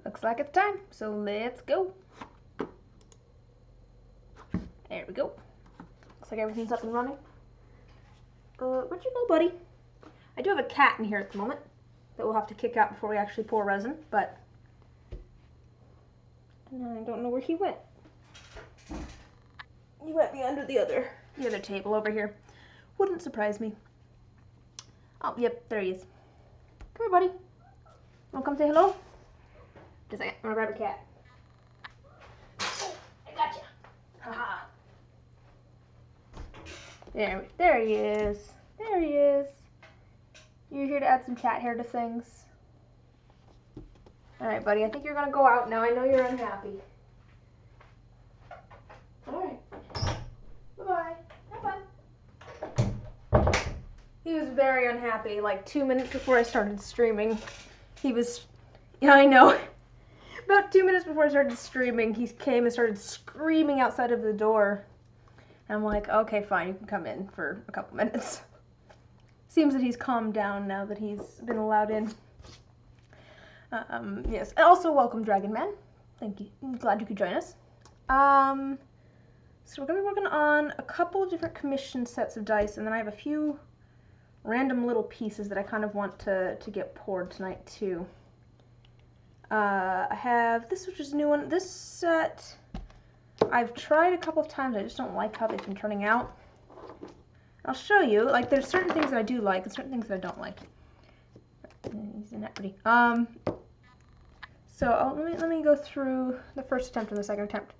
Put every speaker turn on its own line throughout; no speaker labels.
Looks like it's time, so let's go. There we go. Looks like everything's up and running. Where'd you go, buddy? I do have a cat in here at the moment that we'll have to kick out before we actually pour resin, but I don't know where he went. He might be under the other table over here. Wouldn't surprise me. Oh, yep, there he is. Come here, buddy. Wanna come say hello? Just a second, I'm gonna grab a cat. I gotcha. Haha. There he is. There he is. You're here to add some cat hair to things. Alright, buddy, I think you're gonna go out now. I know you're unhappy. Alright. Bye-bye. Have fun. He was very unhappy, like 2 minutes before I started streaming. He was, yeah, I know. About 2 minutes before I started streaming, he came and started screaming outside of the door. And I'm like, okay, fine, you can come in for a couple minutes. Seems that he's calmed down now that he's been allowed in. Yes, and also welcome, Dragon Man. Thank you. I'm glad you could join us. So we're going to be working on a couple of different commission sets of dice, and then I have a few random little pieces that I kind of want to get poured tonight too. I have this, which is a new one. This set I've tried a couple of times. I just don't like how they've been turning out. I'll show you. Like, there's certain things that I do like and certain things that I don't like. Isn't that pretty? So let me go through the first attempt and the second attempt.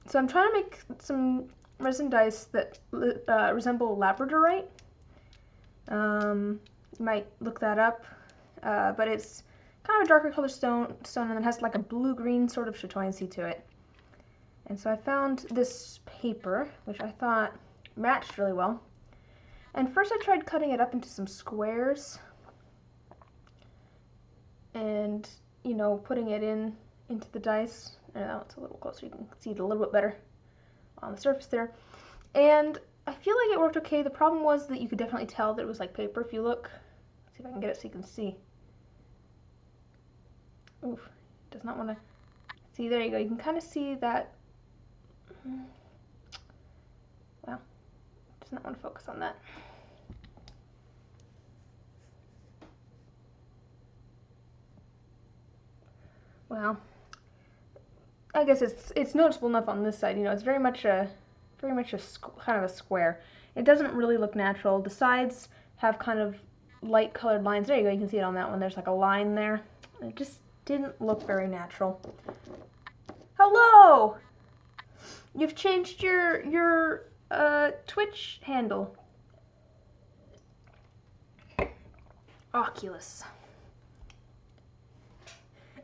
So I'm trying to make some resin dice that resemble labradorite. You might look that up, but it's kind of a darker color stone and then has like a blue-green sort of chatoyancy to it. And so I found this paper, which I thought matched really well. And first I tried cutting it up into some squares and, you know, putting it into the dice. Now it's a little closer, you can see it a little bit better on the surface there. And I feel like it worked okay. The problem was that you could definitely tell that it was like paper if you look. Let's see if I can get it so you can see. Oof, does not want to. See, there you go. You can kind of see that. Well, does not want to focus on that. Well, I guess it's noticeable enough on this side. You know, it's very much a kind of a square. It doesn't really look natural. The sides have kind of light colored lines. There you go. You can see it on that one. There's like a line there. It just didn't look very natural. Hello! You've changed your Twitch handle. Oculus.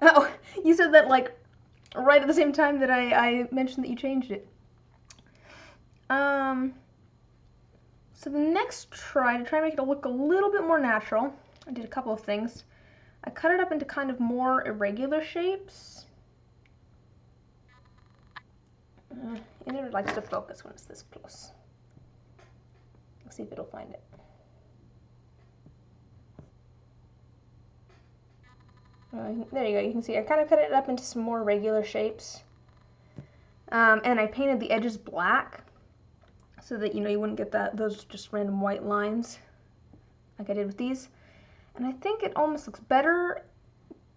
Oh, you said that like right at the same time that I mentioned that you changed it. So the next try to make it look a little bit more natural, I did a couple of things. I cut it up into kind of more irregular shapes. It never likes to focus when it's this close. Let's see if it'll find it. There you go, you can see I kind of cut it up into some more regular shapes. And I painted the edges black so that, you know, you wouldn't get those just random white lines like I did with these. And I think it almost looks better,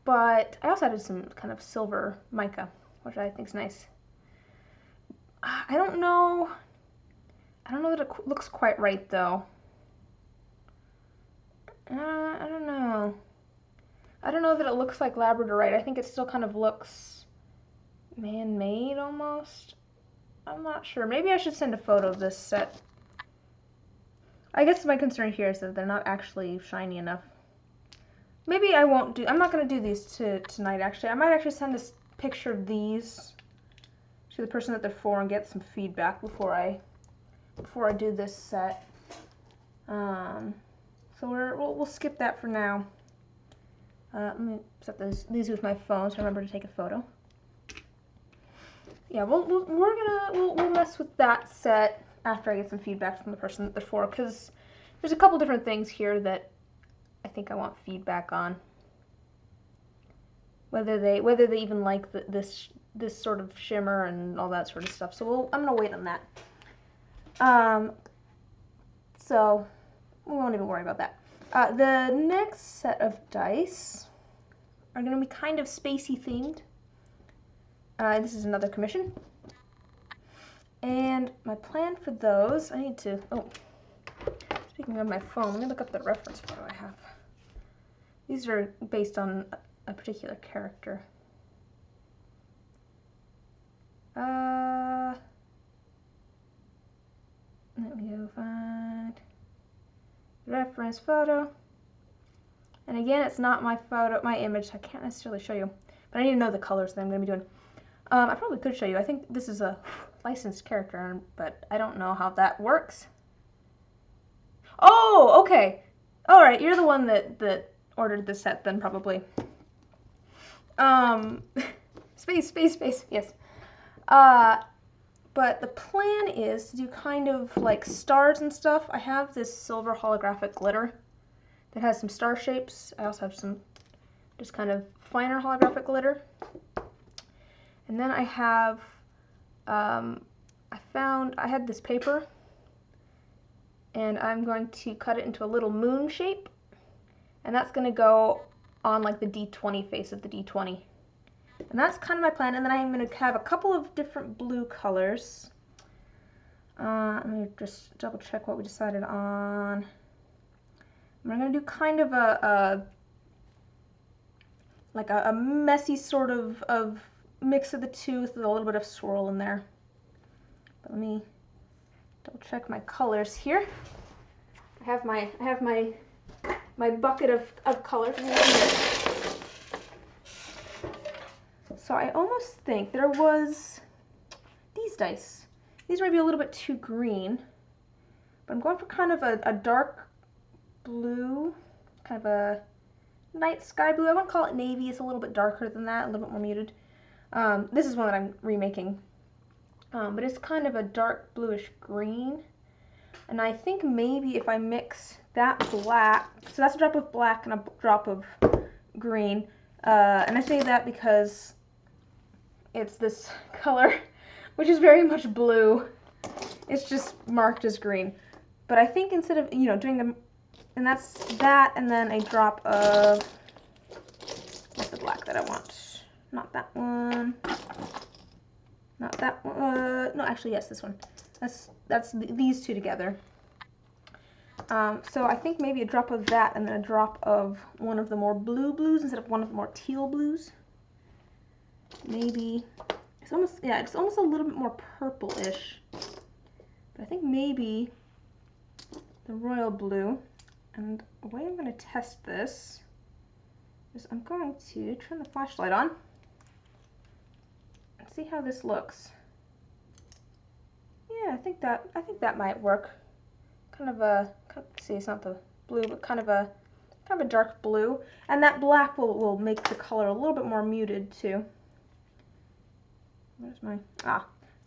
but I also added some kind of silver mica, which I think is nice. I don't know that it looks quite right though. I don't know. I don't know that it looks like labradorite. I think it still kind of looks man-made almost. I'm not sure. Maybe I should send a photo of this set. I guess my concern here is that they're not actually shiny enough. Maybe I won't do, I'm not going to do these tonight actually. I might actually send a picture of these to the person that they're for and get some feedback before I do this set. So we'll skip that for now. Let me set these with my phone so I remember to take a photo. Yeah, we'll mess with that set after I get some feedback from the person that they're for, because there's a couple different things here that I think I want feedback on. whether they even like this sort of shimmer and all that sort of stuff. So I'm gonna wait on that. So we won't even worry about that. The next set of dice are gonna be kind of spacey themed. This is another commission. And my plan for those, I need to, speaking of my phone, let me look up the reference photo I have. These are based on a particular character. Let me go find the reference photo. And again, it's not my photo, my image, so I can't necessarily show you. But I need to know the colors that I'm going to be doing. I probably could show you. I think this is a licensed character, but I don't know how that works. Oh, okay. All right, you're the one that ordered the set then, probably. Space, yes. But the plan is to do kind of like stars and stuff. I have this silver holographic glitter that has some star shapes. I also have some just kind of finer holographic glitter. And then I have, I had this paper, and I'm going to cut it into a little moon shape, and that's going to go on like the D20 face of the D20. And that's kind of my plan, and then I'm going to have a couple of different blue colors. Let me just double check what we decided on. I'm going to do kind of a messy sort of mix of the two with a little bit of swirl in there. But let me double check my colors here. I have my bucket of colors. So I almost think there was these dice. These might be a little bit too green, but I'm going for kind of a dark blue, kind of a night sky blue. I wouldn't call it navy. It's a little bit darker than that, a little bit more muted. This is one that I'm remaking, but it's kind of a dark bluish green. And I think maybe if I mix that black, so that's a drop of black and a drop of green, and I say that because it's this color, which is very much blue. It's just marked as green. But I think instead of, doing them, and that's that, and then a drop of, what's the black that I want? Not that one. Not that one. No, actually, yes, this one. That's these two together. So I think maybe a drop of that and then a drop of one of the more blue blues instead of one of the more teal blues. Maybe it's almost a little bit more purple-ish. But I think maybe the royal blue. And the way I'm going to test this is I'm going to turn the flashlight on and see how this looks. Yeah, I think that might work. Kind of a, see, it's not the blue, but kind of a dark blue, and that black will make the color a little bit more muted too. Where's my,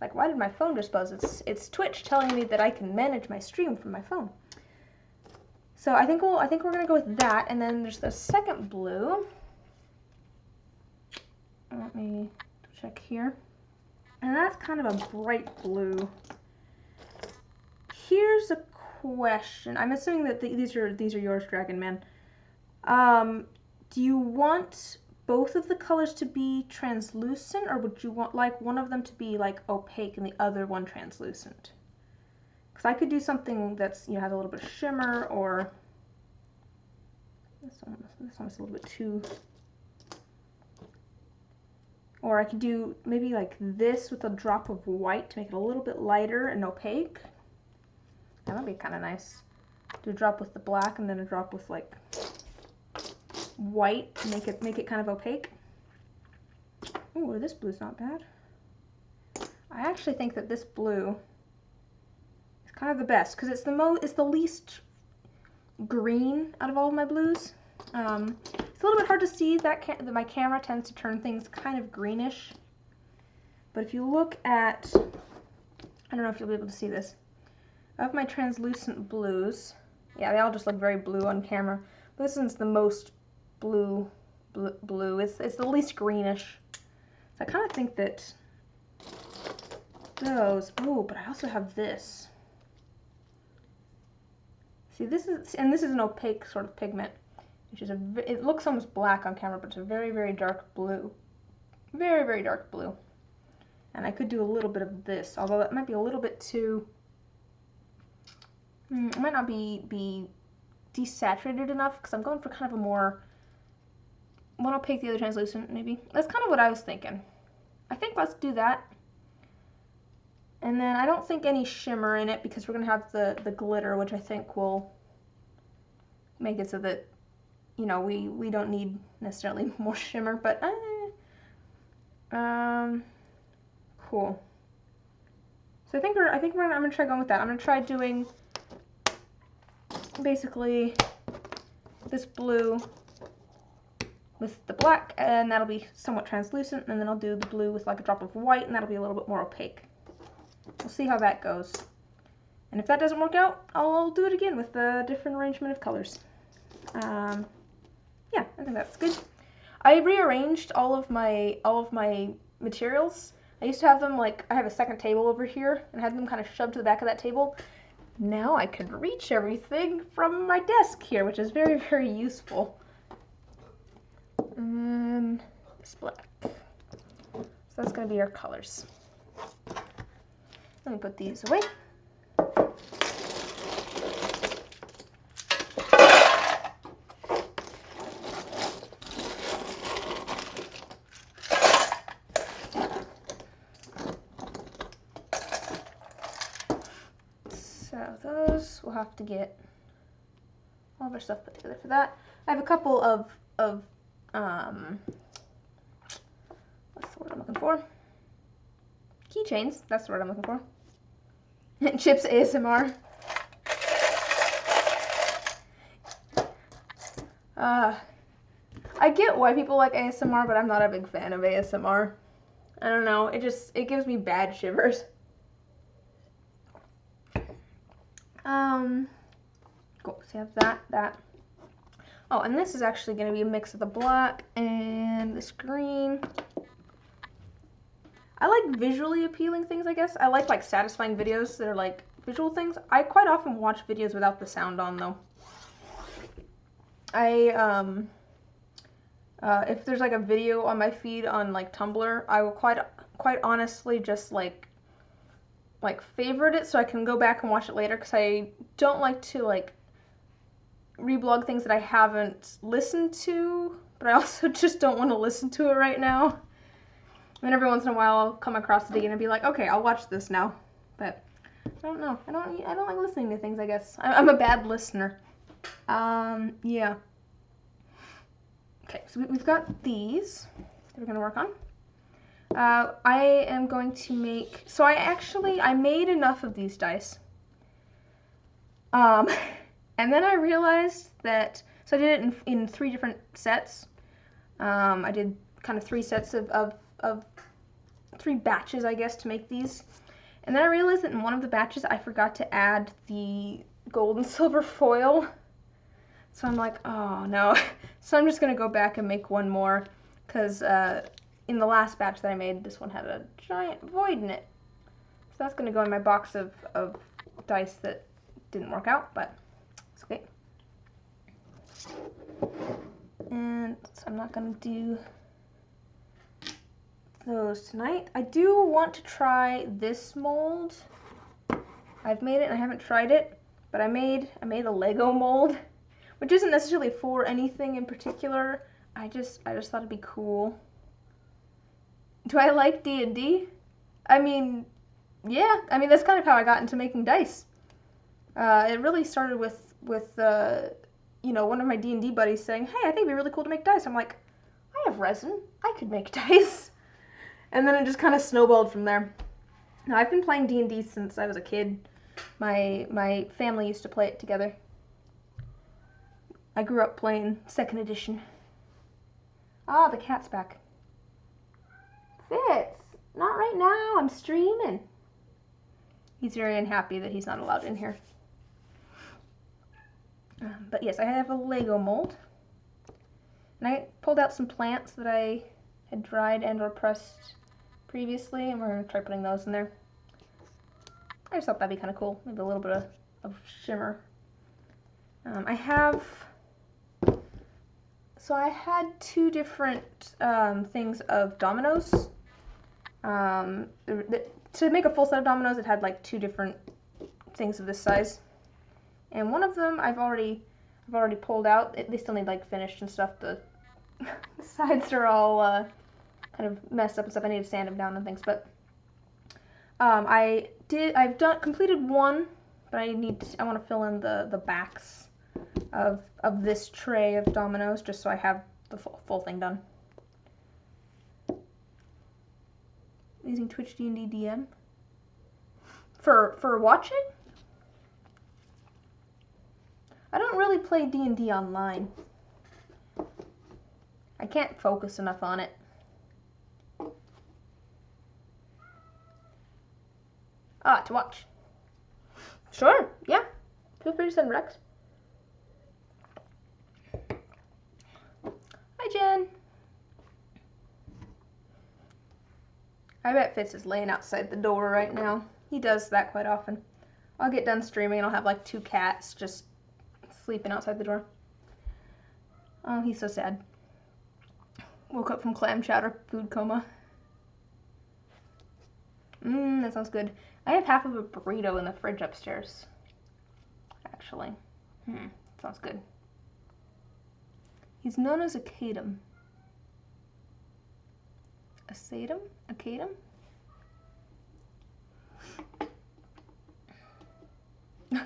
like, why did my phone just buzz? It's Twitch telling me that I can manage my stream from my phone. So I think we're gonna go with that, and then there's the second blue. Let me check here, and that's kind of a bright blue. Here's a question. I'm assuming that these are yours, Dragon Man. Do you want both of the colors to be translucent, or would you want like one of them to be like opaque and the other one translucent? Because I could do something that's, has a little bit of shimmer, or this one's a little bit too. Or I could do maybe like this with a drop of white to make it a little bit lighter and opaque. That would be kind of nice. Do a drop with the black and then a drop with like white to make it kind of opaque. Ooh, this blue's not bad. I actually think that this blue is kind of the best because it's the least green out of all of my blues. It's a little bit hard to see that my camera tends to turn things kind of greenish. But if you look at, I don't know if you'll be able to see this. Of my translucent blues, yeah, they all just look very blue on camera. This one's the most blue blue. It's the least greenish. So I kind of think that those, oh, but I also have this. See, this is an opaque sort of pigment, which is it looks almost black on camera, but it's a very, very dark blue. Very, very dark blue. And I could do a little bit of this, although that might be a little bit too, it might not be desaturated enough, because I'm going for kind of a more, one opaque, the other translucent, maybe. That's kind of what I was thinking. I think let's do that. And then I don't think any shimmer in it, because we're going to have the glitter, which I think will make it so that, you know, we don't need necessarily more shimmer, but cool. So I think I'm going to try going with that. I'm going to try doing basically this blue with the black, and that'll be somewhat translucent, and then I'll do the blue with like a drop of white, and that'll be a little bit more opaque. We'll see how that goes. And if that doesn't work out, I'll do it again with a different arrangement of colors. Yeah, I think that's good. I rearranged all of my materials. I used to have them like, I have a second table over here, and I had them kind of shoved to the back of that table. Now I can reach everything from my desk here, which is very, very useful. And this black. So that's going to be our colors. Let me put these away. So those, we'll have to get all of our stuff put together for that. I have a couple of what's the word I'm looking for? Keychains, that's the word I'm looking for. Chips ASMR. I get why people like ASMR, but I'm not a big fan of ASMR. I don't know, it gives me bad shivers. Cool, so you have that. Oh, and this is actually going to be a mix of the black and this green. I like visually appealing things, I guess. I like satisfying videos that are like visual things. I quite often watch videos without the sound on though. If there's like a video on my feed on like Tumblr, I will quite honestly just like favorite it so I can go back and watch it later, because I don't like to like reblog things that I haven't listened to, but I also just don't want to listen to it right now. And every once in a while I'll come across it again and be like, okay, I'll watch this now. But I don't know. I don't like listening to things, I guess. I'm a bad listener. Yeah. Okay, so we've got these that we're going to work on. I am going to make, so I made enough of these dice. And then I realized that, so I did it in 3 different sets. I did kind of 3 sets of 3 batches, I guess, to make these. And then I realized that in one of the batches I forgot to add the gold and silver foil. So I'm like, oh no. So I'm just going to go back and make one more, because in the last batch that I made, this one had a giant void in it. So that's going to go in my box of dice that didn't work out, but it's okay. And so I'm not going to do those tonight. I do want to try this mold. I've made it and I haven't tried it, but I made a Lego mold, which isn't necessarily for anything in particular. I just thought it'd be cool. Do I like D&D? I mean, yeah. I mean, that's kind of how I got into making dice. It really started with you know, one of my D&D buddies saying, hey, I think it'd be really cool to make dice. I'm like, I have resin. I could make dice. And then it just kind of snowballed from there. Now, I've been playing D&D since I was a kid. My family used to play it together. I grew up playing 2nd edition. Ah, the cat's back. Fitz, not right now. I'm streaming. He's very unhappy that he's not allowed in here. But yes, I have a Lego mold. And I pulled out some plants that I had dried and or pressed previously, and we're going to try putting those in there. I just thought that'd be kind of cool. Maybe a little bit of shimmer. I had two different things of dominoes. To make a full set of dominoes, it had like two different things of this size. And one of them I've already pulled out. They still need like finished and stuff. The sides are all kind of messed up and stuff. I need to sand them down and things. But I've completed one, but I want to fill in the backs of this tray of dominoes just so I have the full thing done. Using Twitch D&D DM for watching. I don't really play D&D online. I can't focus enough on it. To watch. Sure, yeah. Feel free to send Rex. Hi, Jen. I bet Fitz is laying outside the door right now. He does that quite often. I'll get done streaming and I'll have like two cats just sleeping outside the door. Oh, he's so sad. Woke up from clam chowder food coma. That sounds good. I have half of a burrito in the fridge upstairs. Actually. Sounds good. He's known as a Cadum. A Sadum? A Cadum? Do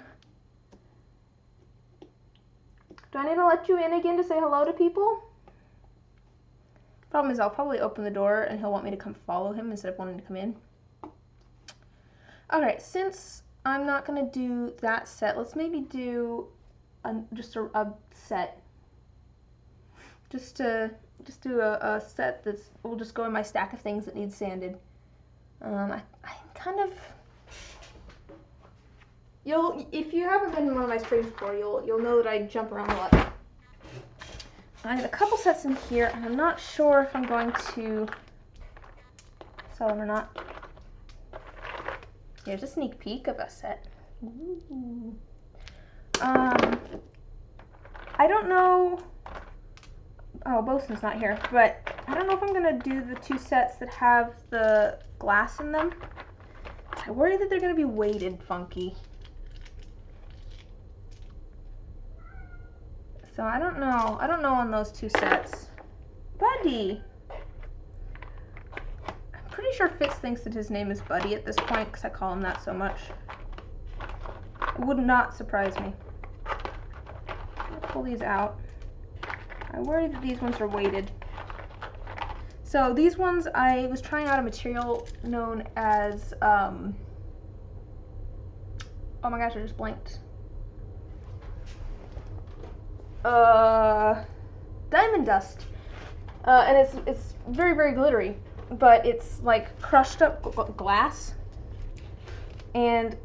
I need to let you in again to say hello to people? Problem is I'll probably open the door and he'll want me to come follow him instead of wanting to come in. Alright, since I'm not going to do that set, let's maybe do just a set. Just do a set will just go in my stack of things that need sanded. I kind of... if you haven't been in one of my streams before, you'll know that I jump around a lot. I have a couple sets in here, and I'm not sure if I'm going to sell them or not. Here's a sneak peek of a set. Ooh. I don't know. Oh, Bosun's not here, but I don't know if I'm gonna do the two sets that have the glass in them. I worry that they're gonna be weighted funky. So I don't know. I don't know on those two sets. Buddy! I'm pretty sure Fitz thinks that his name is Buddy at this point because I call him that so much. It would not surprise me. I'll pull these out. I worry that these ones are weighted. So these ones, I was trying out a material known as, oh my gosh, I just blanked. Diamond dust. And it's very, very glittery, but it's like crushed up glass. And,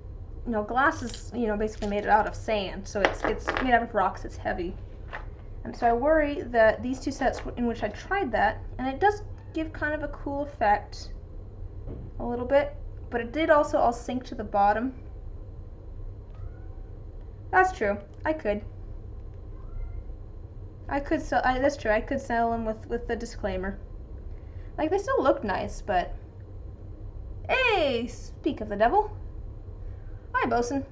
you know, glass is, you know, basically made out of sand, so it's made out of rocks, it's heavy. And so I worry that these two sets in which I tried that, and it does give kind of a cool effect, a little bit, but it did also all sink to the bottom. That's true. I could sell, that's true, I could sell them with the disclaimer. Like, they still look nice, but... Hey, speak of the devil. Hi, Bosun.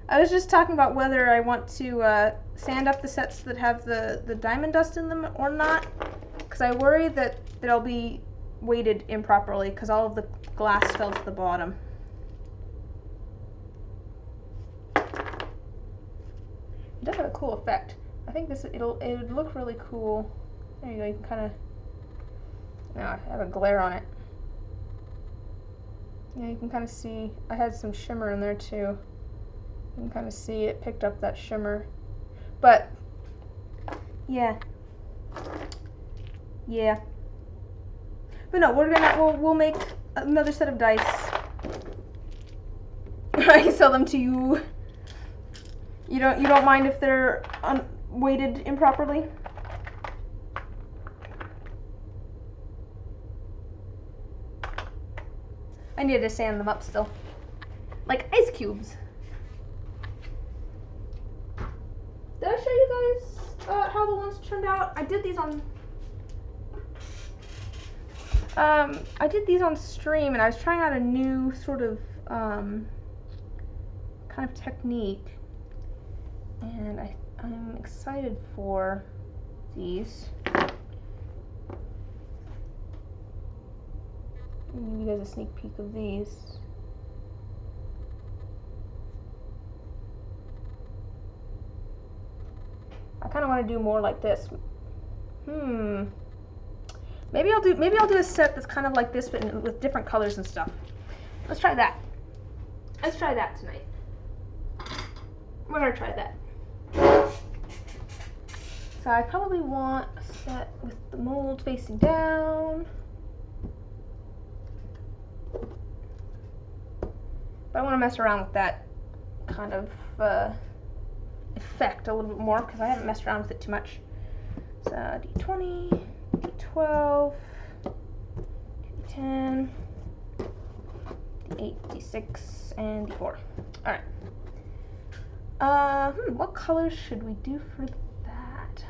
I was just talking about whether I want to sand up the sets that have the diamond dust in them or not, because I worry that they'll be weighted improperly because all of the glass fell to the bottom. It does have a cool effect. I think it would look really cool. There you go, you can kind of... Now I have a glare on it. Yeah, you can kind of see, I had some shimmer in there too. You can kind of see it picked up that shimmer. But, yeah. Yeah. But no, we'll make another set of dice. I can sell them to you. You don't mind if they're weighted improperly? I needed to sand them up still. Like ice cubes. Did I show you guys how the ones turned out? I did these on stream, and I was trying out a new sort of kind of technique, and I'm excited for these. I'll give you guys a sneak peek of these. I kind of want to do more like this. Maybe I'll do a set that's kind of like this, but with different colors and stuff. Let's try that. Let's try that tonight. We're gonna try that. So I probably want a set with the mold facing down. But I want to mess around with that kind of effect a little bit more because I haven't messed around with it too much. So D20, D12, D10, D8, D6, and D4. Alright. What colors should we do for that?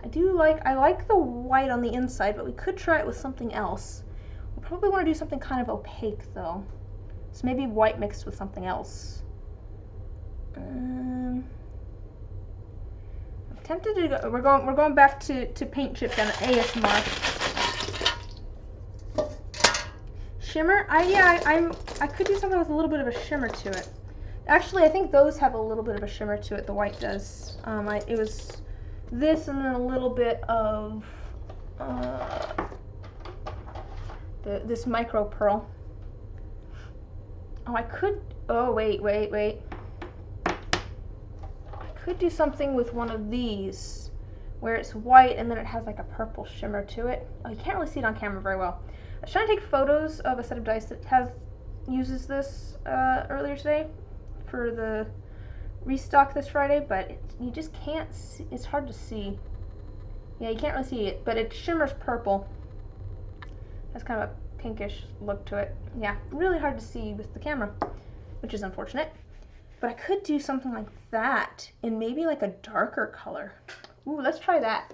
I like the white on the inside, but we could try it with something else. We probably want to do something kind of opaque though. So maybe white mixed with something else. I'm tempted to go. We're going back to paint chip and ASMR. Shimmer? I could do something with a little bit of a shimmer to it. Actually, I think those have a little bit of a shimmer to it. The white does. It was this and then a little bit of this micro pearl. Oh, I could. Oh, wait. I could do something with one of these where it's white and then it has like a purple shimmer to it. Oh, you can't really see it on camera very well. I was trying to take photos of a set of dice that uses this earlier today for the restock this Friday, but you just can't see. It's hard to see. Yeah, you can't really see it, but it shimmers purple. Has kind of a pinkish look to it. Yeah, really hard to see with the camera, which is unfortunate. But I could do something like that in maybe like a darker color. Ooh, let's try that.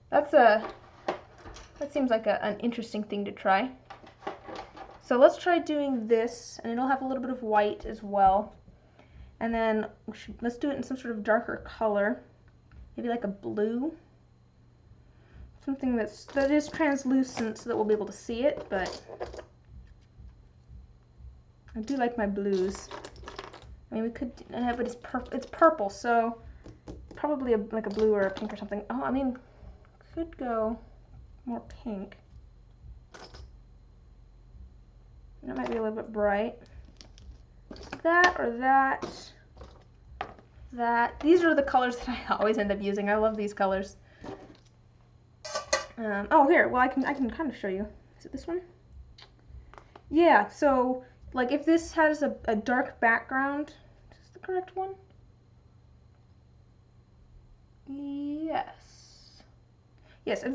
That seems like an interesting thing to try. So let's try doing this, and it'll have a little bit of white as well. And then let's do it in some sort of darker color, maybe like a blue. Something that is translucent so that we'll be able to see it, but I do like my blues. I mean, we could, but it's purple, so probably like a blue or a pink or something. Oh, I mean, could go more pink. That might be a little bit bright. That or that. That. These are the colors that I always end up using. I love these colors. Oh, here. Well, I can kind of show you. Is it this one? Yeah. So, like, if this has a dark background, is this the correct one? Yes. Yes. If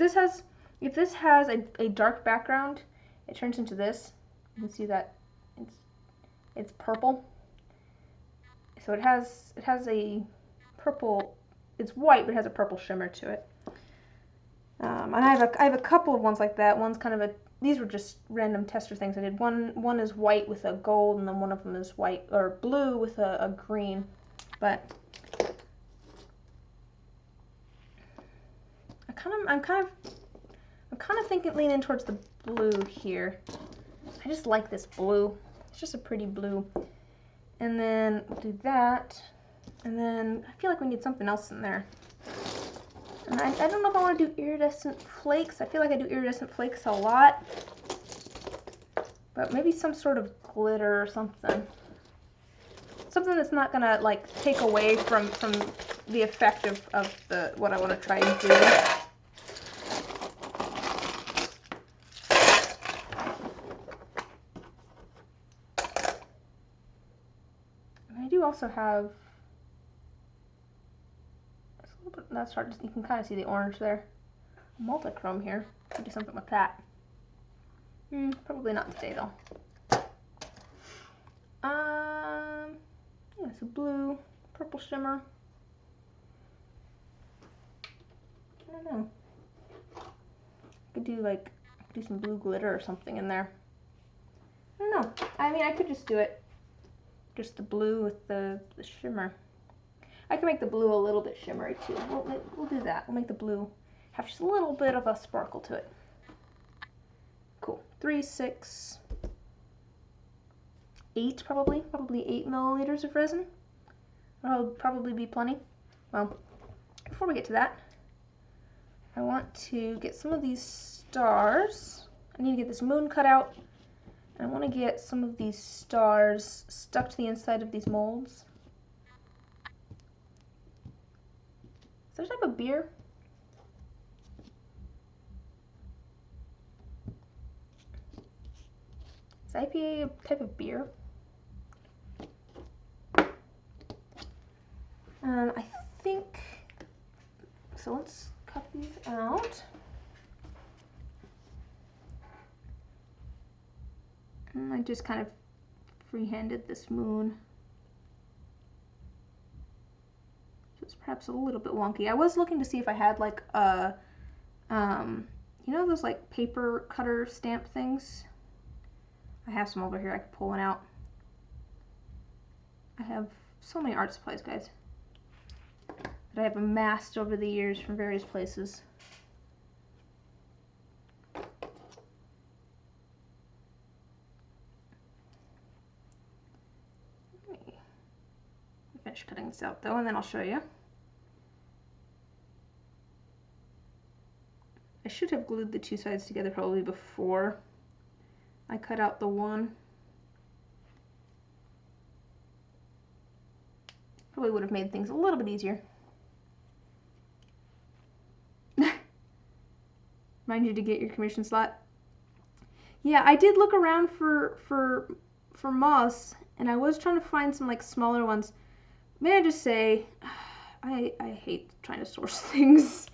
this has a dark background, it turns into this. You can see that it's purple. So it has a purple. It's white, but it has a purple shimmer to it. And I have a couple of ones like that. One's kind of these were just random tester things I did. One is white with a gold, and then one of them is white or blue with a green. But I'm kind of thinking leaning towards the blue here. I just like this blue. It's just a pretty blue. And then we'll do that. And then I feel like we need something else in there. And I don't know if I want to do iridescent flakes. I feel like I do iridescent flakes a lot. But maybe some sort of glitter or something. Something that's not going to like take away from the effect of what I want to try and do. And I do also have that's hard. You can kind of see the orange there. Multichrome here. Could do something with that. Probably not today though. Yeah, it's a blue, purple shimmer. I don't know. I could do some blue glitter or something in there. I don't know. I mean, I could just do it. Just the blue with the shimmer. I can make the blue a little bit shimmery too. We'll do that. We'll make the blue have just a little bit of a sparkle to it. Cool. 3, 6, 8 probably 8 milliliters of resin. That'll probably be plenty. Well, before we get to that, I want to get some of these stars. I need to get this moon cut out. And I want to get some of these stars stuck to the inside of these molds. Is there a type of beer? Is IPA a type of beer? I think, so let's cut these out. And I just kind of freehanded this moon. So it's perhaps a little bit wonky. I was looking to see if I had like a, you know those like paper cutter stamp things? I have some over here, I could pull one out. I have so many art supplies, guys, that I have amassed over the years from various places. Finish cutting this out though, and then I'll show you. I should have glued the two sides together probably before I cut out the one. Probably would have made things a little bit easier. Remind you to get your commission slot. Yeah, I did look around for moths, and I was trying to find some like smaller ones. May I just say, I hate trying to source things.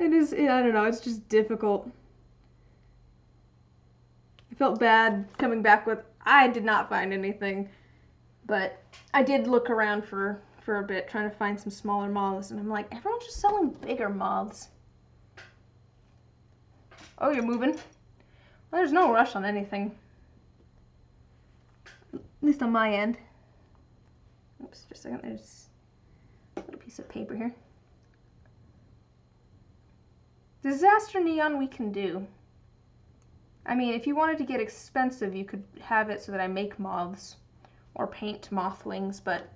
I don't know, it's just difficult. I felt bad coming back with, I did not find anything, but I did look around for a bit trying to find some smaller moths, and I'm like, everyone's just selling bigger moths. Oh, you're moving? Well, there's no rush on anything. At least on my end. Oops, just a second, there's a little piece of paper here. Disaster neon we can do. I mean, if you wanted to get expensive, you could have it so that I make moths or paint moth wings, but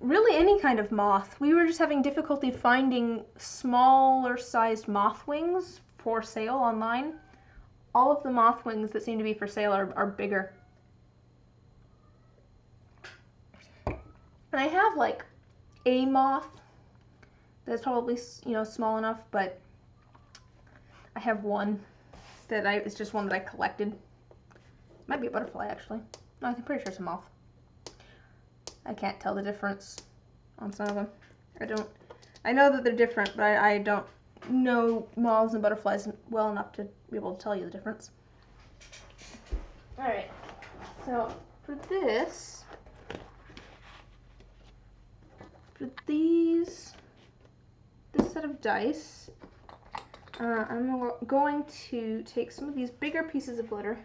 really any kind of moth. We were just having difficulty finding smaller sized moth wings for sale online. All of the moth wings that seem to be for sale are bigger. And I have like a moth that's probably, you know, small enough, but I have one that it's just one that I collected. Might be a butterfly actually. No, I'm pretty sure it's a moth. I can't tell the difference on some of them. I know that they're different, but I don't know moths and butterflies well enough to be able to tell you the difference. Alright, so for this, this set of dice, I'm going to take some of these bigger pieces of glitter.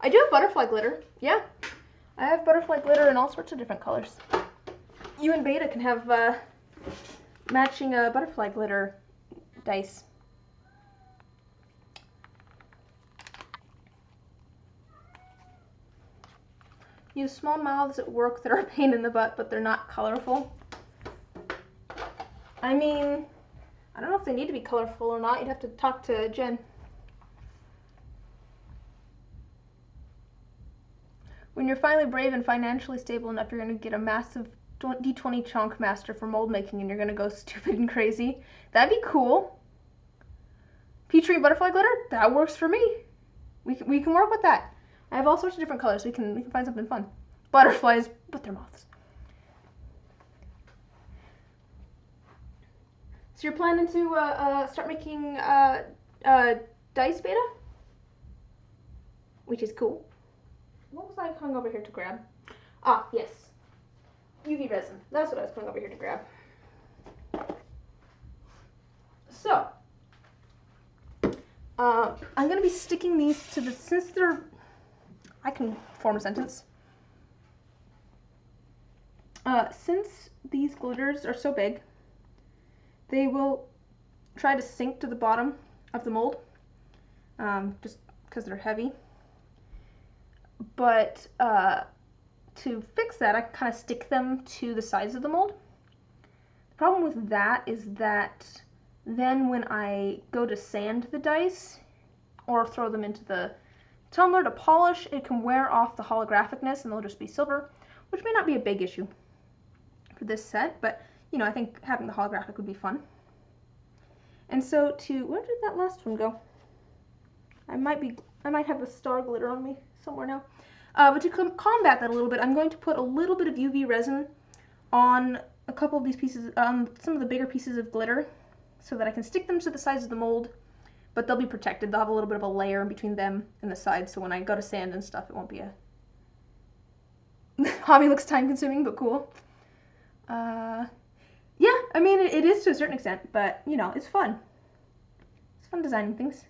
I do have butterfly glitter, yeah. I have butterfly glitter in all sorts of different colors. You and Beta can have matching butterfly glitter dice. Use small mouths at work that are a pain in the butt, but they're not colorful. I mean, I don't know if they need to be colorful or not. You'd have to talk to Jen. When you're finally brave and financially stable enough, you're going to get a massive D20 chunk master for mold making, and you're going to go stupid and crazy. That'd be cool. Peach-tree butterfly glitter? That works for me. We can work with that. I have all sorts of different colors. We can find something fun. Butterflies, but they're moths. So you're planning to start making dice beta, which is cool. What was I coming over here to grab? Ah, yes. UV resin. That's what I was coming over here to grab. So, I'm going to be sticking these to the, since they're, I can form a sentence. Since these glitters are so big, they will try to sink to the bottom of the mold, just because they're heavy. But to fix that, I kind of stick them to the sides of the mold. The problem with that is that then when I go to sand the dice or throw them into the tumbler to polish, it can wear off the holographicness and they'll just be silver, which may not be a big issue for this set, but you know, I think having the holographic would be fun. And so where did that last one go? I might have the star glitter on me somewhere now. But to combat that a little bit, I'm going to put a little bit of UV resin on a couple of these pieces, some of the bigger pieces of glitter, so that I can stick them to the sides of the mold, but they'll be protected. They'll have a little bit of a layer in between them and the sides, so when I go to sand and stuff, it won't be a... Hobby looks time-consuming, but cool. Yeah, I mean, it is to a certain extent, but, you know, it's fun. It's fun designing things.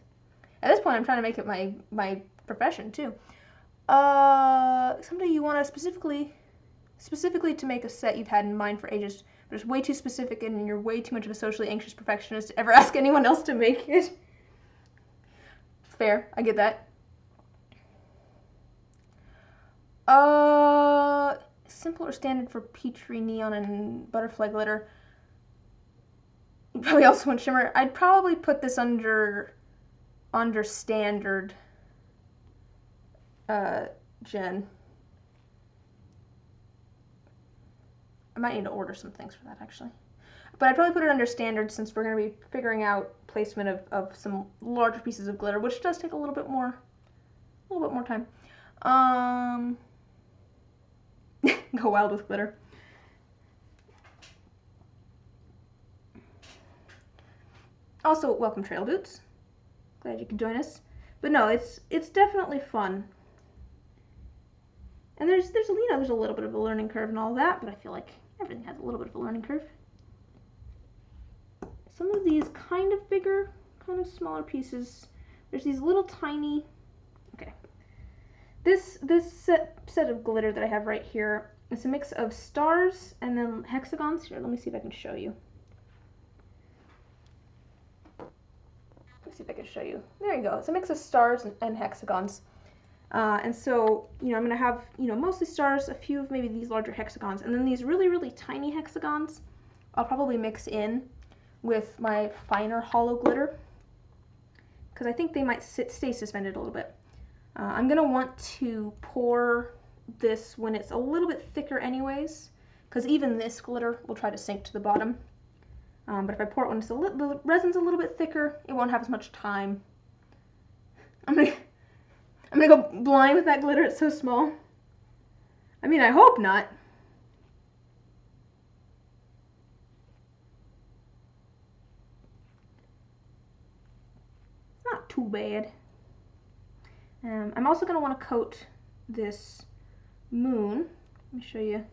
At this point, I'm trying to make it my profession, too. Someday you want to specifically to make a set you've had in mind for ages, but it's way too specific and you're way too much of a socially anxious perfectionist to ever ask anyone else to make it. Fair, I get that. Simple or standard for Petri, neon, and butterfly glitter. You probably also want shimmer. I'd probably put this under standard, Jen. I might need to order some things for that, actually. But I'd probably put it under standard since we're going to be figuring out placement of some larger pieces of glitter, which does take a little bit more time. Go wild with glitter. Also, welcome Trail Boots. Glad you could join us. But no, it's definitely fun. And there's a little bit of a learning curve and all that, but I feel like everything has a little bit of a learning curve. Some of these kind of bigger, kind of smaller pieces. There's these little tiny. Okay. This set of glitter that I have right here, it's a mix of stars and then hexagons. Here, let me see if I can show you. See if I can show you. There you go. It's a mix of stars and hexagons. And so, you know, I'm going to have, you know, mostly stars, a few of maybe these larger hexagons, and then these really, really tiny hexagons I'll probably mix in with my finer hollow glitter, because I think they might stay suspended a little bit. I'm going to want to pour this when it's a little bit thicker anyways, because even this glitter will try to sink to the bottom. But if I pour it when the resin's a little bit thicker, it won't have as much time. I'm gonna go blind with that glitter. It's so small. I mean, I hope not. It's not too bad. I'm also gonna want to coat this moon. Let me show you.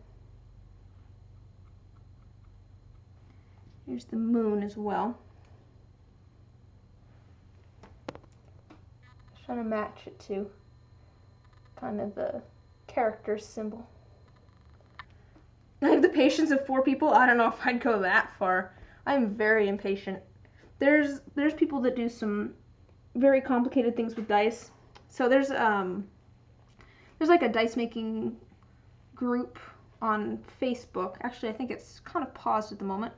Here's the moon as well. Trying to match it to kind of the character symbol. I have the patience of 4 people. I don't know if I'd go that far. I'm very impatient. There's people that do some very complicated things with dice. So there's like a dice making group on Facebook. Actually, I think it's kind of paused at the moment.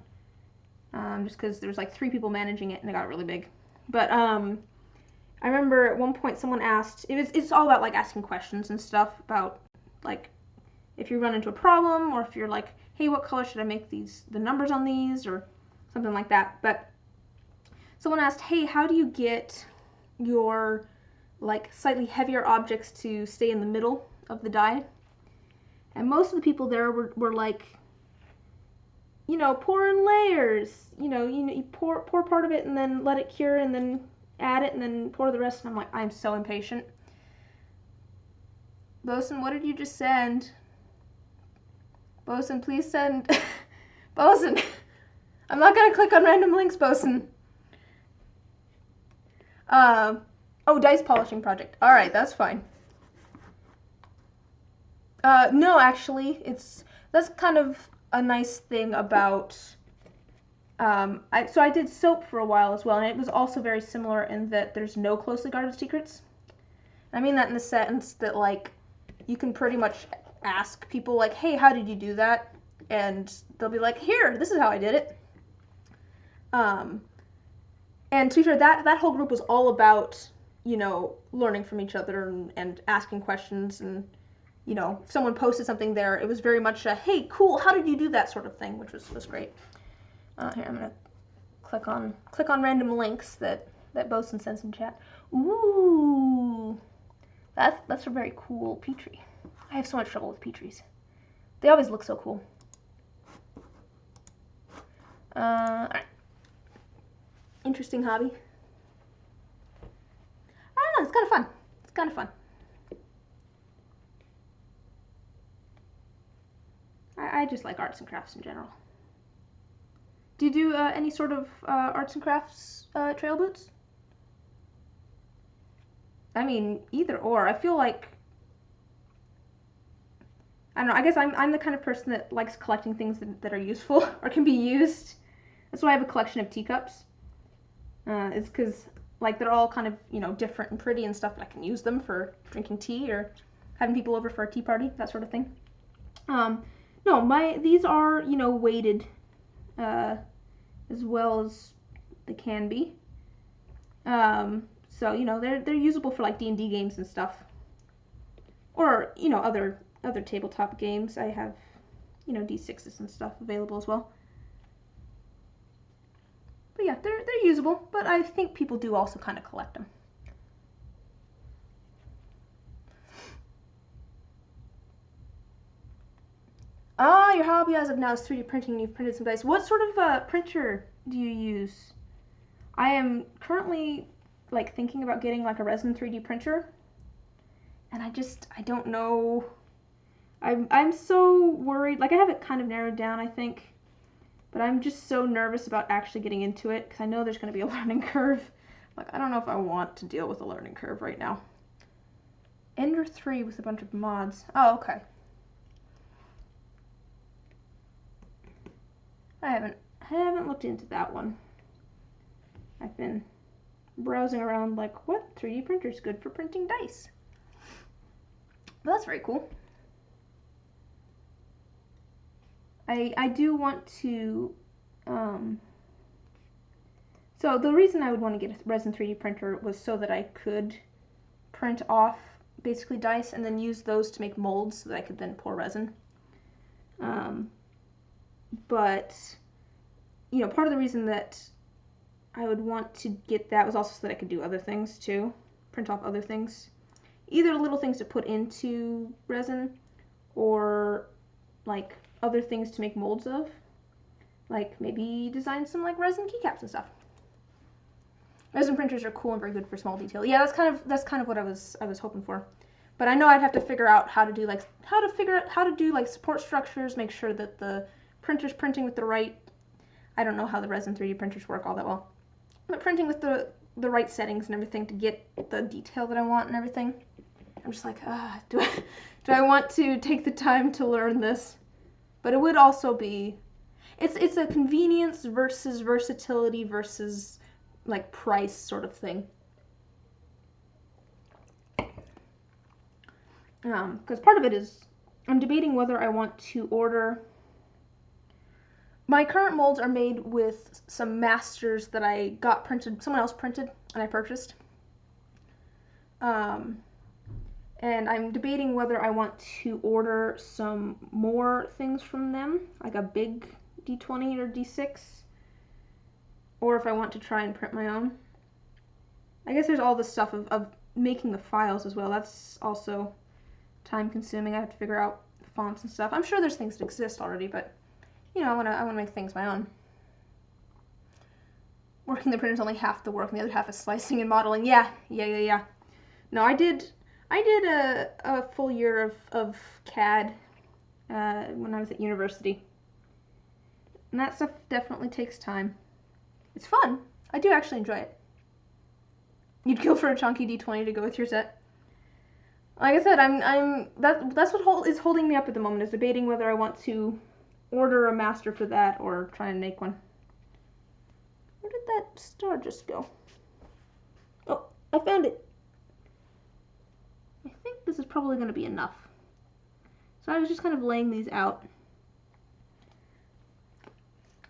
Just because there's like 3 people managing it and it got really big. But I remember at one point someone asked, it's all about like asking questions and stuff about like if you run into a problem or if you're like, hey, what color should I make the numbers on these, or something like that. But someone asked, hey, how do you get your like slightly heavier objects to stay in the middle of the die? And most of the people there were like, you know, pour in layers. You pour part of it and then let it cure and then add it and then pour the rest. And I'm like, I'm so impatient. Bosun, what did you just send? Bosun, please send. Bosun, I'm not gonna click on random links, Bosun. Oh, dice polishing project. All right, that's fine. No, actually, that's kind of a nice thing about. So I did soap for a while as well, and it was also very similar in that there's no closely guarded secrets. I mean that in the sense that, like, you can pretty much ask people, like, hey, how did you do that? And they'll be like, here, this is how I did it. And to be fair, that whole group was all about, learning from each other and asking questions. And, if someone posted something there, it was very much a, hey, cool, how did you do that sort of thing, which was great. Here, I'm going to click on random links that Bosun sends in chat. Ooh, that's a very cool Petri. I have so much trouble with Petries. They always look so cool. Alright. Interesting hobby. I don't know, it's kind of fun. It's kind of fun. I just like arts and crafts in general. Do you do any sort of arts and crafts trail boots? I mean, either or. I feel like, I don't know, I guess I'm the kind of person that likes collecting things that are useful or can be used. That's why I have a collection of teacups. It's because, like, they're all kind of, different and pretty and stuff, but I can use them for drinking tea or having people over for a tea party, that sort of thing. No, these are, weighted as well as they can be. So, they're usable for, like, D&D games and stuff. Or, other tabletop games. I have, D6s and stuff available as well. But yeah, they're usable, but I think people do also kind of collect them. Ah, your hobby as of now is 3D printing and you've printed some dice. What sort of printer do you use? I am currently, like, thinking about getting, like, a Resin 3D printer. And I don't know. I'm so worried. Like, I have it kind of narrowed down, I think. But I'm just so nervous about actually getting into it because I know there's going to be a learning curve. Like, I don't know if I want to deal with a learning curve right now. Ender 3 with a bunch of mods. Oh, okay. I haven't looked into that one. I've been browsing around like, what 3D printer is good for printing dice? But that's very cool. I do want to, so the reason I would want to get a Resin 3D printer was so that I could print off basically dice and then use those to make molds so that I could then pour resin. But, part of the reason that I would want to get that was also so that I could do other things too, print off other things. Either little things to put into resin or like other things to make molds of, like maybe design some like resin keycaps and stuff. Resin printers are cool and very good for small detail. Yeah, that's kind of what I was hoping for. But I know I'd have to figure out how to do like support structures, make sure that the printer's printing with the right, I don't know how the Resin 3D printers work all that well, but printing with the right settings and everything to get the detail that I want and everything. I'm just like, do I want to take the time to learn this? But it would also be, it's a convenience versus versatility versus like price sort of thing. Because part of it is, I'm debating whether I want to order. My current molds are made with some masters that I got printed, someone else printed, and I purchased. And I'm debating whether I want to order some more things from them, like a big D20 or D6, or if I want to try and print my own. I guess there's all this stuff of making the files as well. That's also time consuming. I have to figure out fonts and stuff. I'm sure there's things that exist already, but I want to make things my own. working the printer is only half the work and the other half is slicing and modeling. Yeah. No, I did a full year of CAD when I was at university. And that stuff definitely takes time. It's fun. I do actually enjoy it. You'd kill for a chunky D20 to go with your set. Like I said, that's what is holding me up at the moment, is debating whether I want to order a master for that or try and make one. Where did that star just go? Oh, I found it. I think this is probably going to be enough. So I was just kind of laying these out.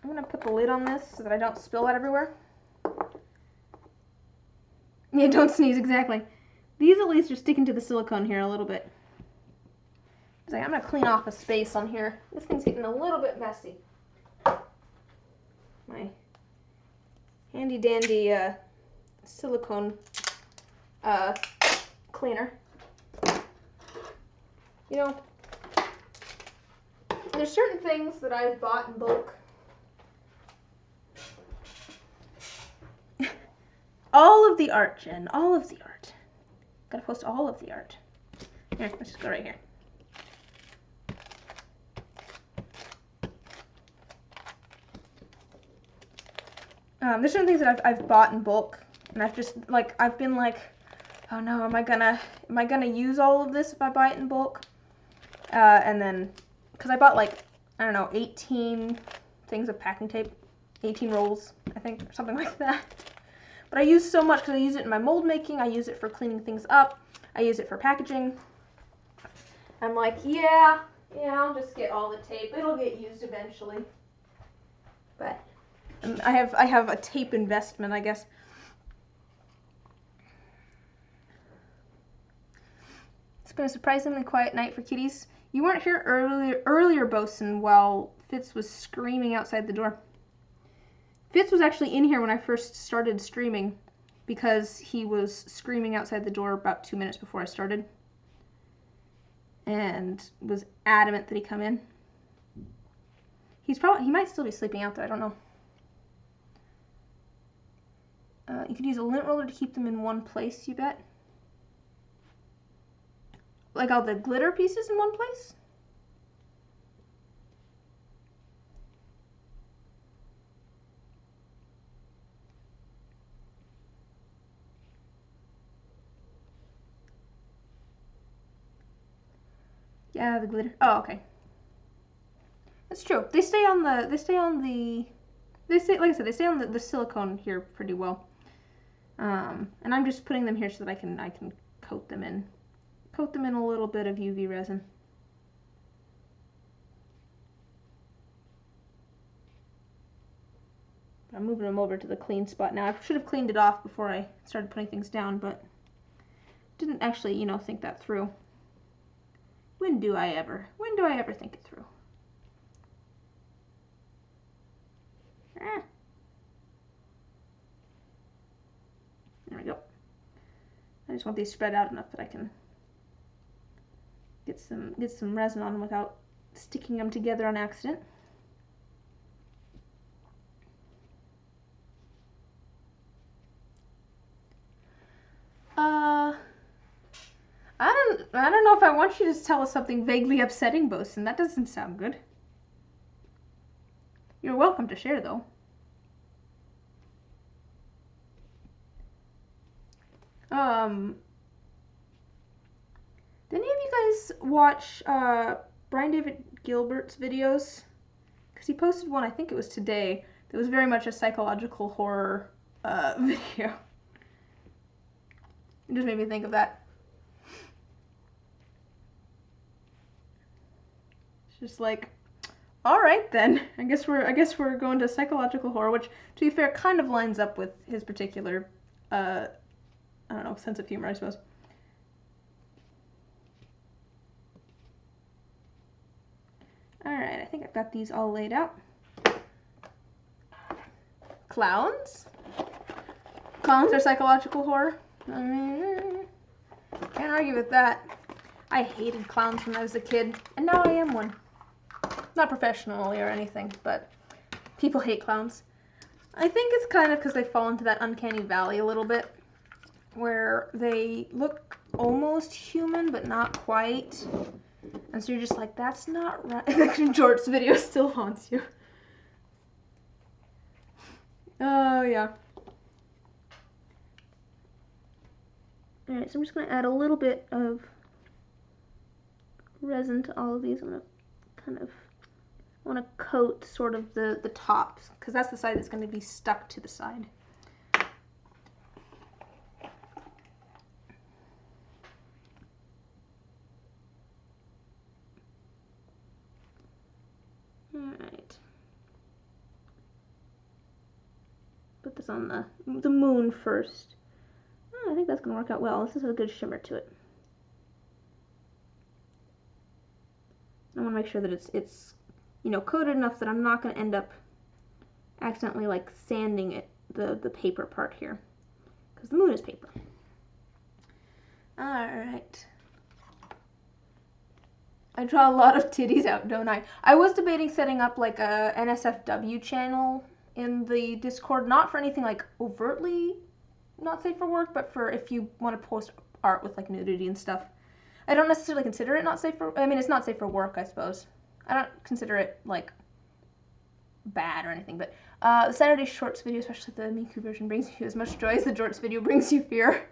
I'm going to put the lid on this so that I don't spill it everywhere. Yeah, don't sneeze, exactly. These at least are sticking to the silicone here a little bit. So I'm going to clean off a space on here. This thing's getting a little bit messy. My handy dandy silicone cleaner. You know, there's certain things that I've bought in bulk. All of the art, Jen. All of the art. Gotta post all of the art. Here, let's just go right here. There's certain things that I've bought in bulk, and I've been like, oh no, am I gonna use all of this if I buy it in bulk? And then, because I bought like, I don't know, 18 things of packing tape, 18 rolls, I think, or something like that. But I use so much because I use it in my mold making, I use it for cleaning things up, I use it for packaging. I'm like, yeah, I'll just get all the tape. It'll get used eventually. But I have a tape investment, I guess. It's been a surprisingly quiet night for kitties. You weren't here earlier, Bosun, while Fitz was screaming outside the door. Fitz was actually in here when I first started streaming because he was screaming outside the door about 2 minutes before I started and was adamant that he come in. He might still be sleeping out there, I don't know. You could use a lint roller to keep them in one place, you bet. Like all the glitter pieces in one place? Yeah, the glitter. Oh, okay. That's true. They stay on the like I said, they stay on the silicone here pretty well. And I'm just putting them here so that I can coat them in a little bit of UV resin. I'm moving them over to the clean spot now. I should have cleaned it off before I started putting things down, but didn't actually, you know, think that through. When do I ever think it through? There we go. I just want these spread out enough that I can get some resin on them without sticking them together on accident. I don't know if I want you to tell us something vaguely upsetting, Bosun. That doesn't sound good. You're welcome to share, though. Did any of you guys watch Brian David Gilbert's videos? Because he posted one, I think it was today, that was very much a psychological horror video. It just made me think of that. It's just like, all right then. I guess we're going to psychological horror, which, to be fair, kind of lines up with his particular, I don't know, sense of humor, I suppose. All right, I think I've got these all laid out. Clowns? Clowns are psychological horror? Can't argue with that. I hated clowns when I was a kid, and now I am one. Not professionally or anything, but people hate clowns. I think it's kind of because they fall into that uncanny valley a little bit, where they look almost human, but not quite. And so you're just like, that's not right. George's video still haunts you. Oh, yeah. Alright, so I'm just going to add a little bit of resin to all of these. I'm going to kind of, I want to coat sort of the top, because that's the side that's going to be stuck to the side. Alright. Put this on the moon first. Oh, I think that's going to work out well. This has a good shimmer to it. I want to make sure that it's you know, coated enough that I'm not going to end up accidentally like sanding it, the paper part here, because the moon is paper. Alright. I draw a lot of titties out, don't I? I was debating setting up like a NSFW channel in the Discord, not for anything like overtly not safe for work, but for if you want to post art with like nudity and stuff. I don't necessarily consider it not safe for, I mean, it's not safe for work, I suppose. I don't consider it like bad or anything, but the Saturday Shorts video, especially the Miku version, brings you as much joy as the Jorts video brings you fear.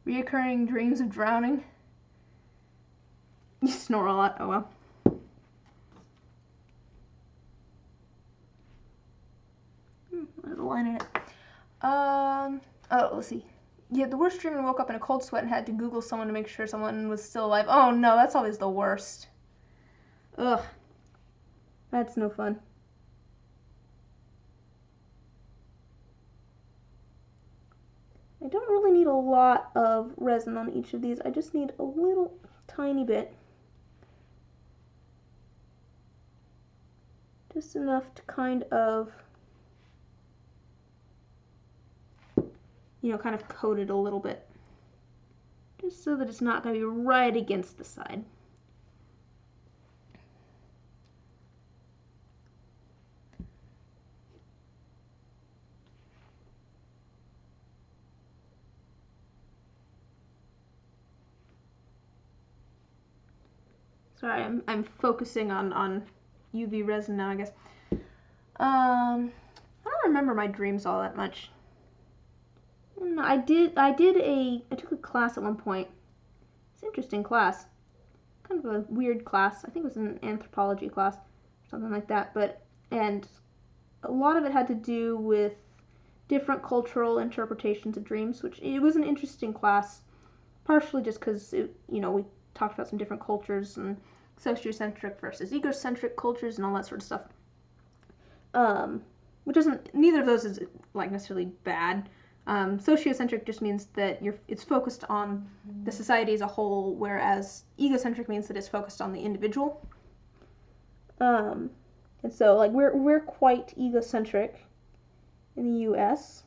Reoccurring dreams of drowning. You snore a lot, oh well. There's a line in it. Oh, let's see. Yeah, the worst dream, I woke up in a cold sweat and had to Google someone to make sure someone was still alive. Oh no, that's always the worst. Ugh. That's no fun. I don't really need a lot of resin on each of these. I just need a little tiny bit. Just enough to kind of, you know, kind of coat it a little bit. Just so that it's not going to be right against the side. Sorry, I'm focusing on UV resin now, I guess. I don't remember my dreams all that much. I took a class at one point. It's an interesting class. Kind of a weird class. I think it was an anthropology class, something like that. And a lot of it had to do with different cultural interpretations of dreams, which it was an interesting class, partially just because, you know, we talked about some different cultures and sociocentric versus egocentric cultures and all that sort of stuff. Which isn't, neither of those is like necessarily bad. Sociocentric just means that it's focused on the society as a whole, whereas egocentric means that it's focused on the individual. And so like we're quite egocentric in the US,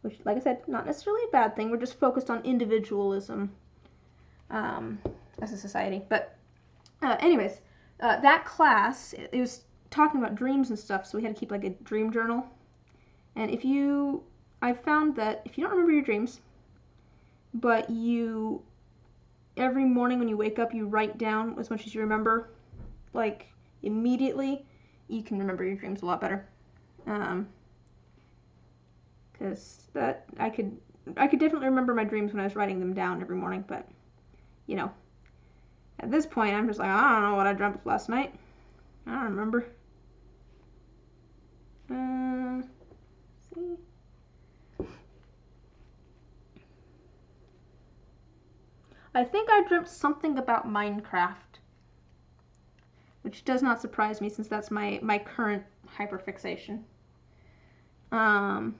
which, like I said, not necessarily a bad thing. We're just focused on individualism as a society. But anyways, that class, it was talking about dreams and stuff, so we had to keep like a dream journal. And I found that if you don't remember your dreams, but every morning when you wake up, you write down as much as you remember, like immediately, you can remember your dreams a lot better. Because I could definitely remember my dreams when I was writing them down every morning, but, you know, at this point, I'm just like, I don't know what I dreamt last night. I don't remember. See. I think I dreamt something about Minecraft, which does not surprise me since that's my current hyperfixation. I'm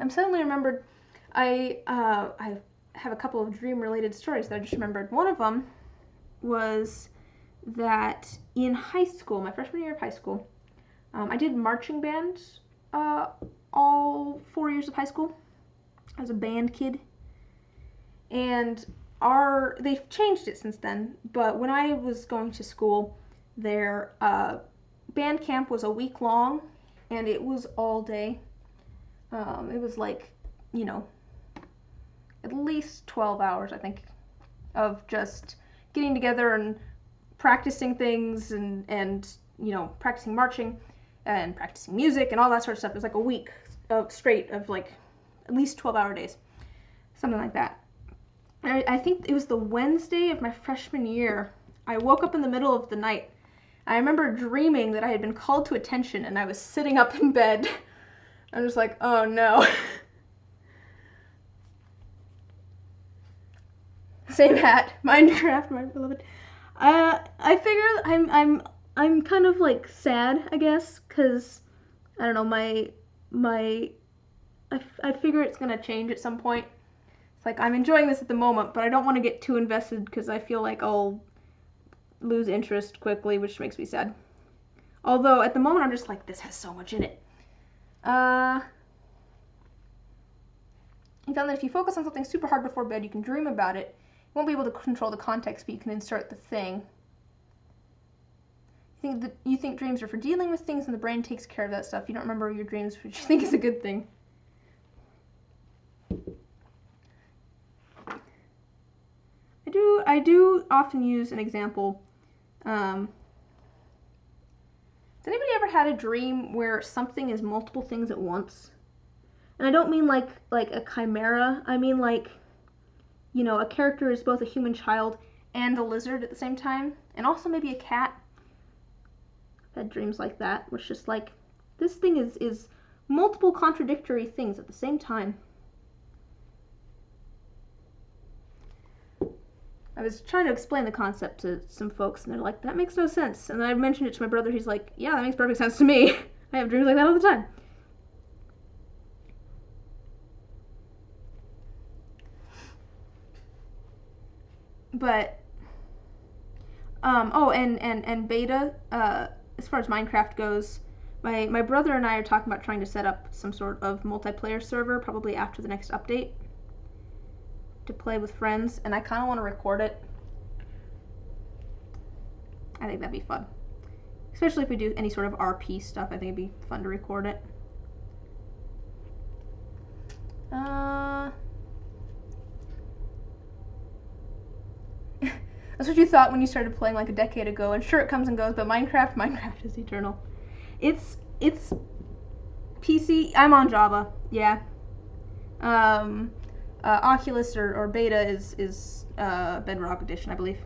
suddenly remembered, I have a couple of dream-related stories that I just remembered. One of them was that in high school, my freshman year of high school, I did marching band all 4 years of high school. I was a band kid. And they've changed it since then, but when I was going to school, their band camp was a week long, and it was all day. It was like, you know, at least 12 hours, I think, of just getting together and practicing things and you know, practicing marching and practicing music and all that sort of stuff. It was like a week of straight of like at least 12-hour days, something like that. I think it was the Wednesday of my freshman year. I woke up in the middle of the night. I remember dreaming that I had been called to attention and I was sitting up in bed. I'm just like, oh no. Same hat, Minecraft, my beloved. I figure I'm kind of like sad, I guess, because I don't know, I figure it's gonna change at some point. It's like I'm enjoying this at the moment, but I don't want to get too invested because I feel like I'll lose interest quickly, which makes me sad. Although at the moment I'm just like, this has so much in it. I found that if you focus on something super hard before bed, you can dream about it. You won't be able to control the context, but you can insert the thing. You think dreams are for dealing with things, and the brain takes care of that stuff. You don't remember your dreams, which you think is a good thing. I do often use an example. Has anybody ever had a dream where something is multiple things at once? And I don't mean like a chimera. I mean like, you know, a character is both a human child and a lizard at the same time, and also maybe a cat. I've had dreams like that, where it's just like, this thing is multiple contradictory things at the same time. I was trying to explain the concept to some folks, and they're like, that makes no sense. And then I mentioned it to my brother. He's like, yeah, that makes perfect sense to me. I have dreams like that all the time. But, oh, and beta, as far as Minecraft goes, my brother and I are talking about trying to set up some sort of multiplayer server, probably after the next update, to play with friends, and I kind of want to record it. I think that'd be fun. Especially if we do any sort of RP stuff, I think it'd be fun to record it. That's what you thought when you started playing like a decade ago, and sure, it comes and goes, but Minecraft is eternal. It's PC, I'm on Java, yeah. Oculus or Beta is Bedrock Edition, I believe.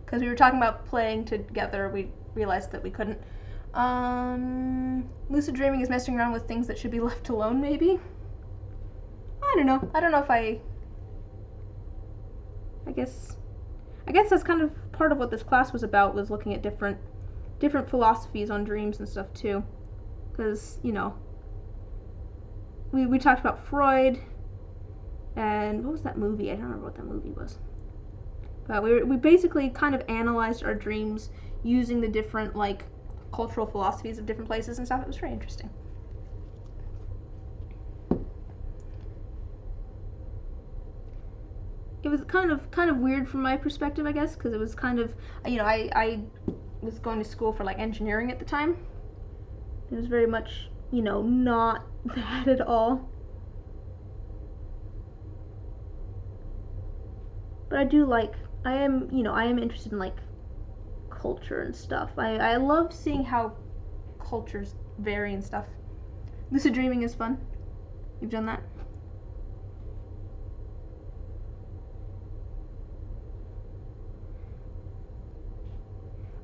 Because we were talking about playing together, we realized that we couldn't. Lucid dreaming is messing around with things that should be left alone, maybe? I don't know. I don't know if I guess that's kind of part of what this class was about, was looking at different philosophies on dreams and stuff too. Because, you know, we talked about Freud, and what was that movie? I don't remember what that movie was. But we basically kind of analyzed our dreams using the different, like, cultural philosophies of different places and stuff. It was very interesting. It was kind of weird from my perspective, I guess, because it was kind of, you know, I was going to school for like engineering at the time. It was very much, you know, not that at all. But I am interested in like culture and stuff. I love seeing how cultures vary and stuff. Lucid dreaming is fun. You've done that?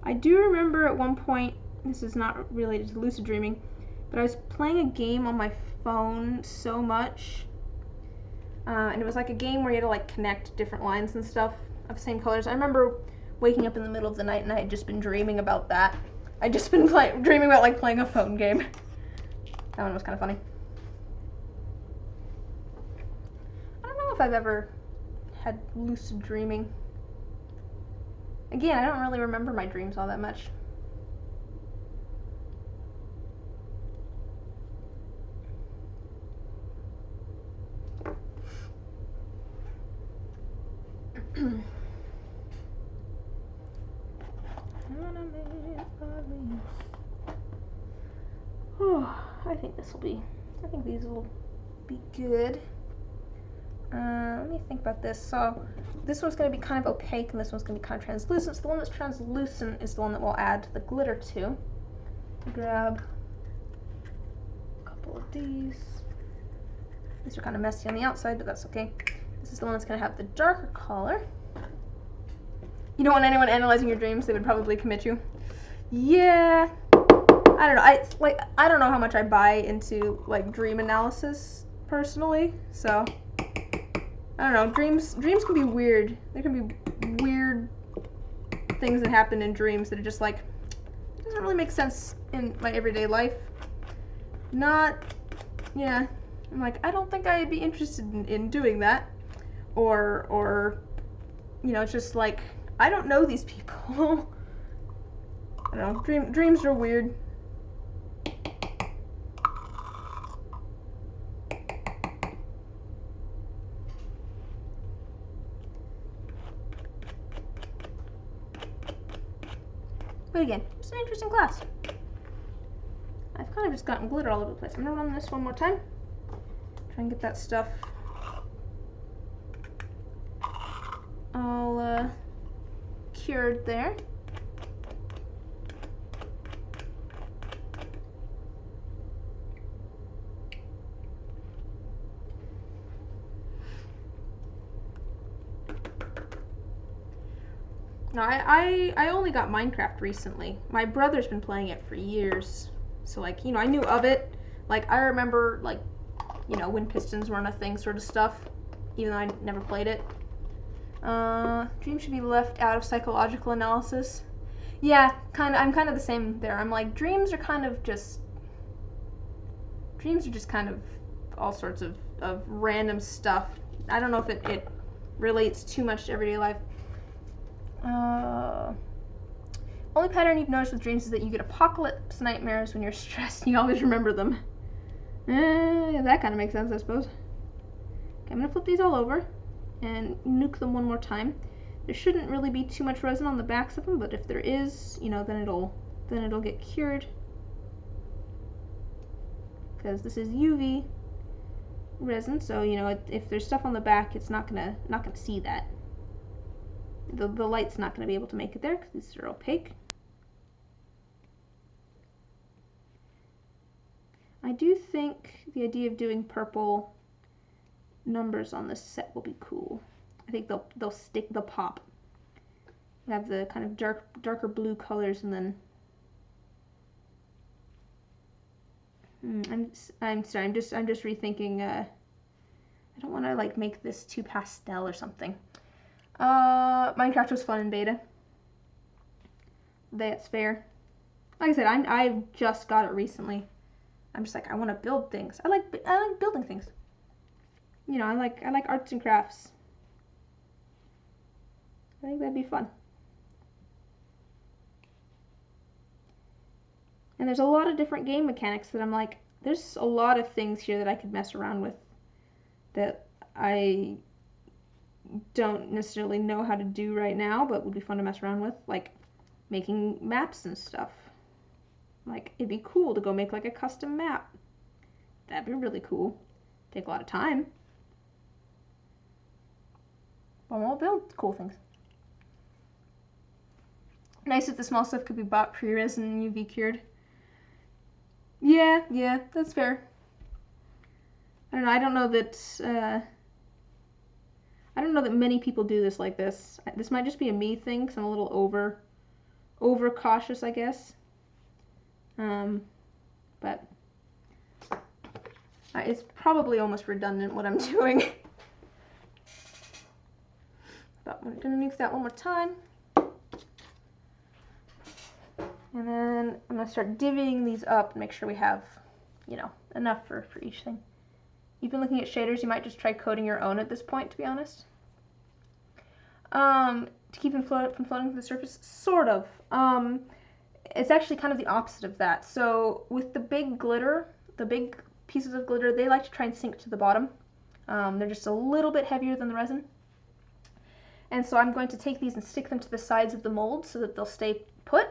I do remember at one point, this is not related to lucid dreaming, but I was playing a game on my phone so much, and it was like a game where you had to like connect different lines and stuff of the same colors. I remember waking up in the middle of the night and I had just been dreaming about that. I'd just been dreaming about like playing a phone game. That one was kind of funny. I don't know if I've ever had lucid dreaming. Again, I don't really remember my dreams all that much. I think these will be good. Let me think about this. So this one's going to be kind of opaque and this one's going to be kind of translucent. So the one that's translucent is the one that we'll add the glitter to. Grab a couple of these. These are kind of messy on the outside, but that's okay. This is the one that's going to have the darker color. You don't want anyone analyzing your dreams, they would probably commit you. Yeah. I don't know. I don't know how much I buy into like dream analysis personally, so I don't know. Dreams can be weird. There can be weird things that happen in dreams that are just like doesn't really make sense in my everyday life. Yeah. I'm like, I don't think I'd be interested in doing that. Or you know, it's just like I don't know these people. I don't know. Dreams are weird. But again, it's an interesting class. I've kind of just gotten glitter all over the place. I'm gonna run this one more time. Try and get that stuff all cured there. No, I only got Minecraft recently. My brother's been playing it for years. So like, you know, I knew of it. Like I remember like, you know, when pistons weren't a thing sort of stuff, even though I never played it. Dreams should be left out of psychological analysis. Yeah, I'm kind of the same there. I'm like, dreams are just kind of all sorts of random stuff. I don't know if it relates too much to everyday life. Only pattern you've noticed with dreams is that you get apocalypse nightmares when you're stressed and you always remember them. That kind of makes sense, I suppose. Okay, I'm gonna flip these all over and nuke them one more time. There shouldn't really be too much resin on the backs of them, but if there is, you know, then it'll get cured. Because this is UV resin, so you know if there's stuff on the back, it's not gonna see that. The light's not gonna be able to make it there because these are opaque. I do think the idea of doing purple numbers on this set will be cool. I think they'll pop. We have the kind of darker blue colors, and then I'm sorry. I'm just rethinking. I don't want to like make this too pastel or something. Minecraft was fun in beta. That's fair. Like I said, I just got it recently. I'm just like I want to build things. I like building things. You know, I like arts and crafts. I think that'd be fun. And there's a lot of different game mechanics that I'm like, there's a lot of things here that I could mess around with that I don't necessarily know how to do right now, but would be fun to mess around with, like making maps and stuff. Like, it'd be cool to go make like a custom map. That'd be really cool. Take a lot of time. But we'll build cool things. Nice if the small stuff could be bought pre-resin and UV cured. Yeah, that's fair. I don't know. I don't know that many people do this like this. This might just be a me thing because I'm a little over cautious, I guess. But it's probably almost redundant what I'm doing. But we're gonna nuke that one more time. And then I'm going to start divvying these up and make sure we have, you know, enough for each thing. You've been looking at shaders, you might just try coding your own at this point, to be honest. To keep them from floating to the surface, sort of. It's actually kind of the opposite of that. So with the big glitter, the big pieces of glitter, they like to try and sink to the bottom. They're just a little bit heavier than the resin. And so I'm going to take these and stick them to the sides of the mold so that they'll stay put.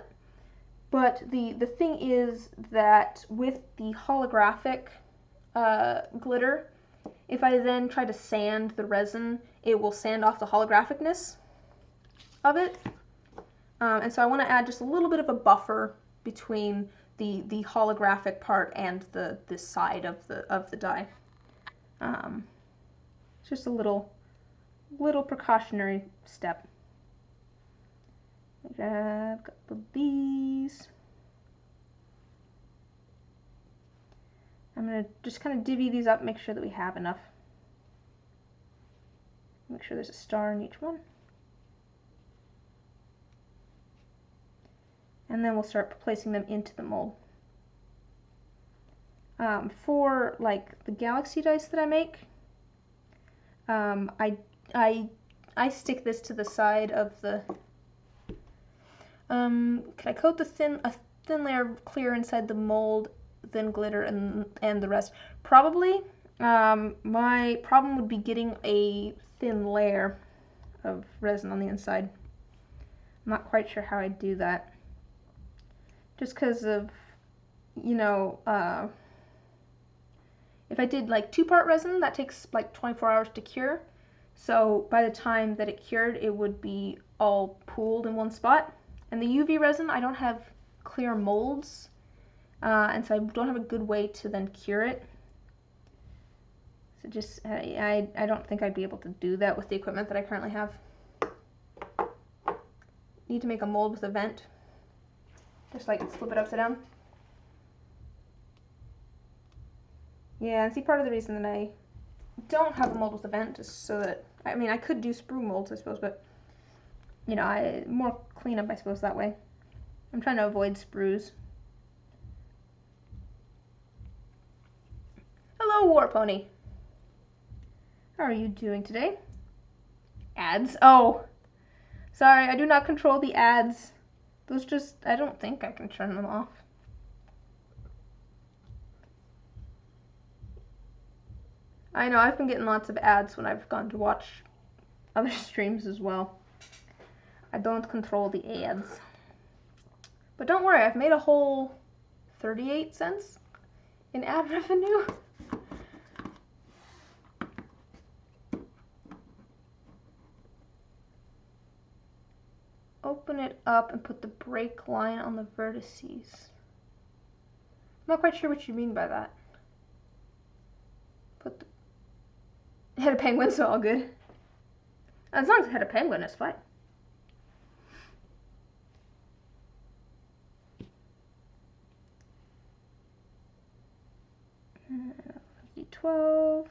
But the thing is that with the holographic glitter, if I then try to sand the resin, it will sand off the holographicness of it. And so I want to add just a little bit of a buffer between the holographic part and this side of the die. Just a little precautionary step. I've got these. I'm going to just kind of divvy these up, make sure that we have enough. Make sure there's a star in each one. And then we'll start placing them into the mold. For like the galaxy dice that I make, I stick this to the side of the. Can I coat a thin layer of clear inside the mold, then glitter and the rest? Probably. My problem would be getting a thin layer of resin on the inside. I'm not quite sure how I'd do that. Just because of, you know, if I did like 2-part resin, that takes like 24 hours to cure. So by the time that it cured, it would be all pooled in one spot. And the UV resin, I don't have clear molds, and so I don't have a good way to then cure it. So just, I don't think I'd be able to do that with the equipment that I currently have. Need to make a mold with a vent. Just like flip it upside down. Yeah, and see, part of the reason that I don't have a mold with a vent is so that, I mean, I could do sprue molds, I suppose, but, you know, more cleanup, I suppose, that way. I'm trying to avoid sprues. Hello, War Pony. How are you doing today? Ads? Oh, sorry, I do not control the ads. Those just, I don't think I can turn them off. I know, I've been getting lots of ads when I've gone to watch other streams as well. I don't control the ads. But don't worry, I've made a whole 38 cents in ad revenue. Open it up and put the break line on the vertices. I'm not quite sure what you mean by that. Put the head of penguin, so all good. As long as the head of penguin is fine. D12.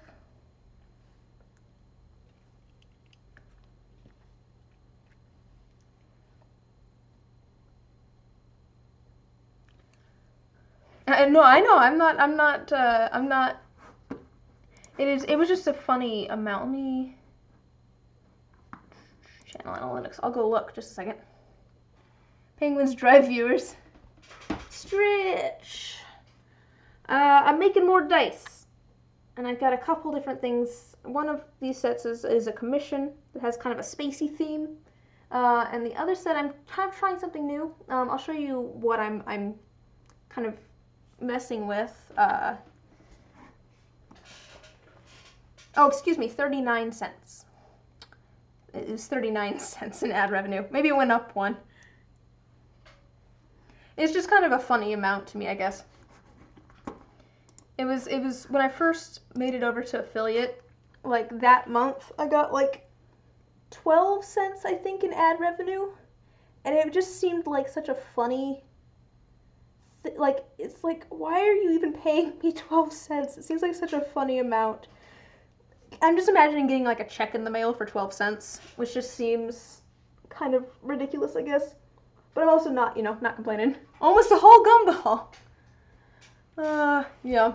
No, I know. I'm not. It was just a funny amount. Let me. Channel analytics. I'll go look just a second. Penguins drive viewers. Stretch. I'm making more dice, and I've got a couple different things. One of these sets is a commission that has kind of a spacey theme, and the other set I'm kind of trying something new. I'll show you what I'm kind of messing with. Oh, excuse me, 39 cents. It was 39 cents in ad revenue. Maybe it went up one. It's just kind of a funny amount to me, I guess. It was when I first made it over to affiliate, like that month, I got like 12 cents, I think, in ad revenue. And it just seemed like such a funny, like, it's like, why are you even paying me 12 cents? It seems like such a funny amount. I'm just imagining getting like a check in the mail for 12 cents, which just seems kind of ridiculous, I guess. But I'm also not, you know, not complaining. Almost a whole gumball. Yeah.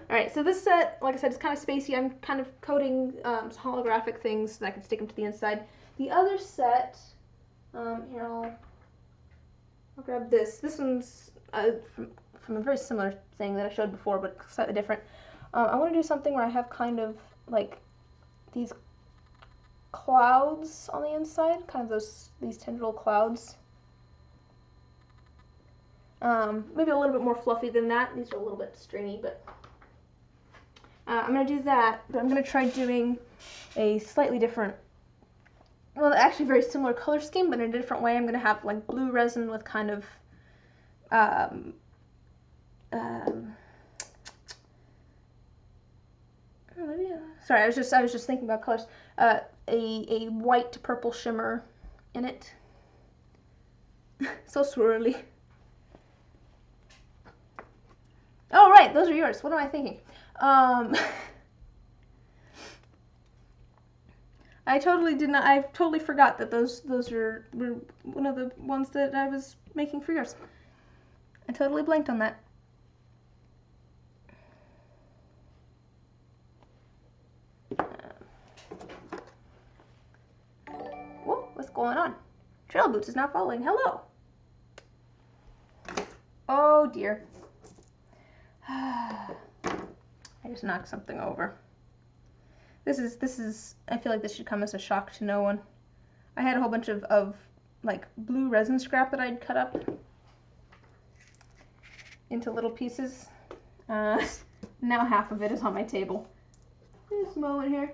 Alright, so this set, like I said, is kind of spacey. I'm kind of coating some holographic things so that I can stick them to the inside. The other set, here, I'll grab this. This one's from a very similar thing that I showed before, but slightly different. I want to do something where I have kind of like these clouds on the inside, kind of these tendril clouds. Maybe a little bit more fluffy than that. These are a little bit stringy, but I'm going to do that. But I'm going to try doing a slightly different, well, actually very similar color scheme, but in a different way. I'm going to have like blue resin with kind of sorry, I was just thinking about colors. A white to purple shimmer in it. So swirly. Oh right, those are yours. What am I thinking? I totally did not. I totally forgot that those were one of the ones that I was making for yours. I totally blanked on that. Whoa, what's going on? Trail Boots is not following. Hello. Oh dear. I just knocked something over. This is, I feel like this should come as a shock to no one. I had a whole bunch of like blue resin scrap that I'd cut up into little pieces. Now half of it is on my table. Just a moment here.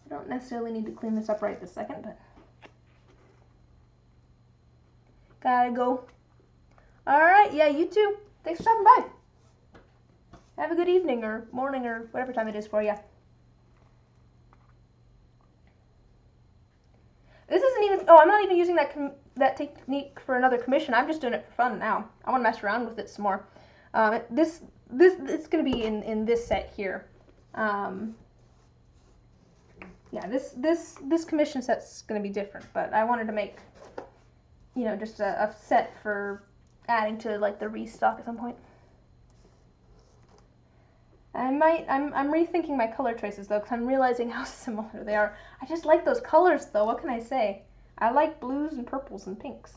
I don't necessarily need to clean this up right this second, but gotta go. Alright, yeah, you too. Thanks for stopping by. Have a good evening or morning or whatever time it is for you. This isn't even, oh, I'm not even using that technique for another commission. I'm just doing it for fun now. I want to mess around with it some more. This it's going to be in this set here. Yeah, this commission set's going to be different, but I wanted to make, you know, just a set for adding to like the restock at some point. I'm rethinking my color choices though, because I'm realizing how similar they are. I just like those colors though, what can I say? I like blues and purples and pinks.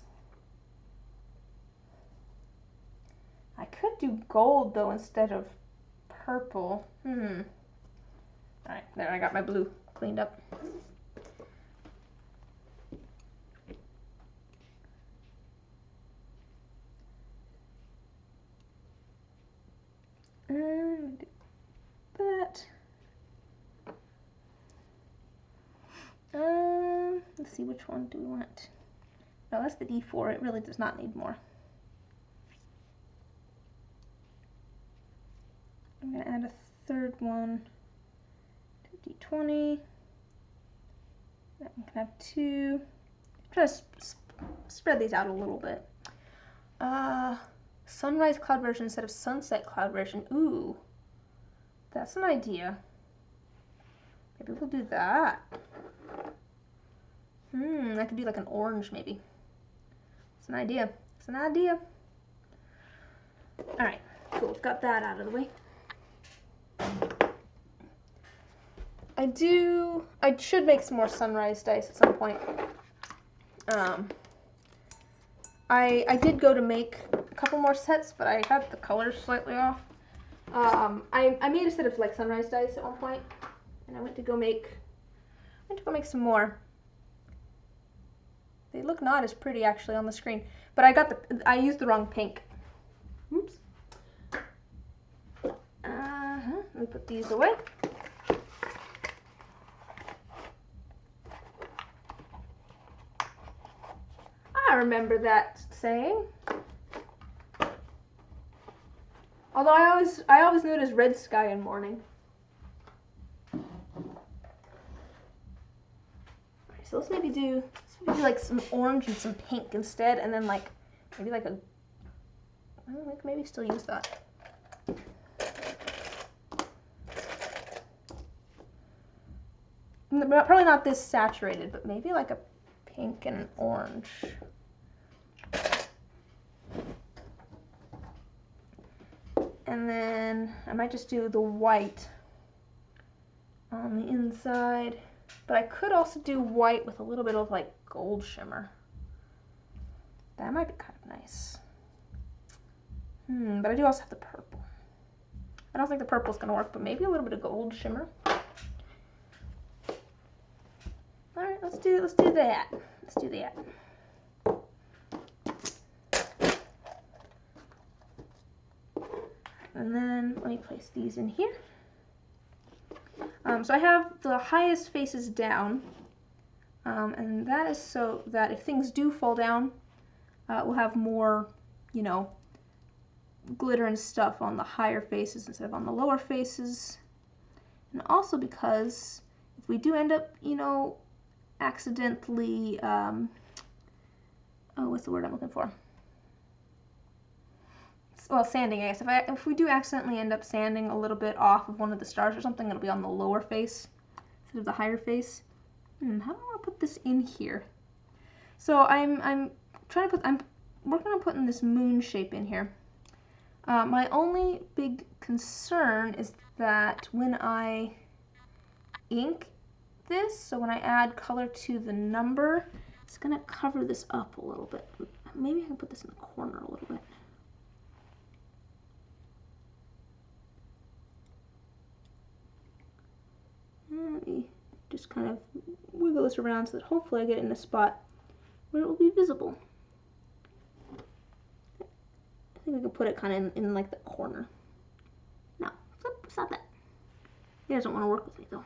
I could do gold though instead of purple. Alright, there, I got my blue cleaned up. And that. Let's see, which one do we want? No, that's the D4. It really does not need more. I'm going to add a third one to D20. That one can have two. Try to spread these out a little bit. Sunrise cloud version instead of sunset cloud version. Ooh, that's an idea. Maybe we'll do that. I could do like an orange maybe. It's an idea. It's an idea. Alright, cool. We've got that out of the way. I should make some more sunrise dice at some point. I did go to make a couple more sets, but I had the colors slightly off. I made a set of like sunrise dice at one point, and I went to go make some more. They look not as pretty actually on the screen, but I used the wrong pink. Oops. Let me put these away. I remember that saying. Although I always knew it as red sky and morning. Alright, so let's maybe do like some orange and some pink instead, and then like maybe like maybe still use that. Probably not this saturated, but maybe like a pink and an orange. And then I might just do the white on the inside. But I could also do white with a little bit of like gold shimmer. That might be kind of nice. But I do also have the purple. I don't think the purple's gonna work, but maybe a little bit of gold shimmer. Alright, let's do that. Let's do that. and then let me place these in here. So I have the highest faces down, and that is so that if things do fall down, we'll have more, you know, glitter and stuff on the higher faces instead of on the lower faces. And also because if we do end up, you know, accidentally, oh, what's the word I'm looking for? Well, sanding, I guess. If we do accidentally end up sanding a little bit off of one of the stars or something, it'll be on the lower face instead of the higher face. How do I want to put this in here? So I'm working on putting this moon shape in here. My only big concern is that when I ink this, so when I add color to the number, it's going to cover this up a little bit. Maybe I can put this in the corner a little bit. Let me just kind of wiggle this around so that hopefully I get it in a spot where it will be visible. I think we can put it kind of in like the corner. No, stop that. He doesn't want to work with me though.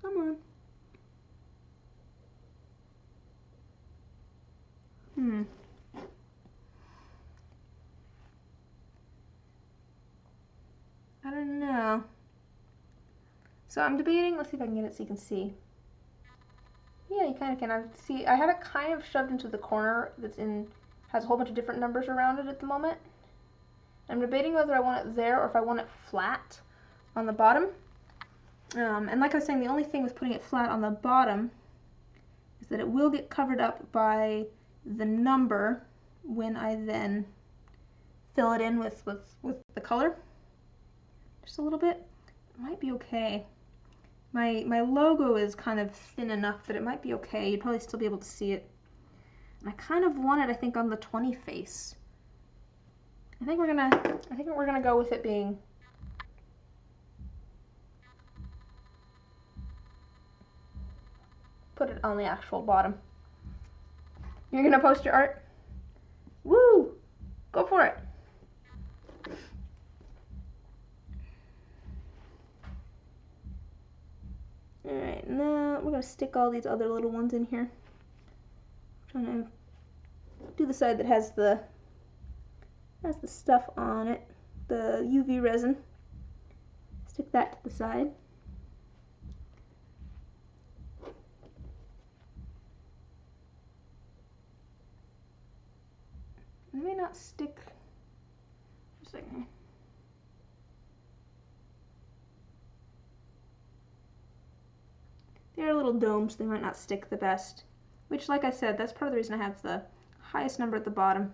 Come on. I don't know. So I'm debating, let's see if I can get it so you can see. Yeah, you kind of can. I have it kind of shoved into the corner has a whole bunch of different numbers around it at the moment. I'm debating whether I want it there or if I want it flat on the bottom. And like I was saying, the only thing with putting it flat on the bottom is that it will get covered up by the number when I then fill it in with the color. Just a little bit. It might be okay. My logo is kind of thin enough that it might be okay. You'd probably still be able to see it. And I kind of want it, I think, on the 20 face. I think we're gonna go with it being put it on the actual bottom. You're gonna post your art? Woo! Go for it. Alright, now we're gonna stick all these other little ones in here. I'm trying to do the side that has the stuff on it, the UV resin. Stick that to the side. It may not stick. Just a second. They're little domes, they might not stick the best. Which, like I said, that's part of the reason I have the highest number at the bottom.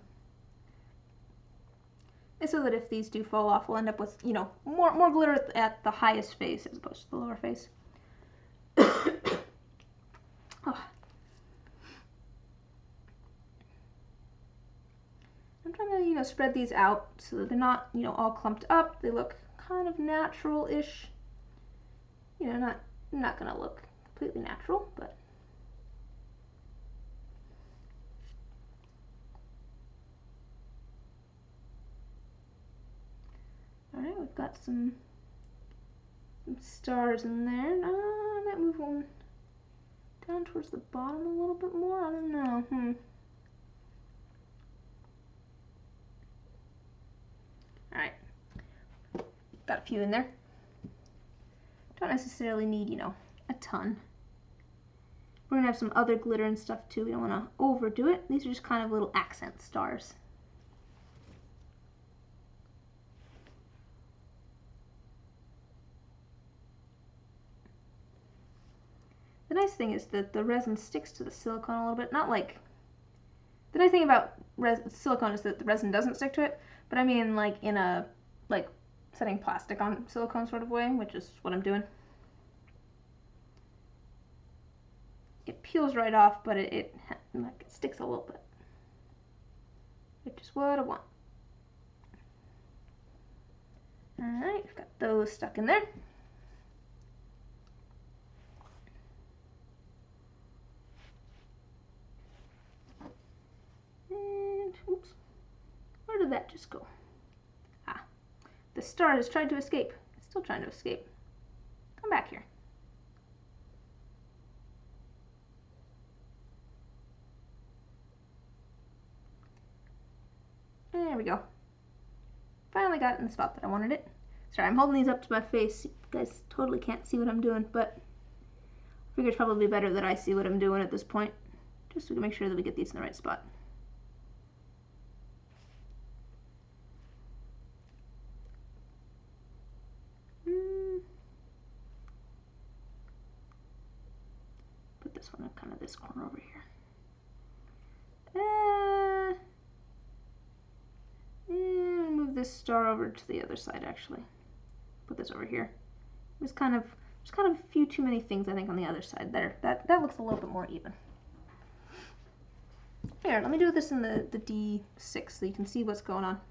It's so that if these do fall off, we'll end up with, you know, more glitter at the highest face as opposed to the lower face. Oh. I'm trying to, you know, spread these out so that they're not, you know, all clumped up. They look kind of natural-ish. You know, not gonna look completely natural, but alright, we've got some stars in there. I might move one down towards the bottom a little bit more. I don't know. Alright. Got a few in there. Don't necessarily need, you know, a ton. We're gonna have some other glitter and stuff too. We don't want to overdo it. These are just kind of little accent stars. The nice thing is that the resin sticks to the silicone a little bit. Not like, the nice thing about silicone is that the resin doesn't stick to it, but I mean like in a, like setting plastic on silicone sort of way, which is what I'm doing. It peels right off, but it sticks a little bit, which is what I want. Alright, we've got those stuck in there. just go? Ah, the star has tried to escape. It's still trying to escape. Come back here. There we go. Finally got it in the spot that I wanted it. Sorry, I'm holding these up to my face. You guys totally can't see what I'm doing, but I figure it's probably better that I see what I'm doing at this point, just so we can make sure that we get these in the right spot. Put this one in kind of this corner over here. And move this star over to the other side, actually. Put this over here. There's kind of a few too many things, I think, on the other side there. That looks a little bit more even. Here, let me do this in the D6 so you can see what's going on.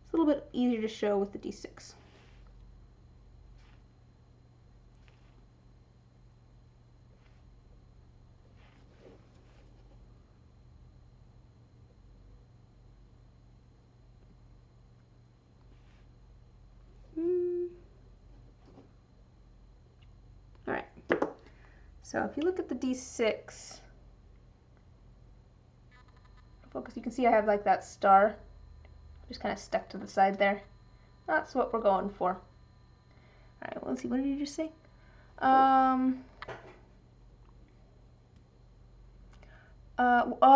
It's a little bit easier to show with the D6. Alright, so if you look at the D6, focus, you can see I have like that star just kind of stuck to the side there. That's what we're going for. Alright, well, let's see, what did you just say?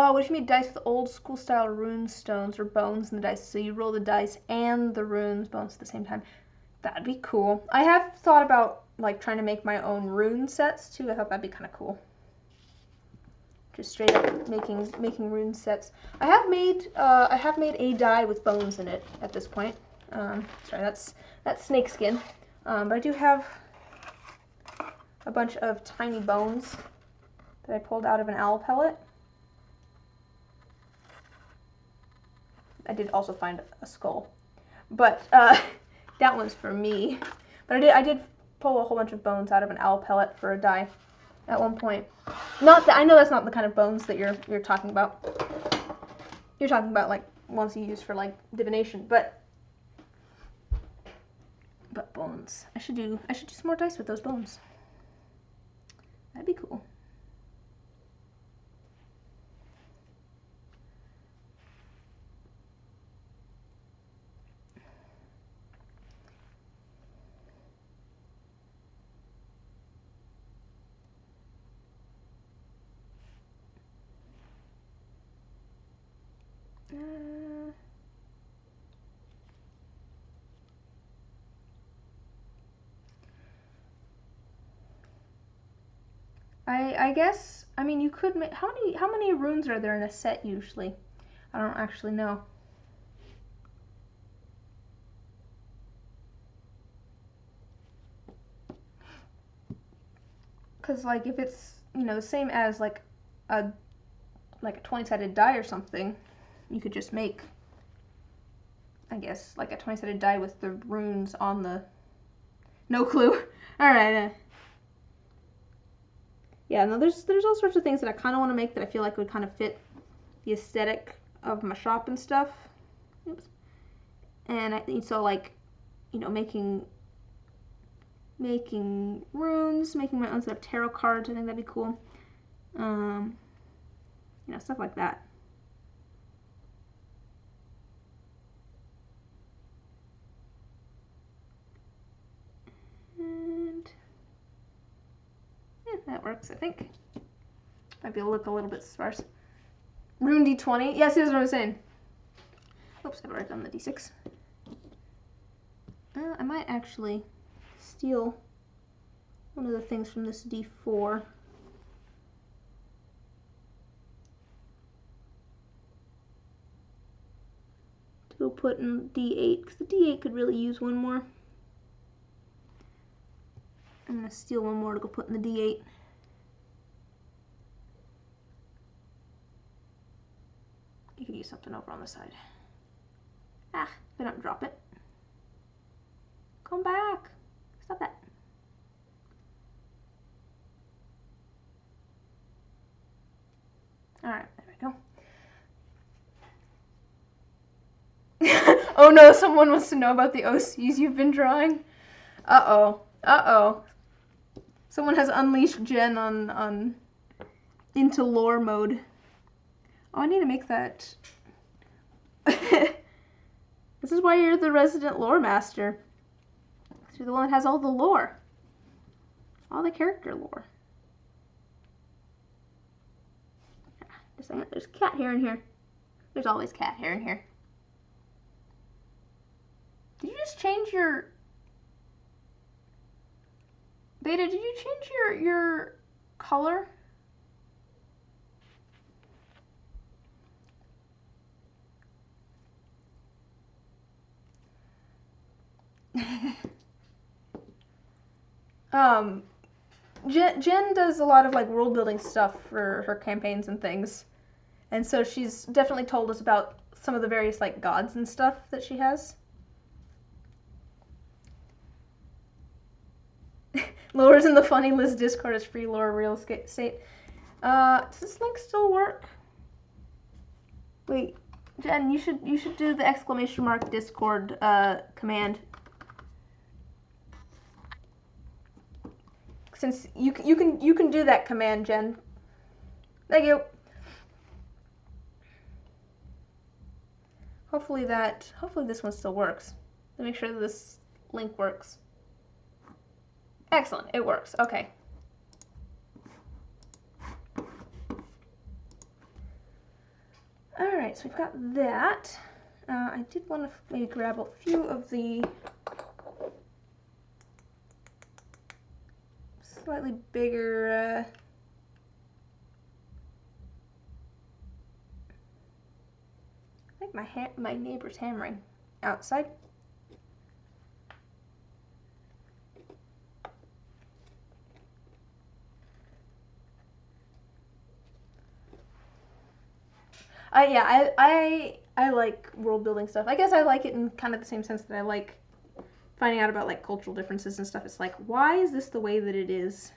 What if you made dice with old school style rune stones or bones in the dice, so you roll the dice and the runes bones at the same time? That'd be cool. I have thought about like trying to make my own rune sets too. I thought that'd be kind of cool. Just straight up making rune sets. I have made a die with bones in it at this point. Sorry, that's snake skin. But I do have a bunch of tiny bones that I pulled out of an owl pellet. I did also find a skull, but that one's for me. But I did pull a whole bunch of bones out of an owl pellet for a die at one point. Not that I know that's not the kind of bones that you're talking about. You're talking about like ones you use for like divination, but bones. I should do some more dice with those bones. That'd be cool. I guess, I mean, you could make, how many runes are there in a set usually? I don't actually know. Because like if it's, you know, the same as like a 20-sided die or something, you could just make, I guess, like a 20-sided die with the runes on the, no clue. Alright. Yeah, no, there's all sorts of things that I kind of want to make that I feel like would kind of fit the aesthetic of my shop and stuff. Oops. And so like, you know, making runes, making my own set of tarot cards, I think that'd be cool. You know, stuff like that. And yeah, that works, I think. Might be able to look a little bit sparse. Rune D20. Yes, here's what I was saying. Oops, I've already done the D6. I might actually steal one of the things from this D4. To go put in D8, because the D8 could really use one more. I'm going to steal one more to go put in the D8. You could use something over on the side. Ah, I don't drop it. Come back. Stop that. Alright, there we go. Oh no, someone wants to know about the OCs you've been drawing. Uh-oh. Uh-oh. Someone has unleashed Jen on into lore mode. Oh, I need to make that. This is why you're the resident lore master. You're the one that has all the lore. All the character lore. There's cat hair in here. There's always cat hair in here. Did you just change your... Beta, did you change your color? Jen does a lot of like world building stuff for her campaigns and things. And so she's definitely told us about some of the various like gods and stuff that she has. Lore's in the Funny Liz Discord is free lore real estate. Does this link still work? Wait, Jen, you should do the exclamation mark Discord command. Since you can do that command, Jen. Thank you. Hopefully this one still works. Let me make sure that this link works. Excellent, it works. Okay. All right, so we've got that. I did want to maybe grab a few of the slightly bigger I think my neighbor's hammering outside. Yeah, I like world building stuff. I guess I like it in kind of the same sense that I like finding out about like cultural differences and stuff. It's like, why is this the way that it is?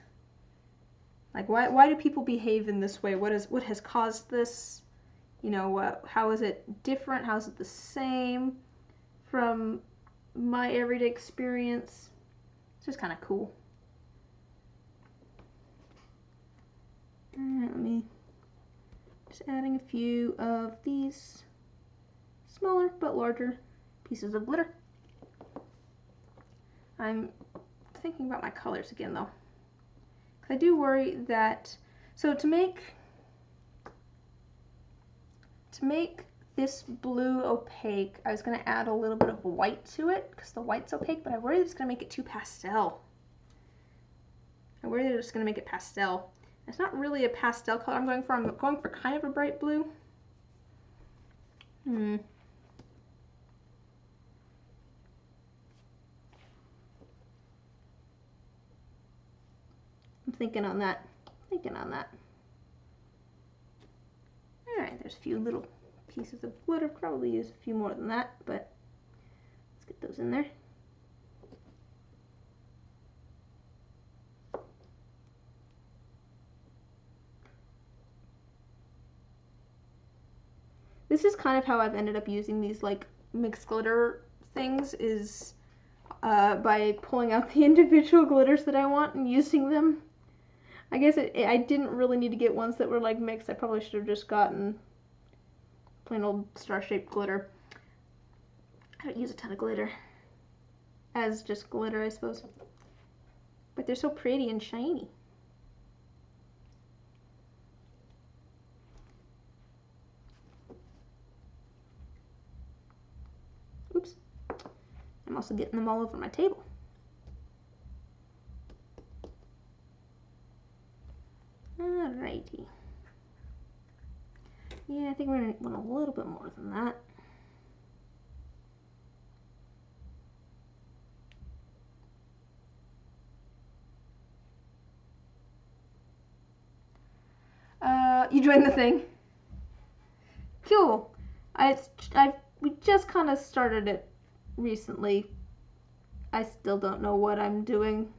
Like, why do people behave in this way? What has caused this? You know, how is it different? How is it the same from my everyday experience? It's just kind of cool. All right, let me just adding a few of these smaller but larger pieces of glitter. I'm thinking about my colors again though. I do worry that, so to make this blue opaque, I was going to add a little bit of white to it because the white's opaque, but I worry it's going to make it too pastel. I worry that it's going to make it pastel. It's not really a pastel color I'm going for kind of a bright blue. I'm thinking on that. Alright, there's a few little pieces of glitter. Probably use a few more than that, but let's get those in there. This is kind of how I've ended up using these like mixed glitter things, is by pulling out the individual glitters that I want and using them. I guess I didn't really need to get ones that were like mixed. I probably should have just gotten plain old star-shaped glitter. I don't use a ton of glitter as just glitter, I suppose. But they're so pretty and shiny. Oops. I'm also getting them all over my table. Alrighty. Yeah, I think we're going to want a little bit more than that. You joined the thing. Cool. We just kind of started it recently. I still don't know what I'm doing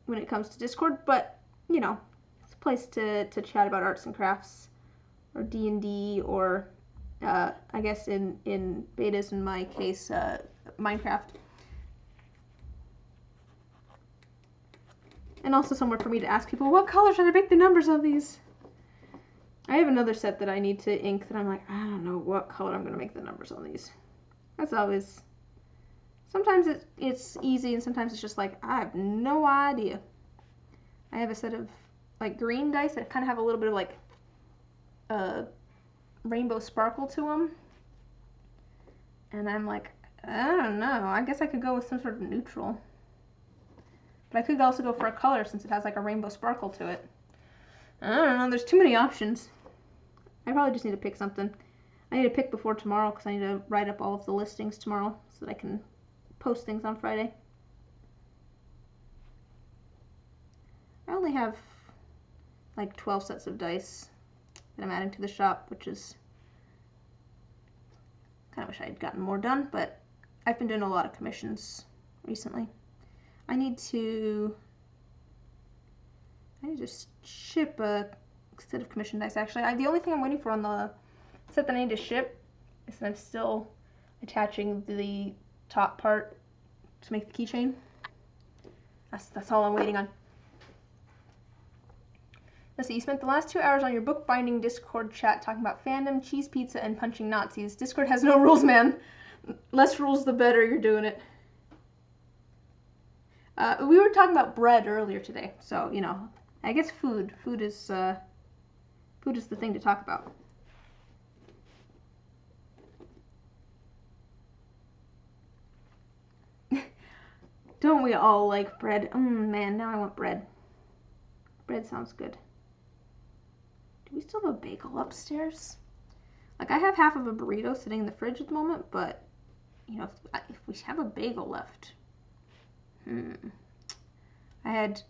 when it comes to Discord, but you know, it's a place to chat about arts and crafts, or D&D, or I guess in betas, in my case, Minecraft. And also somewhere for me to ask people, what color should I make the numbers of these? I have another set that I need to ink that I'm like, I don't know what color I'm going to make the numbers on these. That's always, sometimes it's easy and sometimes it's just like, I have no idea. I have a set of like green dice that kind of have a little bit of like rainbow sparkle to them. And I'm like, I don't know. I guess I could go with some sort of neutral. But I could also go for a color since it has like a rainbow sparkle to it. I don't know. There's too many options. I probably just need to pick something. I need to pick before tomorrow because I need to write up all of the listings tomorrow so that I can post things on Friday. I only have like 12 sets of dice that I'm adding to the shop, which is kind of wish I had gotten more done, but I've been doing a lot of commissions recently. I need to ship a set of commission dice actually. The only thing I'm waiting for on the set that I need to ship is that I'm still attaching the top part to make the keychain. That's all I'm waiting on. Let's see, you spent the last 2 hours on your bookbinding Discord chat talking about fandom, cheese pizza, and punching Nazis. Discord has no rules, man. Less rules, the better you're doing it. We were talking about bread earlier today, so, you know, I guess food. Food is the thing to talk about. Don't we all like bread? Man, now I want bread. Bread sounds good. Do we still have a bagel upstairs? Like, I have half of a burrito sitting in the fridge at the moment, but, you know, if we have a bagel left. I had,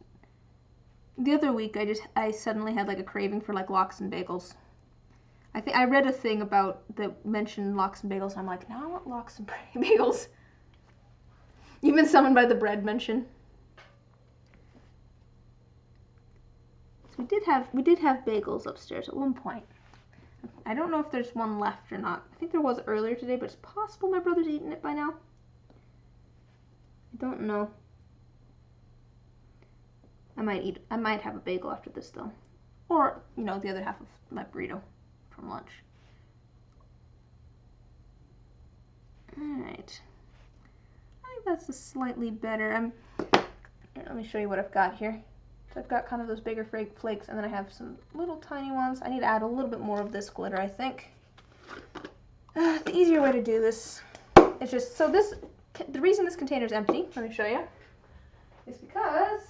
the other week, I suddenly had, like, a craving for, like, lox and bagels. I read a thing about that mentioned lox and bagels, and I'm like, now I want lox and bagels. You've been summoned by the bread mention. We did have bagels upstairs at one point. I don't know if there's one left or not. I think there was earlier today, but it's possible my brother's eaten it by now. I don't know. I might have a bagel after this though. Or, you know, the other half of my burrito from lunch. Alright. I think that's a slightly better. Here, let me show you what I've got here. So I've got kind of those bigger flakes, and then I have some little tiny ones. I need to add a little bit more of this glitter, I think. The easier way to do this is just, so the reason this container is empty, let me show you, is because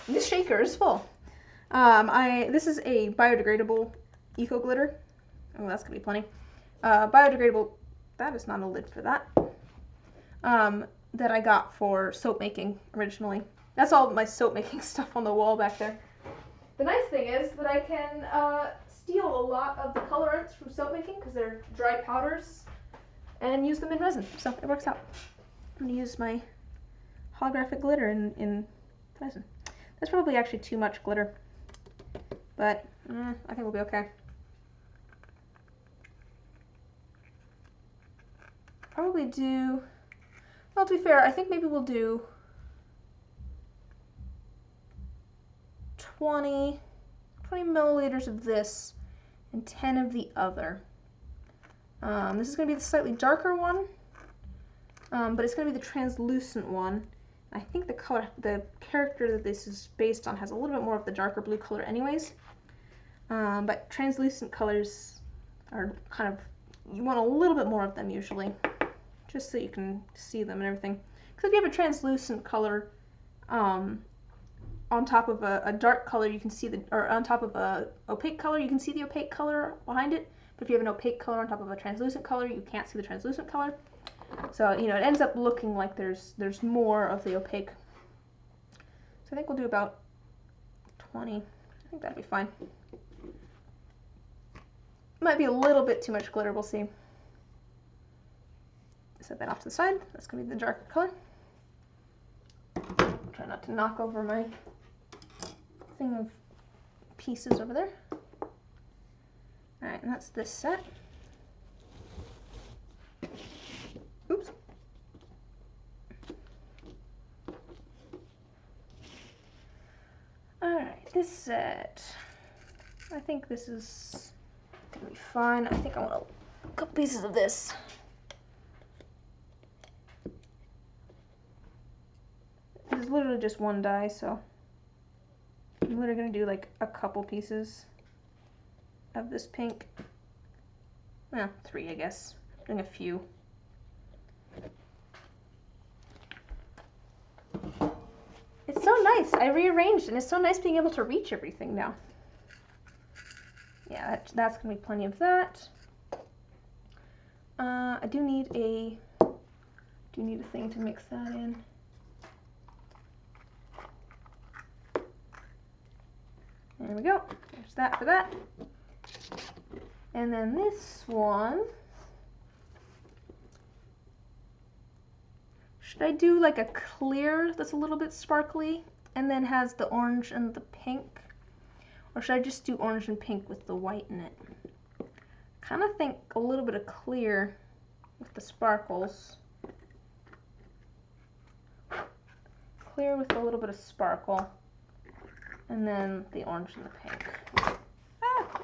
this shaker is full. This is a biodegradable eco glitter. Oh, that's gonna be plenty. Biodegradable, that is not a lid for that. That I got for soap making originally. That's all my soap making stuff on the wall back there. The nice thing is that I can steal a lot of the colorants from soap making because they're dry powders and use them in resin, so it works out. I'm going to use my holographic glitter in resin. That's probably actually too much glitter, but I think we'll be okay. Probably do, well, to be fair, I think maybe we'll do 20 milliliters of this and 10 of the other. This is going to be the slightly darker one, but it's going to be the translucent one. I think the character that this is based on has a little bit more of the darker blue color anyways. But translucent colors are kind of, you want a little bit more of them usually, just so you can see them and everything. Because if you have a translucent color on top of a dark color, you can see or on top of a opaque color, you can see the opaque color behind it. But if you have an opaque color on top of a translucent color, you can't see the translucent color. So, you know, it ends up looking like there's more of the opaque. So I think we'll do about 20. I think that'd be fine. Might be a little bit too much glitter, we'll see. Set that off to the side. That's going to be the darker color. Try not to knock over my thing of pieces over there. Alright, and that's this set. Oops. Alright, this set. I think this is gonna be fine. I think I want a couple pieces of this. This is literally just one die, so I'm literally gonna do like a couple pieces of this pink. Well, 3, I guess. I'm doing a few. It's so nice. I rearranged, and it's so nice being able to reach everything now. Yeah, that's gonna be plenty of that. I do need a thing to mix that in. There we go. There's that for that. And then this one. Should I do like a clear that's a little bit sparkly and then has the orange and the pink? Or should I just do orange and pink with the white in it? Kind of think a little bit of clear with the sparkles. Clear with a little bit of sparkle. And then the orange and the pink. Ah!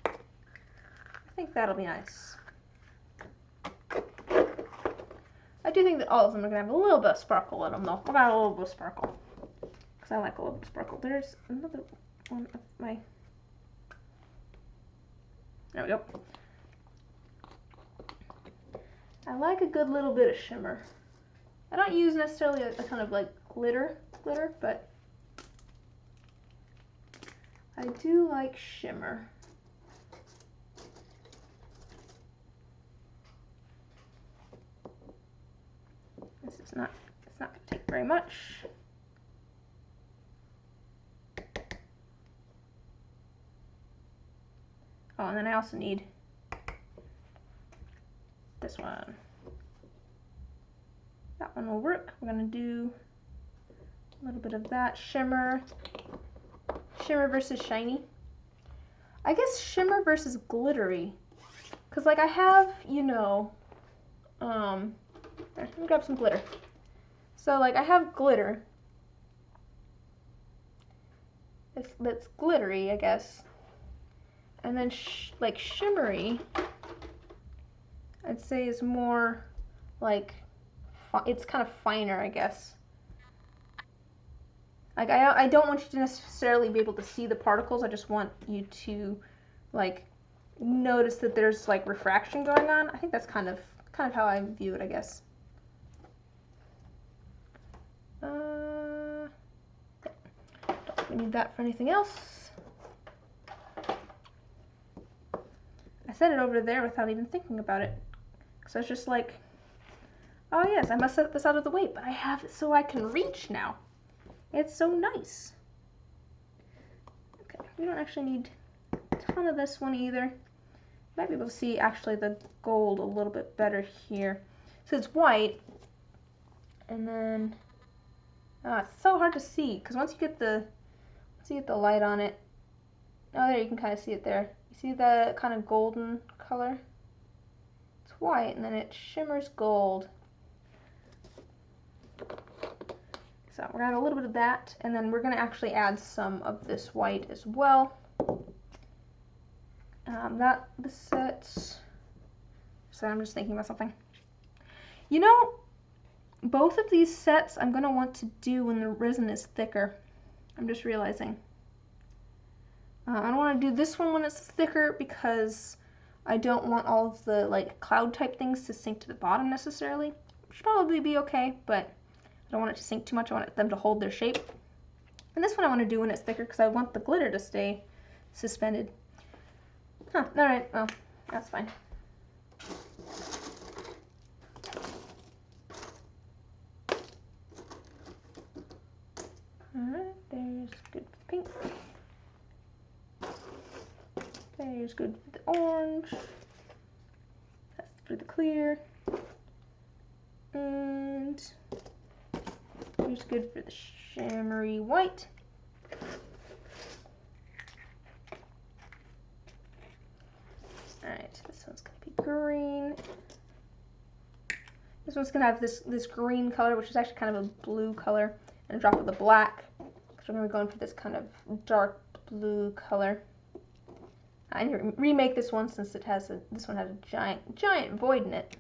I think that'll be nice. I do think that all of them are going to have a little bit of sparkle in them, though. I got a little bit of sparkle. Because I like a little bit of sparkle. There's another one of my... There we go. I like a good little bit of shimmer. I don't use necessarily a ton of like glitter, but I do like shimmer. It's not going to take very much. Oh, and then I also need this one. That one will work. We're going to do a little bit of that shimmer. Shimmer versus shiny. I guess shimmer versus glittery. Because like I have, you know, there, let me grab some glitter. So like I have glitter. That's glittery, I guess. And then like shimmery, I'd say is more like, it's kind of finer, I guess. Like I don't want you to necessarily be able to see the particles. I just want you to like notice that there's like refraction going on. I think that's kind of how I view it, I guess. Don't we need that for anything else. I set it over there without even thinking about it. Because I was just like, oh yes, I must set this out of the way, but I have it so I can reach now. It's so nice. Okay, we don't actually need a ton of this one either. Might be able to see actually the gold a little bit better here. So it's white, and then it's so hard to see because once you get the light on it, oh there you can kind of see it there. You see the kind of golden color? It's white and then it shimmers gold. So we're gonna add a little bit of that, and then we're gonna actually add some of this white as well. This set. So I'm just thinking about something. You know, both of these sets I'm gonna want to do when the resin is thicker. I'm just realizing. I don't want to do this one when it's thicker because I don't want all of the like cloud type things to sink to the bottom necessarily. Should probably be okay, but I don't want it to sink too much. I want them to hold their shape. And this one I want to do when it's thicker because I want the glitter to stay suspended. Huh, alright, well, that's fine. Alright, there's good for the pink. There's good for the orange. That's for the clear. And here's good for the shimmery white. green. This one's gonna have this green color, which is actually kind of a blue color, and a drop of the black. So we're gonna be going for this kind of dark blue color. I need to remake this one since it has this one has a giant void in it.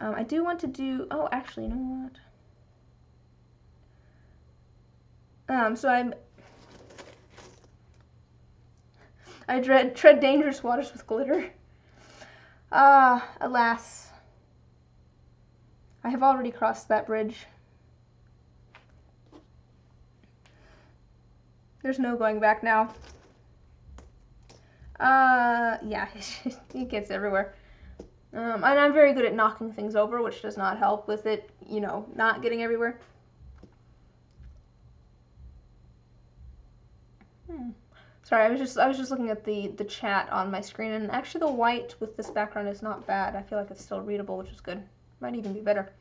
I do want to do. Oh, actually, you know what? So I tread dangerous waters with glitter. Alas. I have already crossed that bridge. There's no going back now. Yeah, it gets everywhere. And I'm very good at knocking things over, which does not help with it, you know, not getting everywhere. Sorry, I was just looking at the chat on my screen, and actually the white with this background is not bad. I feel like it's still readable, which is good. Might even be better.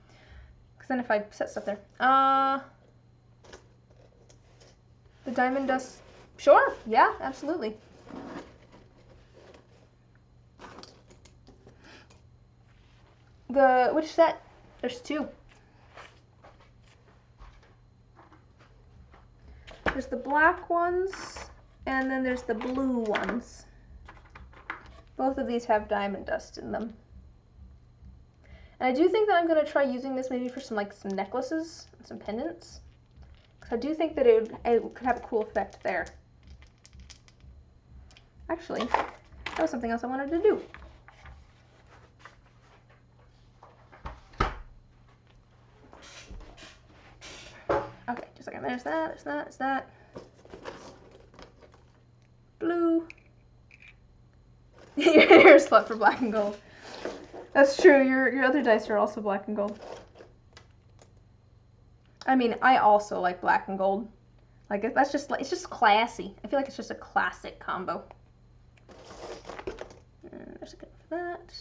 Because then if I set stuff there. The diamond dust. Sure, yeah, absolutely. Which set? There's two. There's the black ones, and then there's the blue ones. Both of these have diamond dust in them. And I do think that I'm going to try using this maybe for some necklaces and some pendants. Because I do think that it could have a cool effect there. Actually, that was something else I wanted to do. Okay, just a second. There's that. Blue. You're a slut for black and gold. That's true. Your other dice are also black and gold. I mean, I also like black and gold. Like that's just it's just classy. I feel like it's just a classic combo. And there's a good for that.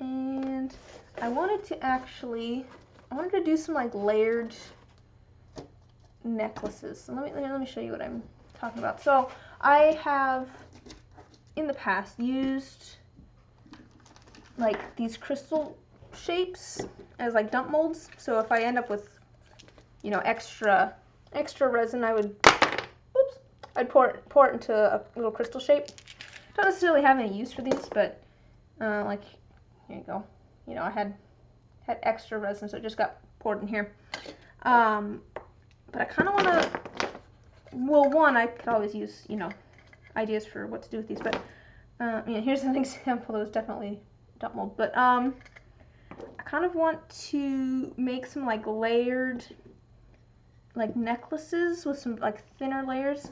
And I wanted to do some layered necklaces. So let me show you what I'm talking about. So I have in the past used these crystal shapes as dump molds. So if I end up with extra resin, I'd pour it into a little crystal shape. Don't necessarily have any use for these, but here you go. I had extra resin, so it just got poured in here. But I kind of want to, well, one, I could always use, ideas for what to do with these, but, here's an example that was definitely dump mold, but, I kind of want to make some, layered, necklaces with some, thinner layers,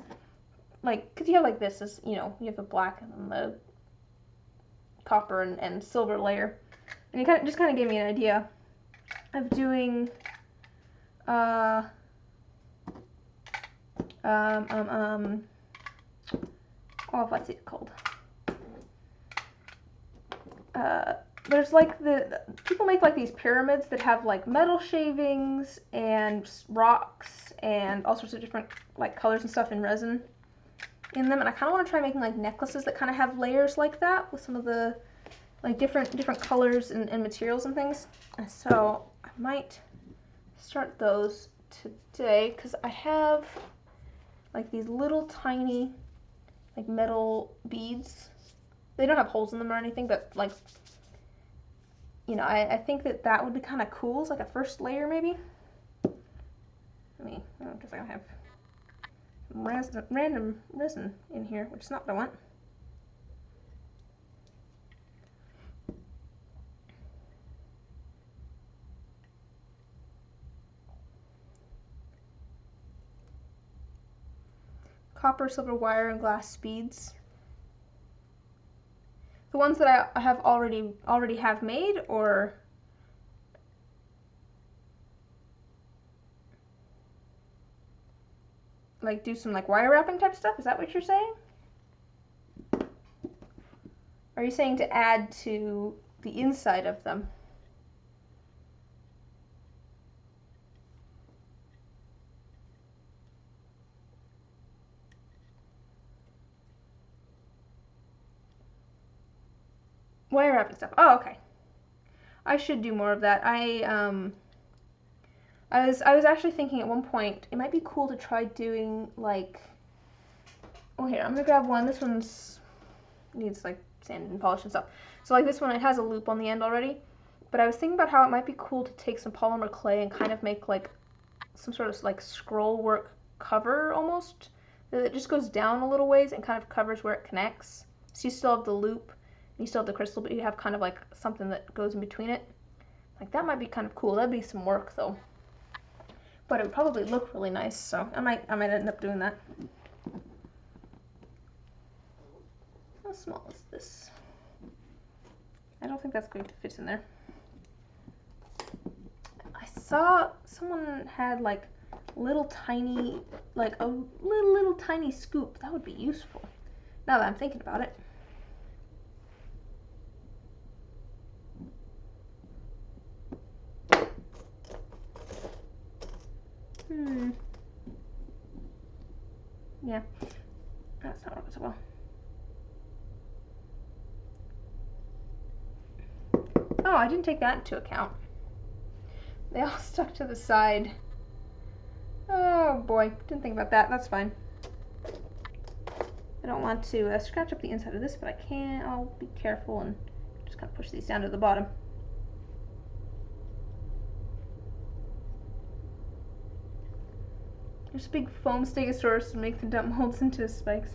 because you have, this, is, you have the black and the copper and silver layer, and it just kind of gave me an idea of doing, oh, what's it called? There's people make these pyramids that have metal shavings and rocks and all sorts of different colors and stuff in resin in them, and I kind of want to try making necklaces that kind of have layers like that with some of the different colors and materials and things. So I might start those today because I have these little tiny metal beads. They don't have holes in them or anything, but I think that would be kind of cool as a first layer maybe. Because I have random resin in here, which is not what I want. Copper, silver wire, and glass beads. The ones that I have already have made, or do some wire wrapping type stuff? Is that what you're saying? Are you saying to add to the inside of them? wire wrapping stuff. Oh, okay. I should do more of that. I was actually thinking at one point it might be cool to try doing like, oh here, I'm gonna grab one. This one's needs like sand and polish and stuff. So like this one, it has a loop on the end already. But I was thinking about how it might be cool to take some polymer clay and kind of make like some sort of like scroll work cover almost. That it just goes down a little ways and kind of covers where it connects. So you still have the loop, and you still have the crystal, but you have kind of like something that goes in between it. Like that might be kind of cool. That'd be some work though. But it would probably look really nice, so I might end up doing that. How small is this? I don't think that's going to fit in there. I saw someone had like little tiny, like a little tiny scoop. That would be useful, now that I'm thinking about it. Yeah, that's not working so well. Oh, I didn't take that into account. They all stuck to the side. Oh boy, didn't think about that. That's fine. I don't want to scratch up the inside of this, but I can. I'll be careful and just kind of push these down to the bottom. There's a big foam stegosaurus to make the dump molds into spikes.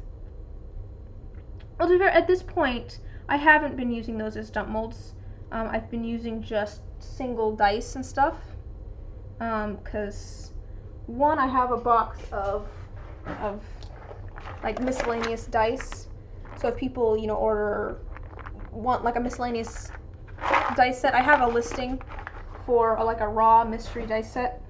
Well, to be fair, at this point, I haven't been using those as dump molds. I've been using just single dice and stuff. Because one, I have a box of like miscellaneous dice. So if people, you know, want like a miscellaneous dice set, I have a listing for like a raw mystery dice set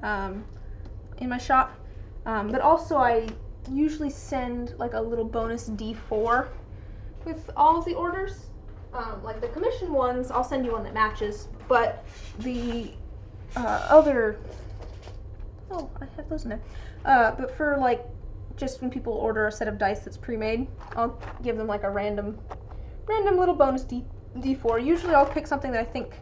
in my shop. But also I usually send like a little bonus D4 with all of the orders. Like the commission ones, I'll send you one that matches, but the other, oh, I have those in there. But for like, just when people order a set of dice that's pre-made, I'll give them like a random little bonus D4. Usually I'll pick something that I think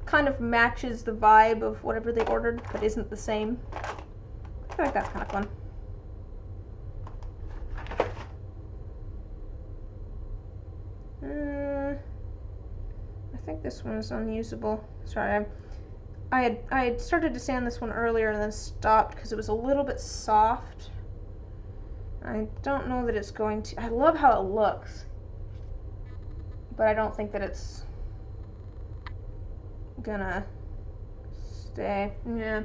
kind of matches the vibe of whatever they ordered, but isn't the same. I feel like that's kind of fun. I think this one is unusable. Sorry, I had started to sand this one earlier and then stopped because it was a little bit soft. I don't know that it's going to. I love how it looks, but I don't think that it's gonna stay. Yeah.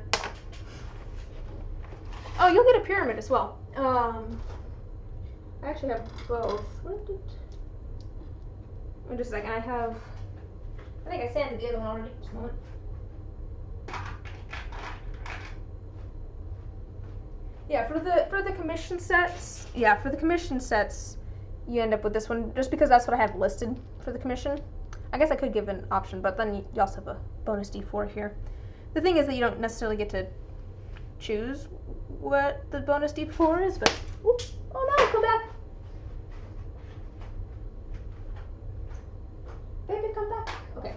Oh, you'll get a pyramid as well. I actually have both. Wait just a second. I think I sanded the other one already. Just a moment. Yeah, for the commission sets. Yeah, for the commission sets, you end up with this one just because that's what I have listed for the commission. I guess I could give an option, but then you also have a bonus D4 here. The thing is that you don't necessarily get to choose what the bonus D4 is, but oops, oh no, come back. Baby, come back. Okay.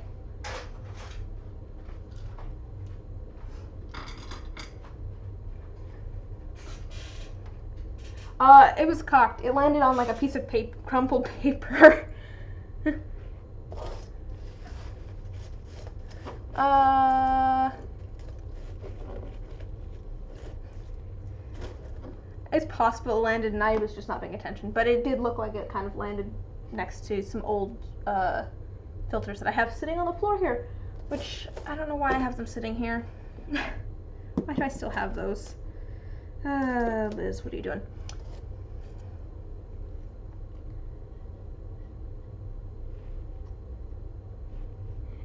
It was cocked. It landed on like a piece of paper, crumpled paper. It's possible it landed and I was just not paying attention, but it did look like it kind of landed next to some old filters that I have sitting on the floor here, which I don't know why I have them sitting here. Why do I still have those? Liz, what are you doing?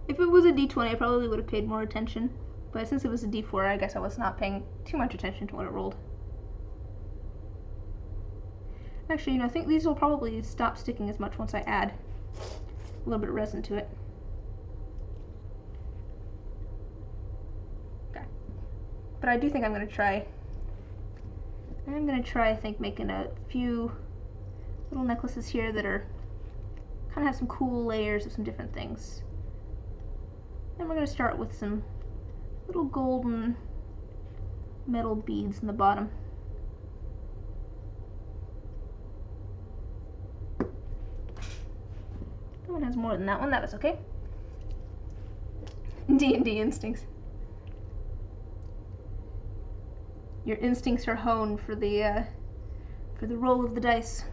If it was a D20, I probably would have paid more attention, but since it was a D4, I guess I was not paying too much attention to when it rolled. Actually, you know, I think these will probably stop sticking as much once I add a little bit of resin to it. Okay. But I do think I'm going to try, I think, making a few little necklaces here that are Kind of have some cool layers of some different things. And we're going to start with some little golden metal beads in the bottom. That one has more than that one. That was okay. D&D instincts. Your instincts are honed for the roll of the dice.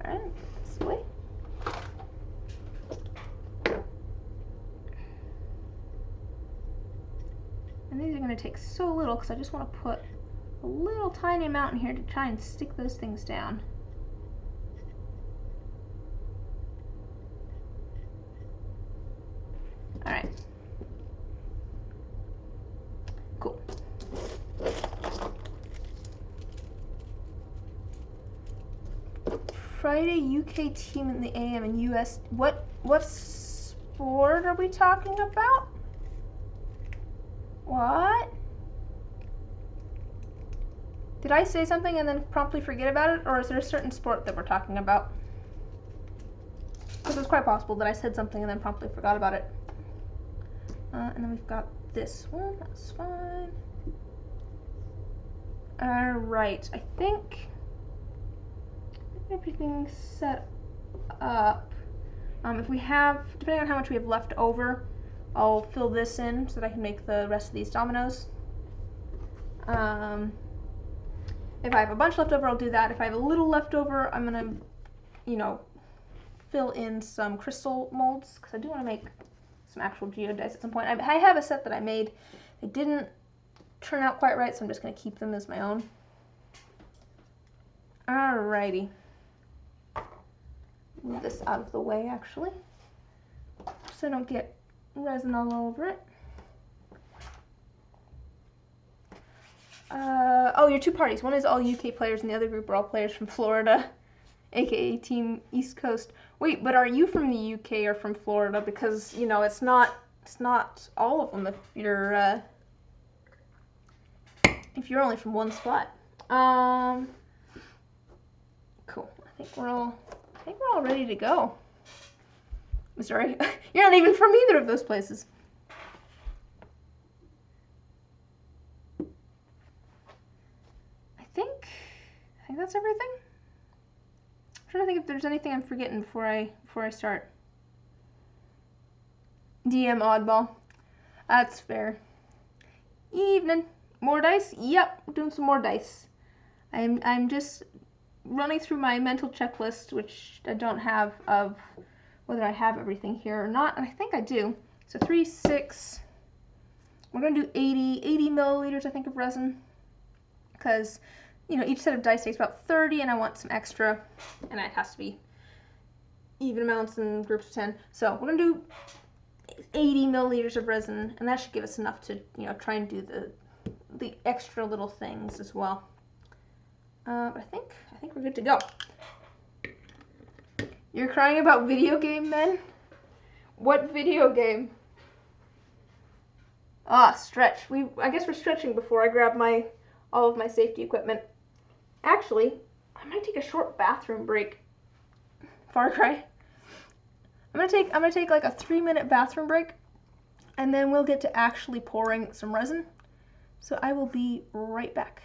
Alright, this way. And these are going to take so little because I just want to put a little tiny amount in here to try and stick those things down. Alright. Cool. Friday UK team in the AM and US. What sport are we talking about? What? Did I say something and then promptly forget about it, or is there a certain sport that we're talking about? Because it's quite possible that I said something and then promptly forgot about it. And then we've got this one, that's fine. Alright, I think everything's set up. If we have, depending on how much we have left over, I'll fill this in so that I can make the rest of these dominoes. If I have a bunch left over, I'll do that. If I have a little left over, I'm gonna, fill in some crystal molds, because I do want to make some actual geodice at some point. I have a set that I made. They didn't turn out quite right, so I'm just going to keep them as my own. Alrighty. Move this out of the way, actually, so I don't get resin all over it. Oh, your two parties. One is all UK players, and the other group are all players from Florida, aka Team East Coast. Wait, but are you from the UK or from Florida? Because it's not all of them if you're only from one spot. Cool. I think we're all ready to go. I'm sorry, you're not even from either of those places. I think that's everything. I'm trying to think if there's anything I'm forgetting before I start. DM oddball. That's fair. Evening. More dice? Yep, doing some more dice. I'm just running through my mental checklist, which I don't have, of whether I have everything here or not, and I think I do. So 3, 6. We're gonna do 80 milliliters, I think, of resin, because each set of dice takes about 30, and I want some extra, and it has to be even amounts in groups of 10. So we're gonna do 80 milliliters of resin, and that should give us enough to try and do the extra little things as well. But I think we're good to go. You're crying about video game then? What video game? Ah, stretch. I guess we're stretching before I grab all of my safety equipment. Actually, I might take a short bathroom break. Far Cry. I'm gonna take like a 3-minute bathroom break, and then we'll get to actually pouring some resin. So I will be right back.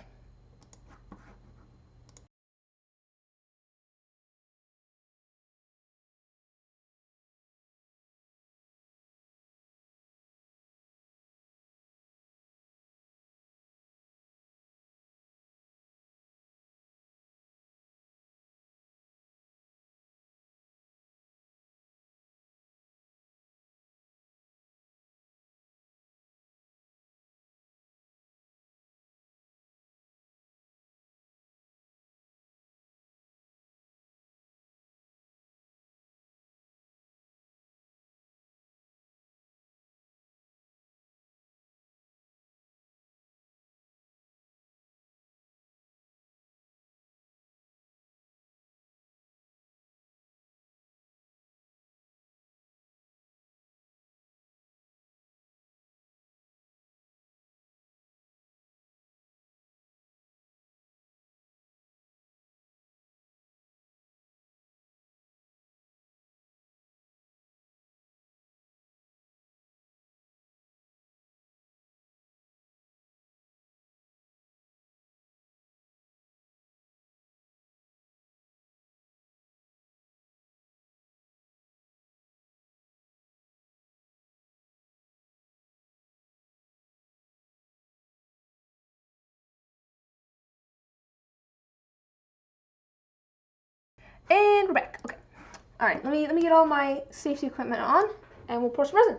All right, let me get all my safety equipment on, and we'll pour some resin.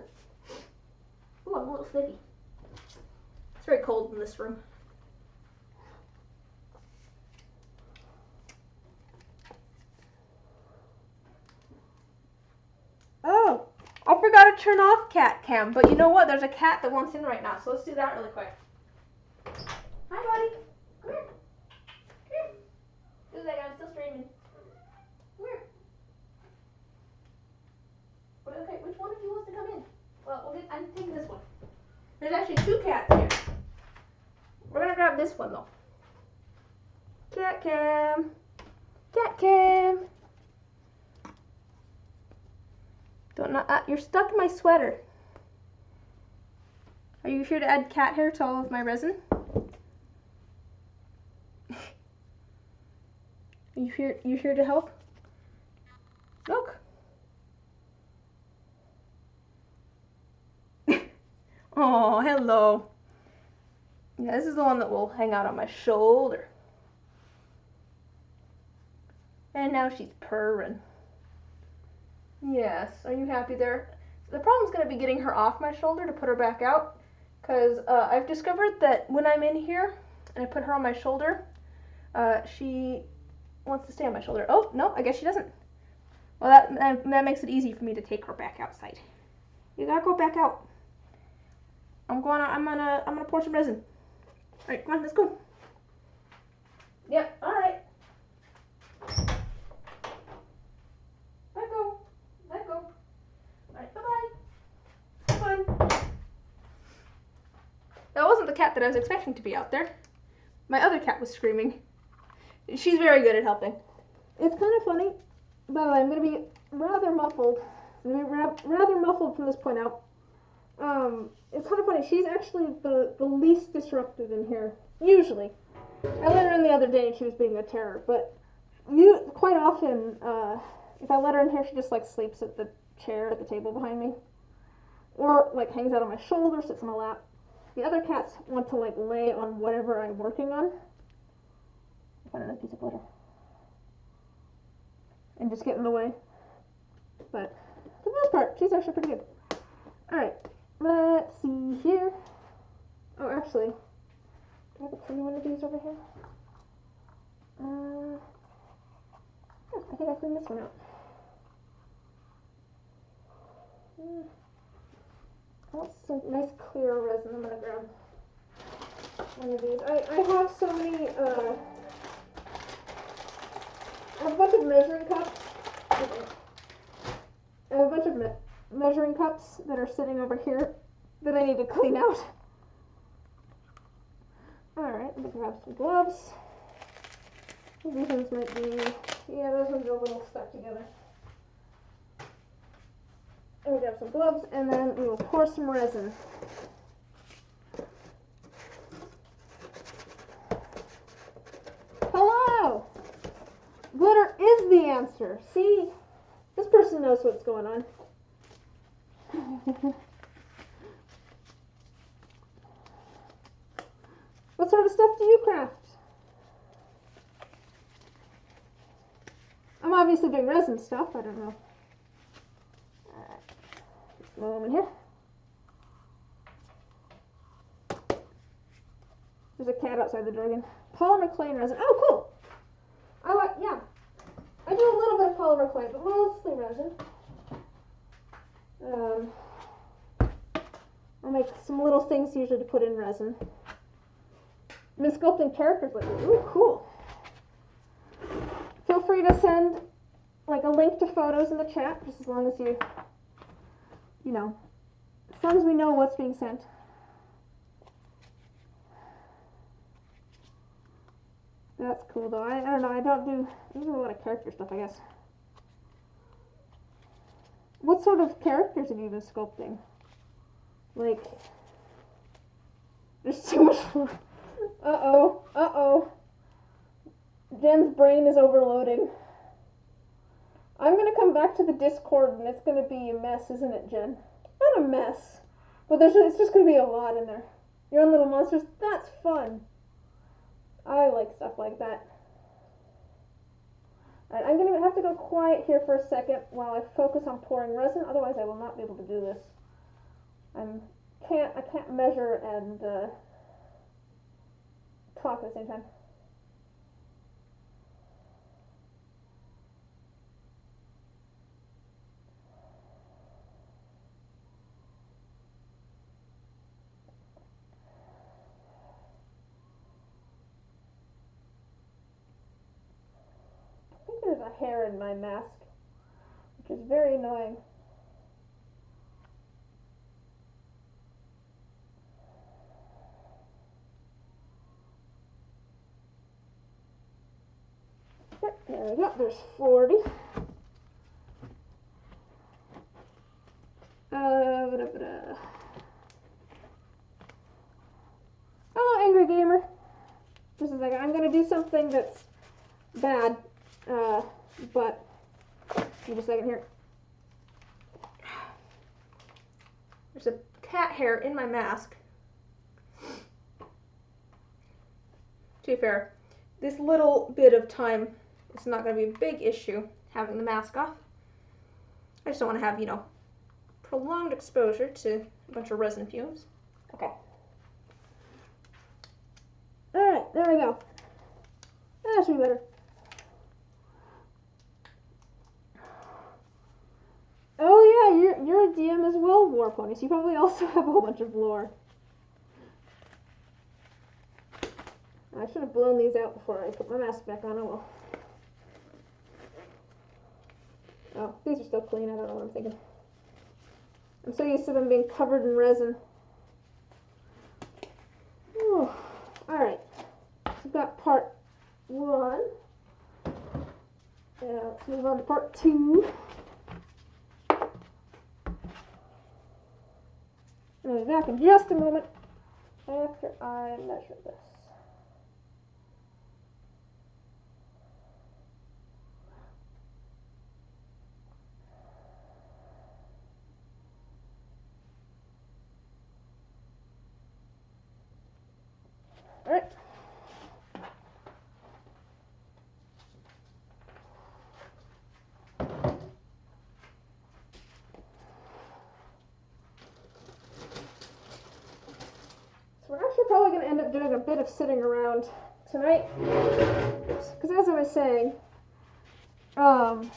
Ooh, I'm a little snippy. It's very cold in this room. Oh, I forgot to turn off cat cam, but you know what? There's a cat that wants in right now, so let's do that really quick. Hi, buddy. Come here. Come here. Do that, I'm still streaming. Come here. Okay, which one of you wants to come in? Well, I'm taking this one. There's actually 2 cats here. We're gonna grab this one though. Cat cam. Cat cam. Don't not. You're stuck in my sweater. Are you here to add cat hair to all of my resin? You here to help? Look. Oh, hello. Yeah, this is the one that will hang out on my shoulder. And now she's purring. Yes, are you happy there? The problem's going to be getting her off my shoulder to put her back out, because I've discovered that when I'm in here and I put her on my shoulder, she wants to stay on my shoulder. Oh, no, I guess she doesn't. Well, that makes it easy for me to take her back outside. You gotta go back out. I'm gonna pour some resin. All right, come on, let's go. Yep, all right. Let go. Let go. All right, bye-bye. Have fun. That wasn't the cat that I was expecting to be out there. My other cat was screaming. She's very good at helping. It's kind of funny. By the way, I'm going to be rather muffled. I'm going to be rather muffled from this point out. It's kind of funny. She's actually the least disruptive in here, usually. I let her in the other day and she was being a terror, but quite often, if I let her in here, she just like sleeps at the chair at the table behind me. Or like hangs out on my shoulder, sits on my lap. The other cats want to like lay on whatever I'm working on. I found another piece of glitter. And just get in the way. But for the most part, she's actually pretty good. Alright, let's see here. Oh, actually, do I have a clean one of these over here? I think I cleaned this one out. I want some nice clear resin. I'm going to grab one of these. I have so many, I have a bunch of measuring cups. I have a bunch of measuring cups that are sitting over here that I need to clean out. Alright, I'm going to grab some gloves. These ones might be, yeah, those ones are a little stuck together. And we'll grab some gloves, and then we will pour some resin. Hello! Glitter is the answer. See? This person knows what's going on. What sort of stuff do you craft? I'm obviously doing resin stuff. I don't know. Throw them in here. There's a cat outside the door again. Polymer clay and resin. Oh, cool! Yeah. I do a little bit of polymer clay, but mostly resin. I'll make some little things usually to put in resin. I've been sculpting characters lately. Ooh, cool. Feel free to send like a link to photos in the chat, just as long as you know, as long as we know what's being sent. That's cool though. I don't know, I do a lot of character stuff, I guess. What sort of characters have you been sculpting? Like, there's too much. Uh-oh. Jen's brain is overloading. I'm going to come back to the Discord and it's going to be a mess, isn't it, Jen? Not a mess, but it's just going to be a lot in there. Your own little monsters, that's fun. I like stuff like that. Alright, I'm going to have to go quiet here for a second while I focus on pouring resin, otherwise I will not be able to do this. I can't measure and talk at the same time. I think there's a hair in my mask, which is very annoying. There we go, there's 40. Hello, Angry Gamer. Just a second, I'm going to do something that's bad, but give me a second here. There's a cat hair in my mask. To be fair, this little bit of time, it's not going to be a big issue having the mask off. I just don't want to have, you know, prolonged exposure to a bunch of resin fumes. Okay. Alright, there we go. That should be better. Oh yeah, you're a DM as well, War Pony, so you probably also have a whole bunch of lore. I should have blown these out before I put my mask back on. Oh well. Oh, these are still clean. I don't know what I'm thinking. I'm so used to them being covered in resin. Alright. So we've got part 1. Now let's move on to part 2. I'll be back in just a moment after I measure this. Alright. So we're actually probably going to end up doing a bit of sitting around tonight. Because as I was saying, I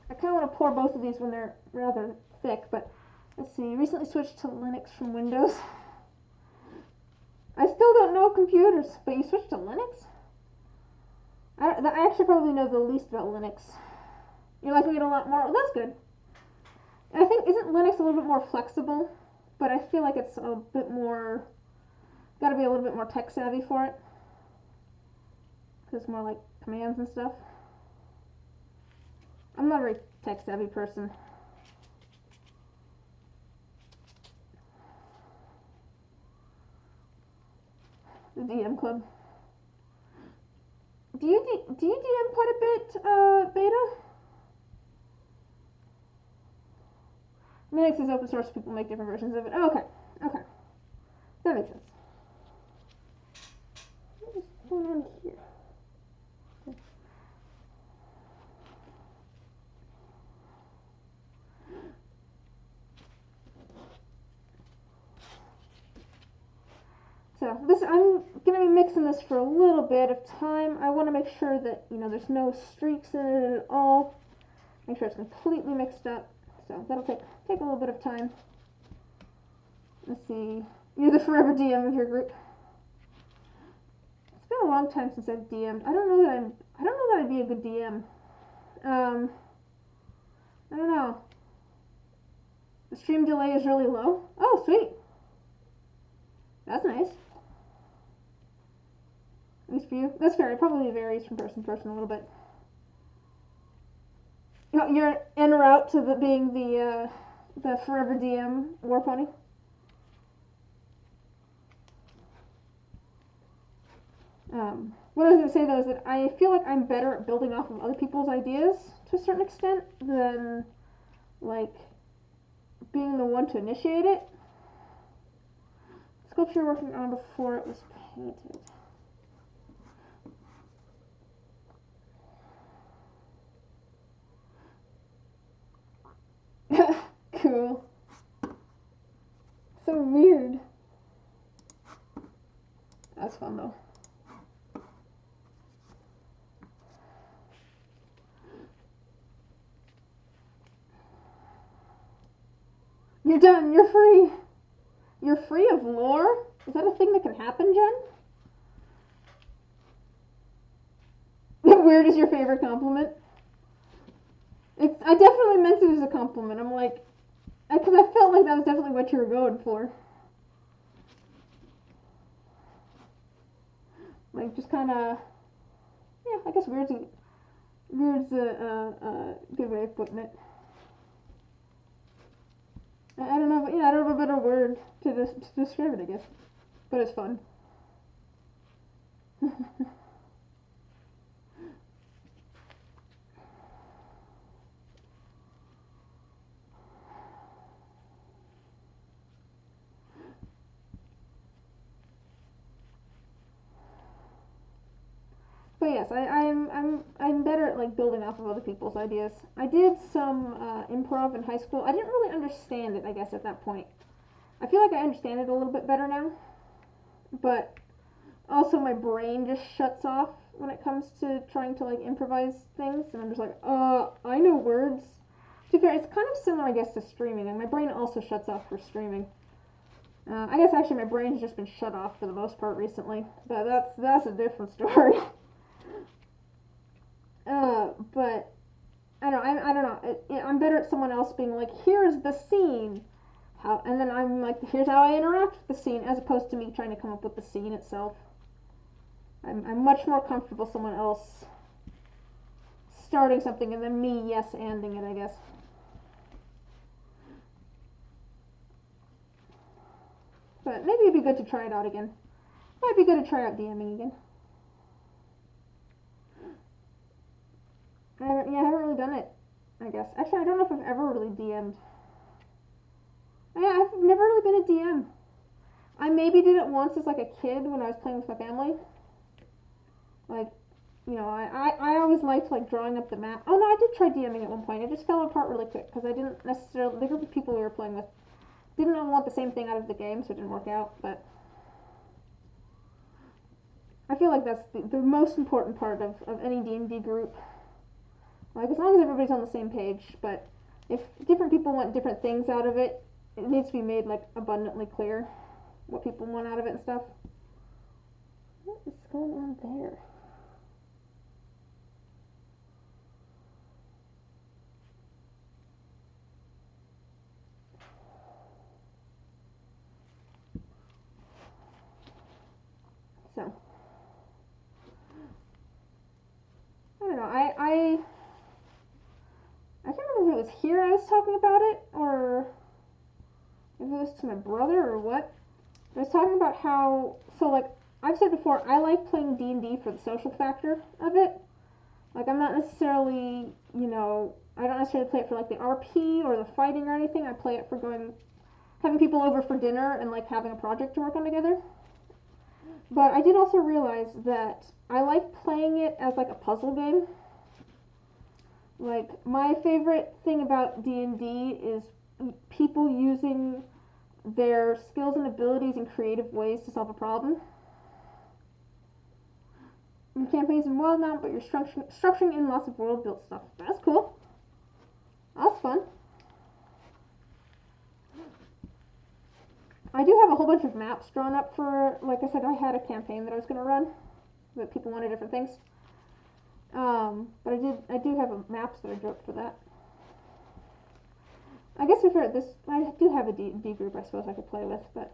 kind of want to pour both of these when they're rather thick, but let's see, recently switched to Linux from Windows. I still don't know computers, but you switched to Linux? I actually probably know the least about Linux. You're liking it a lot more? Well, that's good. I think, isn't Linux a little bit more flexible? But I feel like it's a bit more, gotta be a little bit more tech savvy for it. Because it's more like commands and stuff. I'm not a very tech savvy person. The DM club. Do you DM quite a bit, Beta? Linux is open source, people make different versions of it. Oh, okay, okay. That makes sense. What is going on here? So this, I'm going to be mixing this for a little bit of time. I want to make sure that, you know, there's no streaks in it at all. Make sure it's completely mixed up. So that'll take a little bit of time. Let's see. You're the forever DM of your group. It's been a long time since I've DM'd. I don't know that I'd be a good DM. I don't know. The stream delay is really low. Oh, sweet. That's nice. At least for you. That's fair. It probably varies from person to person a little bit. You're en route to being the forever DM War Pony. What I was going to say though is that I feel like I'm better at building off of other people's ideas to a certain extent than like being the one to initiate it. Sculpture you're working on before it was painted. cool. So weird. That's fun though. You're done. You're free. You're free of lore? Is that a thing that can happen, Jen? Weird is your favorite compliment? I definitely meant it as a compliment. I'm like, because I felt like that was definitely what you were going for. Like, just kind of, yeah, I guess weird's a good way of putting it. I don't know, I don't have a better word to describe it, I guess. But it's fun. But yes, I'm better at like building off of other people's ideas. I did some improv in high school. I didn't really understand it, I guess, at that point. I feel like I understand it a little bit better now, but also my brain just shuts off when it comes to trying to like improvise things, and I'm just like, I know words. To be fair, it's kind of similar, I guess, to streaming, and my brain also shuts off for streaming. I guess actually my brain's just been shut off for the most part recently, but that's a different story. But I don't know. I'm better at someone else being like, here's the scene, and then I'm like, here's how I interact with the scene, as opposed to me trying to come up with the scene itself. I'm much more comfortable someone else starting something and then me yes-anding it, I guess. But maybe it'd be good to try it out again. Might be good to try out DMing again. I haven't really done it, I guess. Actually, I don't know if I've ever really DM'd. Yeah, I've never really been a DM. I maybe did it once as like a kid when I was playing with my family. Like, I always liked like drawing up the map. Oh no, I did try DMing at one point. It just fell apart really quick because I didn't necessarily, the group of people we were playing with didn't want the same thing out of the game, so it didn't work out. But I feel like that's the most important part of any D&D group. Like, as long as everybody's on the same page, but if different people want different things out of it, it needs to be made like abundantly clear what people want out of it and stuff. What is going on there? So, I don't know. I can't remember if it was here I was talking about it, or if it was to my brother or what. I was talking about how, so like I've said before, I like playing D&D for the social factor of it. Like, I'm not necessarily, I don't necessarily play it for like the RP or the fighting or anything. I play it for having people over for dinner and like having a project to work on together. But I did also realize that I like playing it as like a puzzle game. Like, my favorite thing about D&D is people using their skills and abilities in creative ways to solve a problem. Your campaign's in wild now, but you're structuring in lots of world built stuff. That's cool. That's fun. I do have a whole bunch of maps drawn up for, like I said, I had a campaign that I was going to run, that people wanted different things. But I do have maps that I drew up for that. I guess if I do have a D group I suppose I could play with, but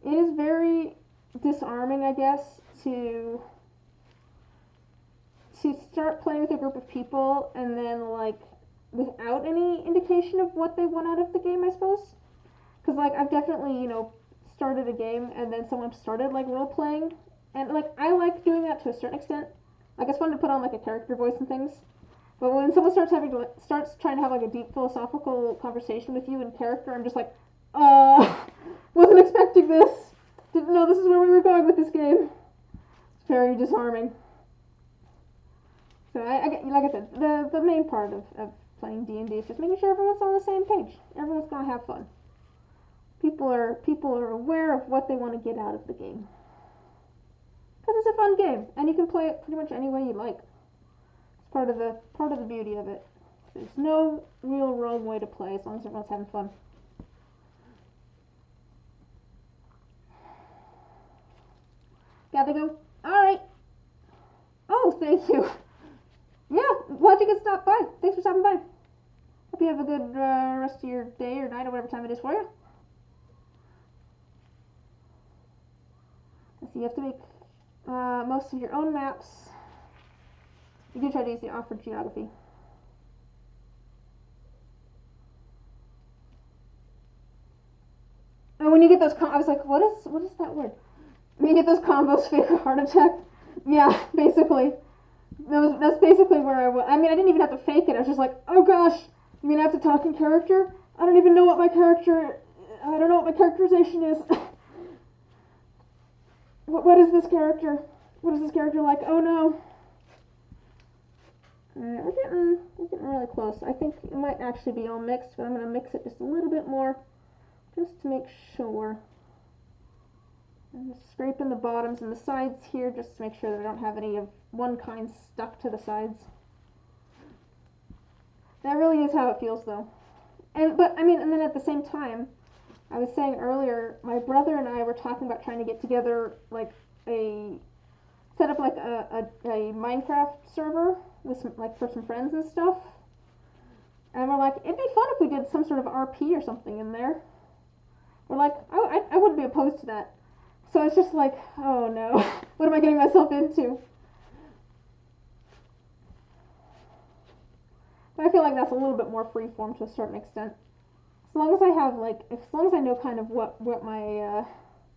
it is very disarming, I guess, to start playing with a group of people and then like without any indication of what they want out of the game, I suppose. Because like I've definitely started a game and then someone started like role playing, and like I like doing that to a certain extent. Like, it's fun to put on like a character voice and things. But when someone starts trying to have like a deep philosophical conversation with you in character, I'm just like, wasn't expecting this. Didn't know this is where we were going with this game. It's very disarming.
So like I said, the main part of playing D&D is just making sure everyone's on the same page. Everyone's gonna have fun. People are aware of what they want to get out of the game. Because it's a fun game, and you can play it pretty much any way you like. It's part of the beauty of it. There's no real wrong way to play as long as everyone's having fun. Gotta go. Alright. Oh, thank you. Yeah, why'd you get stopped by? Thanks for stopping by. Hope you have a good rest of your day or night or whatever time it is for you. Let's see, you have to make most of your own maps. You do try to use the offered geography. And when you get those, I was like, what is that word? When you get those combos, fake a heart attack. Yeah, basically. That's basically where I was. I mean, I didn't even have to fake it. I was just like, oh gosh, you mean I have to talk in character? I don't even know what my character. I don't know what my characterization is. What is this character? What is this character like? Oh no. Alright, we're getting really close. I think it might actually be all mixed, but I'm gonna mix it just a little bit more, just to make sure. I'm just scraping the bottoms and the sides here, just to make sure that I don't have any of one kind stuck to the sides. That really is how it feels, though. But I mean, and then at the same time, I was saying earlier, my brother and I were talking about trying to get together, like set up like a Minecraft server with some, like, for some friends and stuff. And we're like, it'd be fun if we did some sort of RP or something in there. We're like, I wouldn't be opposed to that. So it's just like, oh no, what am I getting myself into? But I feel like that's a little bit more freeform to a certain extent. As long as I have, like, as long as I know kind of what my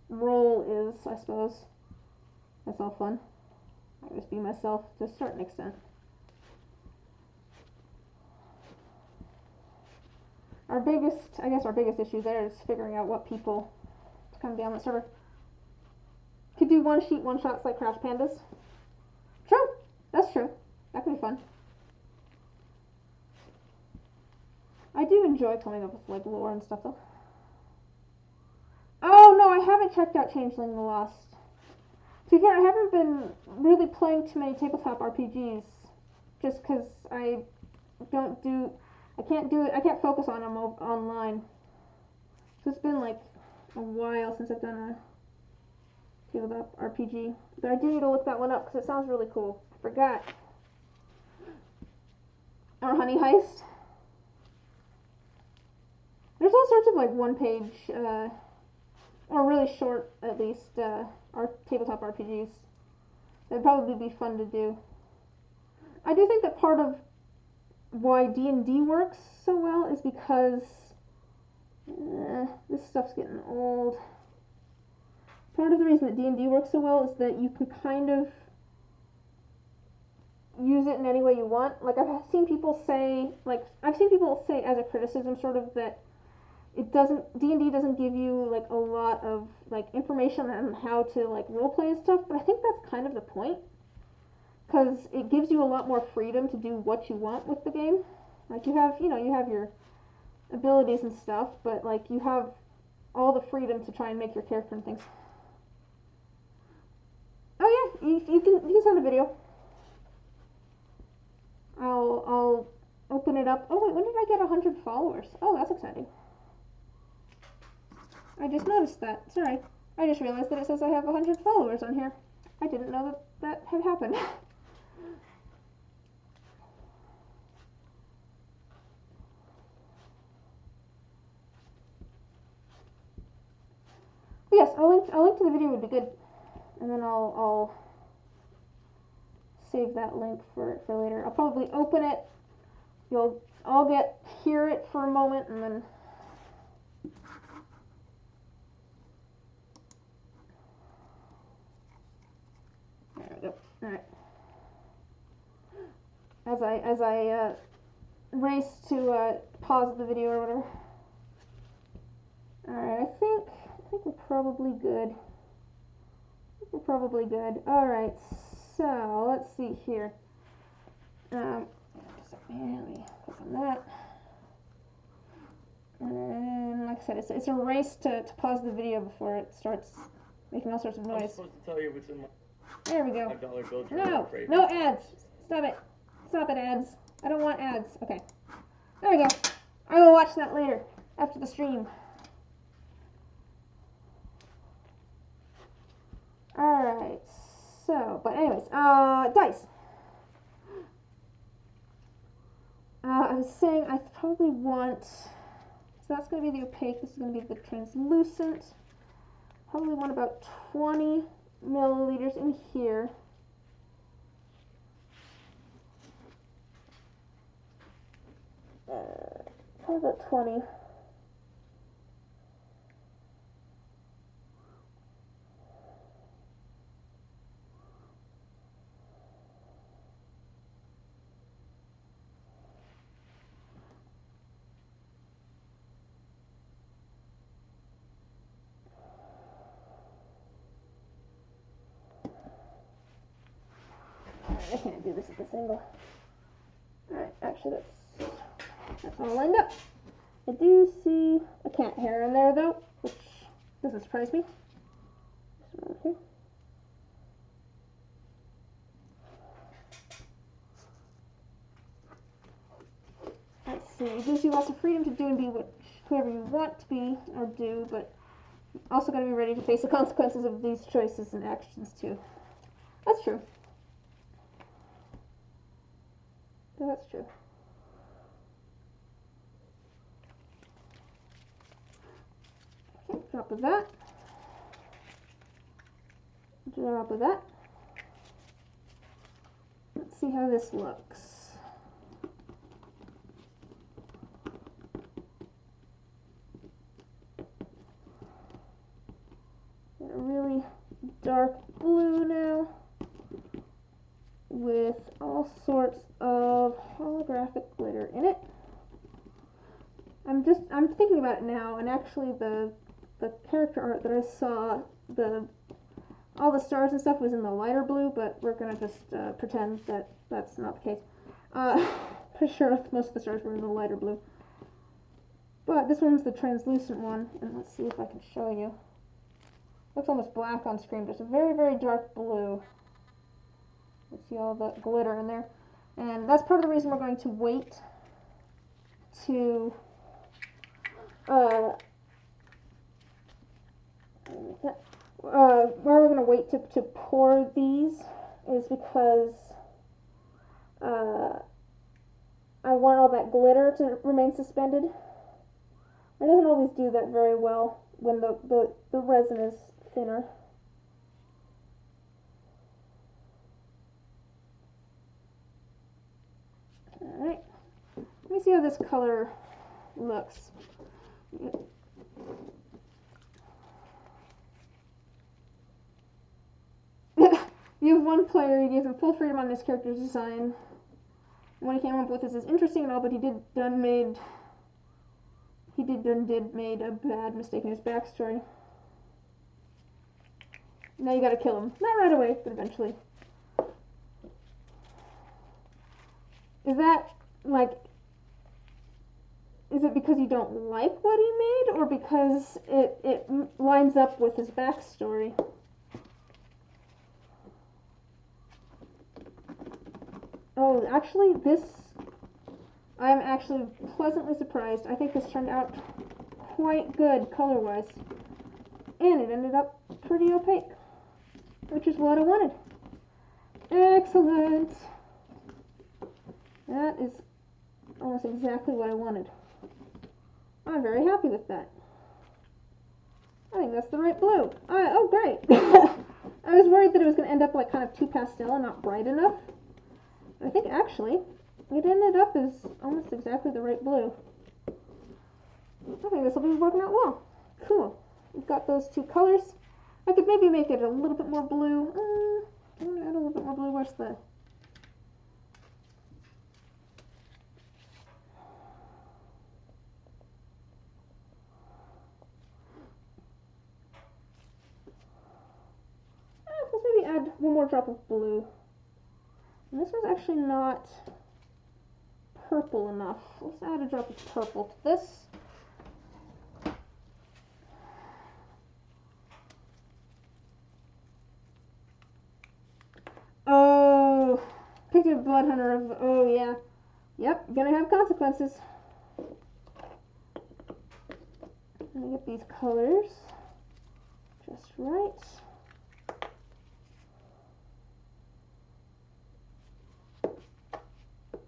role is, I suppose. That's all fun. I just be myself to a certain extent. Our biggest issue there is figuring out what people to come down the server. Could do one sheet, one shots like Crash Pandas. True, that's true. That could be fun. I do enjoy coming up with, like, lore and stuff, though. Oh no, I haven't checked out Changeling the Lost. To be fair, I haven't been really playing too many tabletop RPGs, just because I can't focus on them online. So it's been like a while since I've done a tabletop RPG. But I do need to look that one up because it sounds really cool. I forgot. Or Honey Heist. There's all sorts of, like, one page, or really short at least, tabletop RPGs. That'd probably be fun to do. I do think that part of why D&D works so well is because this stuff's getting old. Part of the reason that D&D works so well is that you can kind of use it in any way you want. Like, I've seen people say as a criticism, sort of, that D&D doesn't give you, like, a lot of, like, information on how to, like, roleplay and stuff, but I think that's kind of the point. Because it gives you a lot more freedom to do what you want with the game. Like, you have your abilities and stuff, but, like, you have all the freedom to try and make your character and things. Oh yeah, you can send a video. I'll open it up. Oh wait, when did I get 100 followers? Oh, that's exciting. I just noticed that. It's alright. I just realized that it says I have 100 followers on here. I didn't know that had happened. But yes, a link to the video would be good, and then I'll save that link for later. I'll probably open it. You'll all hear it for a moment, and then there we go. All right. As I race to pause the video or whatever. All right, I think we're probably good. All right, so let's see here. Just manually click on that. And then, like I said, it's a race to pause the video before it starts making all sorts of noise.
I'm supposed to tell you what's in my
There we go.
$5 bill
No, no ads. Stop it. Stop it, ads. I don't want ads. Okay. There we go. I will watch that later, after the stream. Alright, so, but anyways, dice. I was saying I probably want, so that's going to be the opaque, this is going to be the translucent. Probably want about 20 milliliters in here. Probably about 20. I can't do this at this angle. Alright, actually that's all lined up. I do see a cat hair in there though, which doesn't surprise me. This one over here. Let's see, it gives you lots of freedom to do and be whoever you want to be or do, but also got to be ready to face the consequences of these choices and actions too. That's true. That's true. Okay, drop of that. Drop of that. Let's see how this looks. Got a really dark blue now with all sorts of holographic glitter in it. I'm thinking about it now, and actually the character art that I saw, all the stars and stuff was in the lighter blue, but we're gonna just pretend that that's not the case. For sure most of the stars were in the lighter blue. But this one's the translucent one, and let's see if I can show you. Looks almost black on screen, but it's a very, very dark blue. You see all the glitter in there. And that's part of the reason we're going to wait to where we're going to wait to pour these is because I want all that glitter to remain suspended. It doesn't always do that very well when the resin is thinner. Alright, let me see how this color looks. You have one player, you gave him full freedom on his character's design. What he came up with is interesting and all, but he did made a bad mistake in his backstory. Now you gotta kill him. Not right away, but eventually. Is that, like, is it because you don't like what he made, or because it lines up with his backstory? Oh, actually, I'm actually pleasantly surprised. I think this turned out quite good color-wise. And it ended up pretty opaque, which is what I wanted. Excellent! That is almost exactly what I wanted. I'm very happy with that. I think that's the right blue. Oh, great! I was worried that it was going to end up like kind of too pastel and not bright enough. I think actually it ended up as almost exactly the right blue. I think this will be working out well. Cool. We've got those two colors. I could maybe make it a little bit more blue. I'm going to add a little bit more blue. Where's the... let's maybe add one more drop of blue. And this one's actually not purple enough. Let's add a drop of purple to this. Oh, picked a blood hunter of, oh yeah. Yep, gonna have consequences. Let me get these colors just right.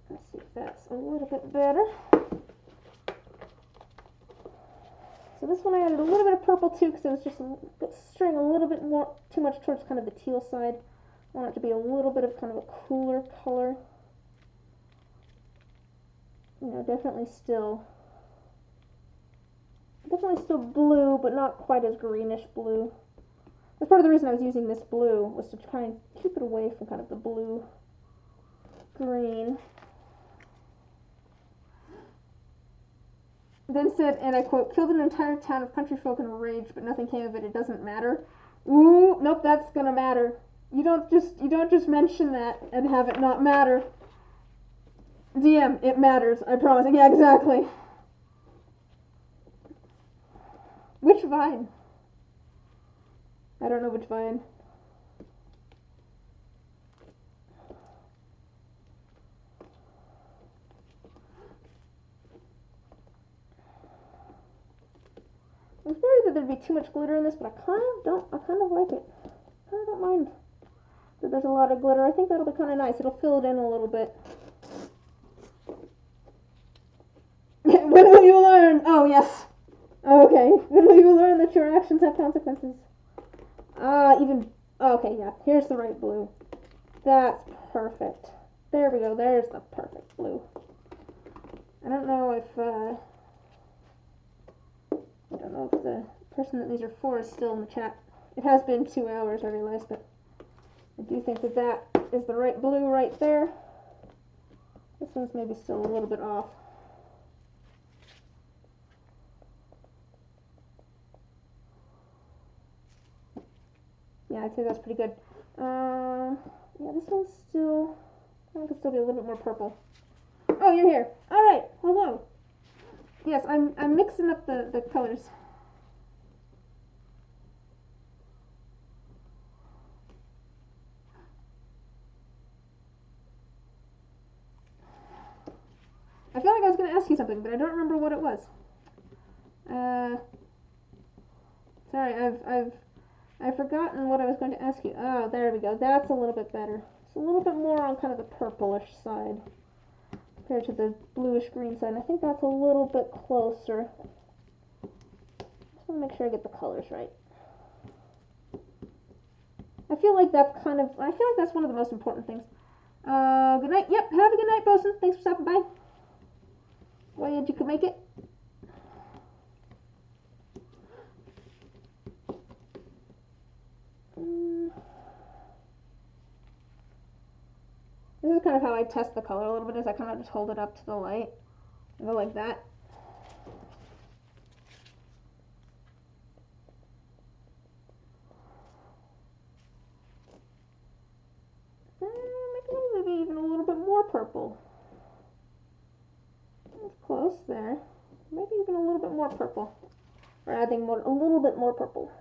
Let's see if that's a little bit better. So this one I added a little bit of purple too because it was just straying a little bit more too much towards kind of the teal side. I want it to be a little bit of kind of a cooler color. You know, definitely still blue, but not quite as greenish blue. That's part of the reason I was using this blue, was to try and keep it away from kind of the blue green. Then said, and I quote, "Killed an entire town of country folk in a rage, but nothing came of it. It doesn't matter." Ooh, nope, that's gonna matter. You don't just mention that and have it not matter. DM, it matters. I promise. Yeah, exactly. Which vine? I don't know which vine. I was worried that there'd be too much glitter in this, but I kind of like it. I kind of don't mind that there's a lot of glitter. I think that'll be kind of nice. It'll fill it in a little bit. When will you learn? Oh, yes. Okay. When will you learn that your actions have consequences? Okay, yeah. Here's the right blue. That's perfect. There we go. There's the perfect blue. I don't know if the person that these are for is still in the chat. It has been 2 hours, I realize, but I do think that that is the right blue right there. This one's maybe still a little bit off. Yeah, I'd say that's pretty good. Yeah, this one's still, I could still be a little bit more purple. Oh, you're here. All right, hello. Yes, I'm mixing up the colors. I feel like I was going to ask you something, but I don't remember what it was. Sorry, I've forgotten what I was going to ask you. Oh, there we go. That's a little bit better. It's a little bit more on kind of the purplish side compared to the bluish green side. And I think that's a little bit closer. Just want to make sure I get the colors right. I feel like that's one of the most important things. Good night. Yep, have a good night, Bosun. Thanks for stopping by. Glad you could make it. This is kind of how I test the color a little bit, is I kind of just hold it up to the light and go like that. Maybe even a little bit more purple. That's close there. Maybe even a little bit more purple. Or adding a little bit more purple.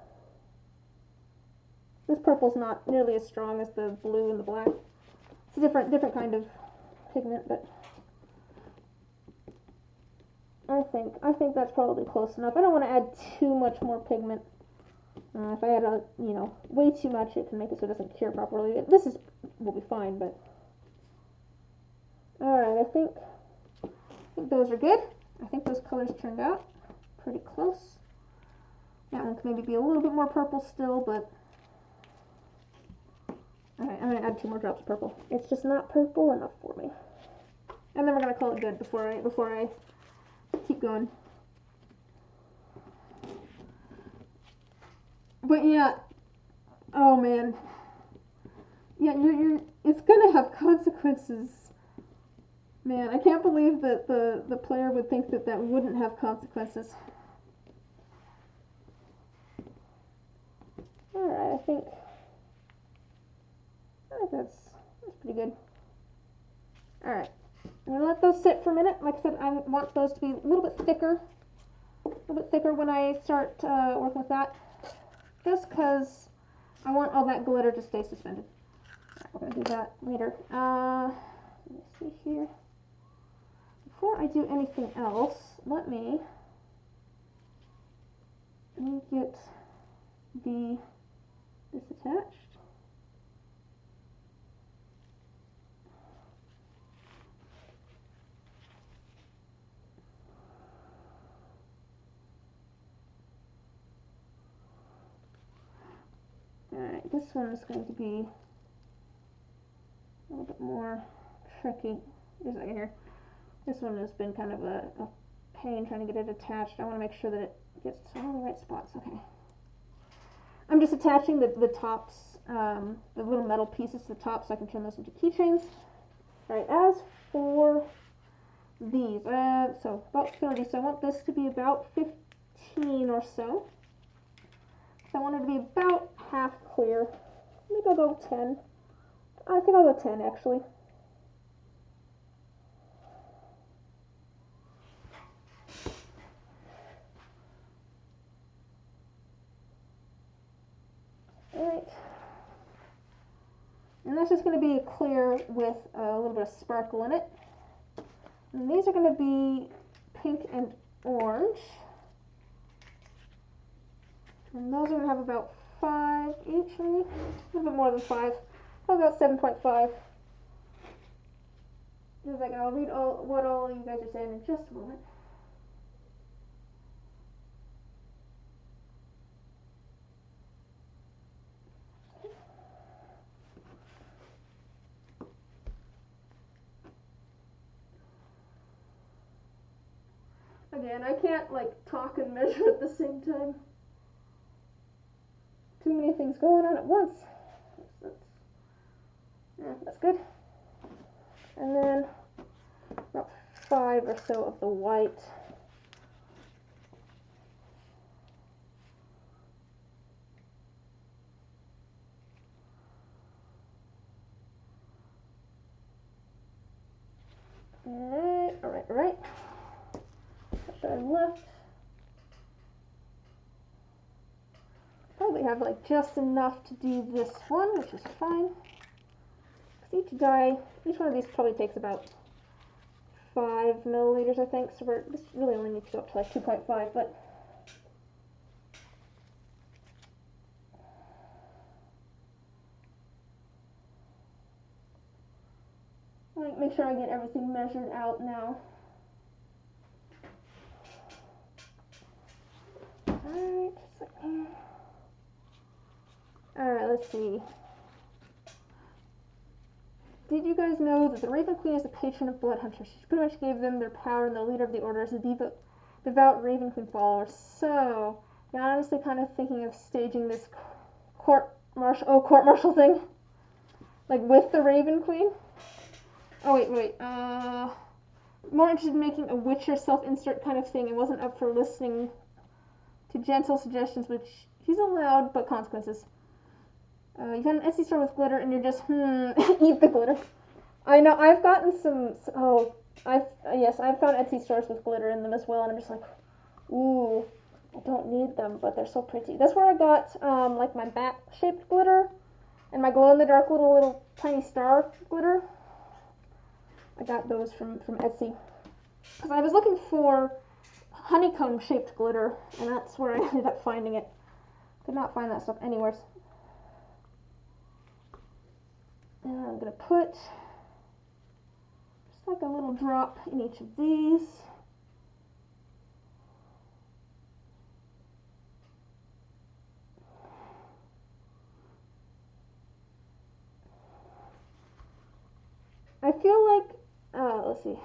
This purple's not nearly as strong as the blue and the black. It's a different kind of pigment, but I think that's probably close enough. I don't want to add too much more pigment. If I add way too much, it can make it so it doesn't cure properly. Will be fine, but all right. I think those are good. I think those colors turned out pretty close. That one can maybe be a little bit more purple still, but alright, I'm going to add 2 more drops of purple. It's just not purple enough for me. And then we're going to call it good before I keep going. But yeah, oh man. Yeah, it's going to have consequences. Man, I can't believe that the player would think that wouldn't have consequences. Alright, I think that's pretty good. Alright, I'm gonna let those sit for a minute. Like I said, I want those to be a little bit thicker when I start working with that, just because I want all that glitter to stay suspended. We're gonna do that later. Let me see here. Before I do anything else, let me get this attached. Alright, this one is going to be a little bit more tricky. Just a second here. This one has been kind of a pain trying to get it attached. I want to make sure that it gets all the right spots. Okay. I'm just attaching the tops, the little metal pieces to the top so I can turn those into keychains. Alright, as for these, so about 30, so I want this to be about 15 or so. So I want it to be about half clear. Maybe I'll go 10. I think I'll go 10 actually. Alright. And that's just going to be clear with a little bit of sparkle in it. And these are going to be pink and orange. And those are going to have about 5 each, maybe? A little bit more than 5. Probably about 7.5. Just a second, I'll read what all you guys are saying in just a moment. Again, I can't like talk and measure at the same time. Too many things going on at once. That's good. And then about 5 or so of the white. Alright. What I left. Probably have like just enough to do this one, which is fine. Each one of these probably takes about 5 milliliters, I think. So this really only needs to go up to like 2.5, but I'll make sure I get everything measured out now. Alright, let's see. Did you guys know that the Raven Queen is the patron of blood hunters? She pretty much gave them their power, and the leader of the order is a devout Raven Queen follower. So, you're honestly kind of thinking of staging this court martial thing? Like with the Raven Queen? Oh, wait. More interested in making a Witcher self-insert kind of thing and wasn't up for listening to gentle suggestions, which she's allowed, but consequences. You got an Etsy store with glitter and you're just, eat the glitter. I know, I've gotten I've found Etsy stores with glitter in them as well, and I'm just like, ooh, I don't need them, but they're so pretty. That's where I got, like my bat-shaped glitter and my glow-in-the-dark little tiny star glitter. I got those from Etsy. Because I was looking for honeycomb-shaped glitter, and that's where I ended up finding it. Could not find that stuff anywhere. And I'm going to put just like a little drop in each of these. I feel like, let's see.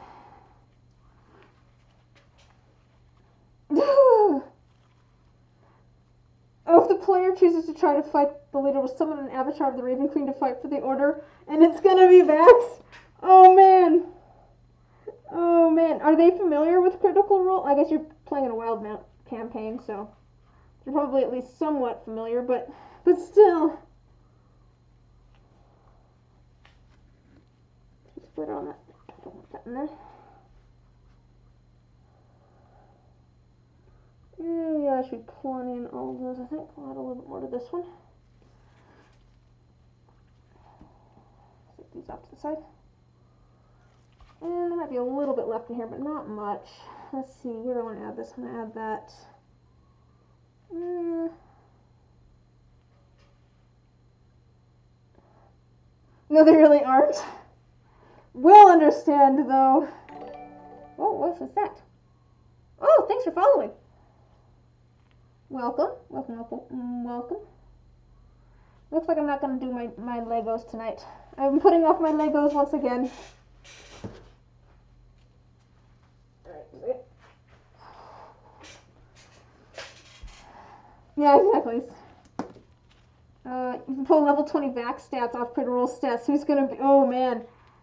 Oh, if the player chooses to try to fight the leader, will summon an avatar of the Raven Queen to fight for the order, and it's gonna be Vax. Oh man. Are they familiar with Critical Role? I guess you're playing in a Wild Mount campaign, so you're probably at least somewhat familiar, but still. Just glitter on that. I don't want that in there. Yeah, I should pour in all of those, I think. I'll add a little bit more to this one. Set these off to the side. And there might be a little bit left in here, but not much. Let's see, where do I want to add this? I'm going to add that. No, they really aren't. We'll understand, though. Oh, what was that? Oh, thanks for following. Welcome. Welcome. Looks like I'm not going to do my Legos tonight. I'm putting off my Legos once again. Yeah, exactly. You can pull level 20 vac stats off critical roll stats. Who's gonna be? Oh man,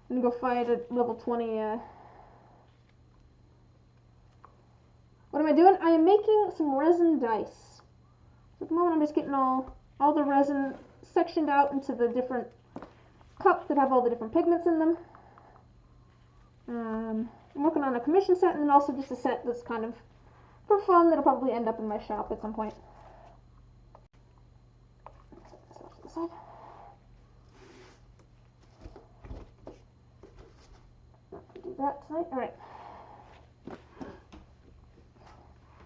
I'm gonna go fight at level 20. What am I doing? I am making some resin dice. So at the moment, I'm just getting all the resin sectioned out into the different cups that have all the different pigments in them. I'm working on a commission set and then also just a set that's kind of for fun that'll probably end up in my shop at some point. Side. Do that tonight. All right.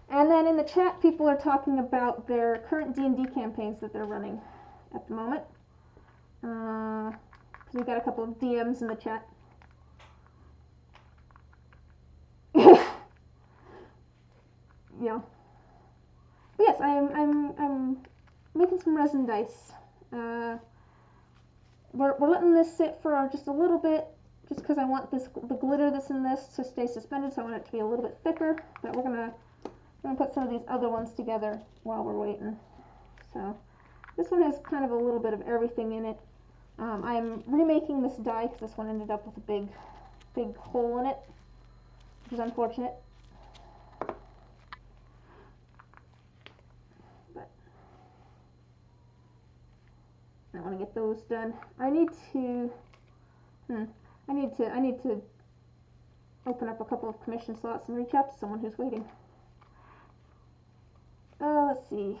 And then in the chat, people are talking about their current D&D campaigns that they're running at the moment. We've got a couple of DMs in the chat. Yeah. But yes, I'm making some resin dice. We're letting this sit for just a little bit, just because I want the glitter that's in this to stay suspended, so I want it to be a little bit thicker. But we're gonna put some of these other ones together while we're waiting. So this one has kind of a little bit of everything in it. I'm remaking this die because this one ended up with a big hole in it, which is unfortunate. I want to get those done. I need to open up a couple of commission slots and reach out to someone who's waiting. Let's see.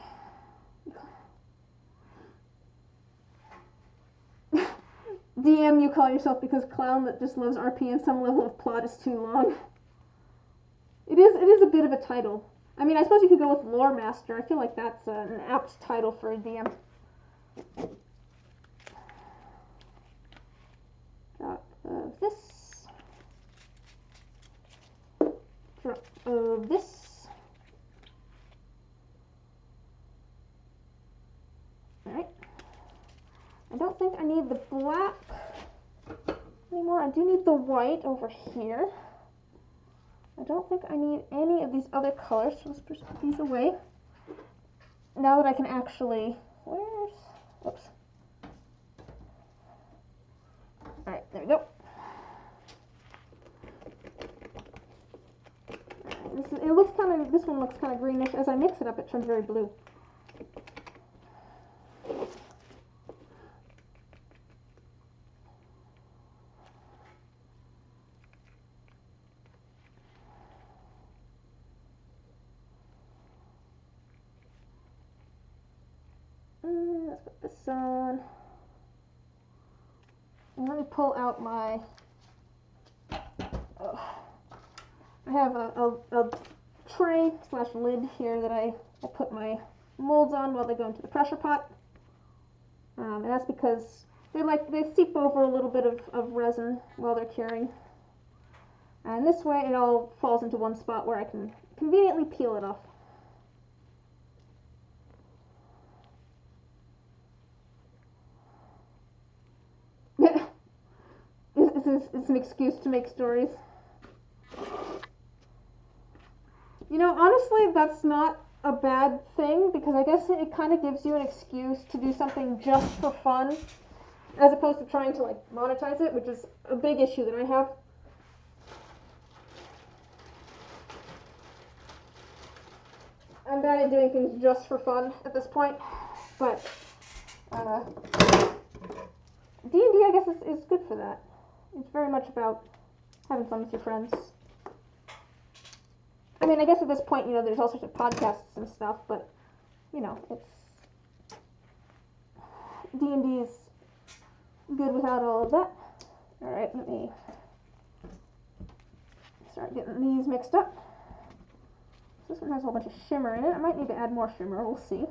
DM, you call yourself because clown that just loves RP and some level of plot is too long. It is a bit of a title. I mean, I suppose you could go with lore master. I feel like that's an apt title for a DM. Drop of this. Drop of this. Alright. I don't think I need the black anymore. I do need the white over here. I don't think I need any of these other colors, so let's just put these away. Now that I can actually, whoops. Alright, there we go. This one looks kind of greenish. As I mix it up, it turns very blue. Let's put this on. And let me pull out my. I have a tray / lid here that I put my molds on while they go into the pressure pot. And that's because they seep over a little bit of resin while they're curing. And this way it all falls into one spot where I can conveniently peel it off. It's an excuse to make stories. You know, honestly, that's not a bad thing, because I guess it kind of gives you an excuse to do something just for fun, as opposed to trying to, like, monetize it, which is a big issue that I have. I'm bad at doing things just for fun at this point, but D&D, I guess, is good for that. It's very much about having fun with your friends. I mean, I guess at this point, you know, there's all sorts of podcasts and stuff, but, you know, it's... D&D is good without all of that. Alright, let me start getting these mixed up. So this one has a whole bunch of shimmer in it. I might need to add more shimmer, we'll see.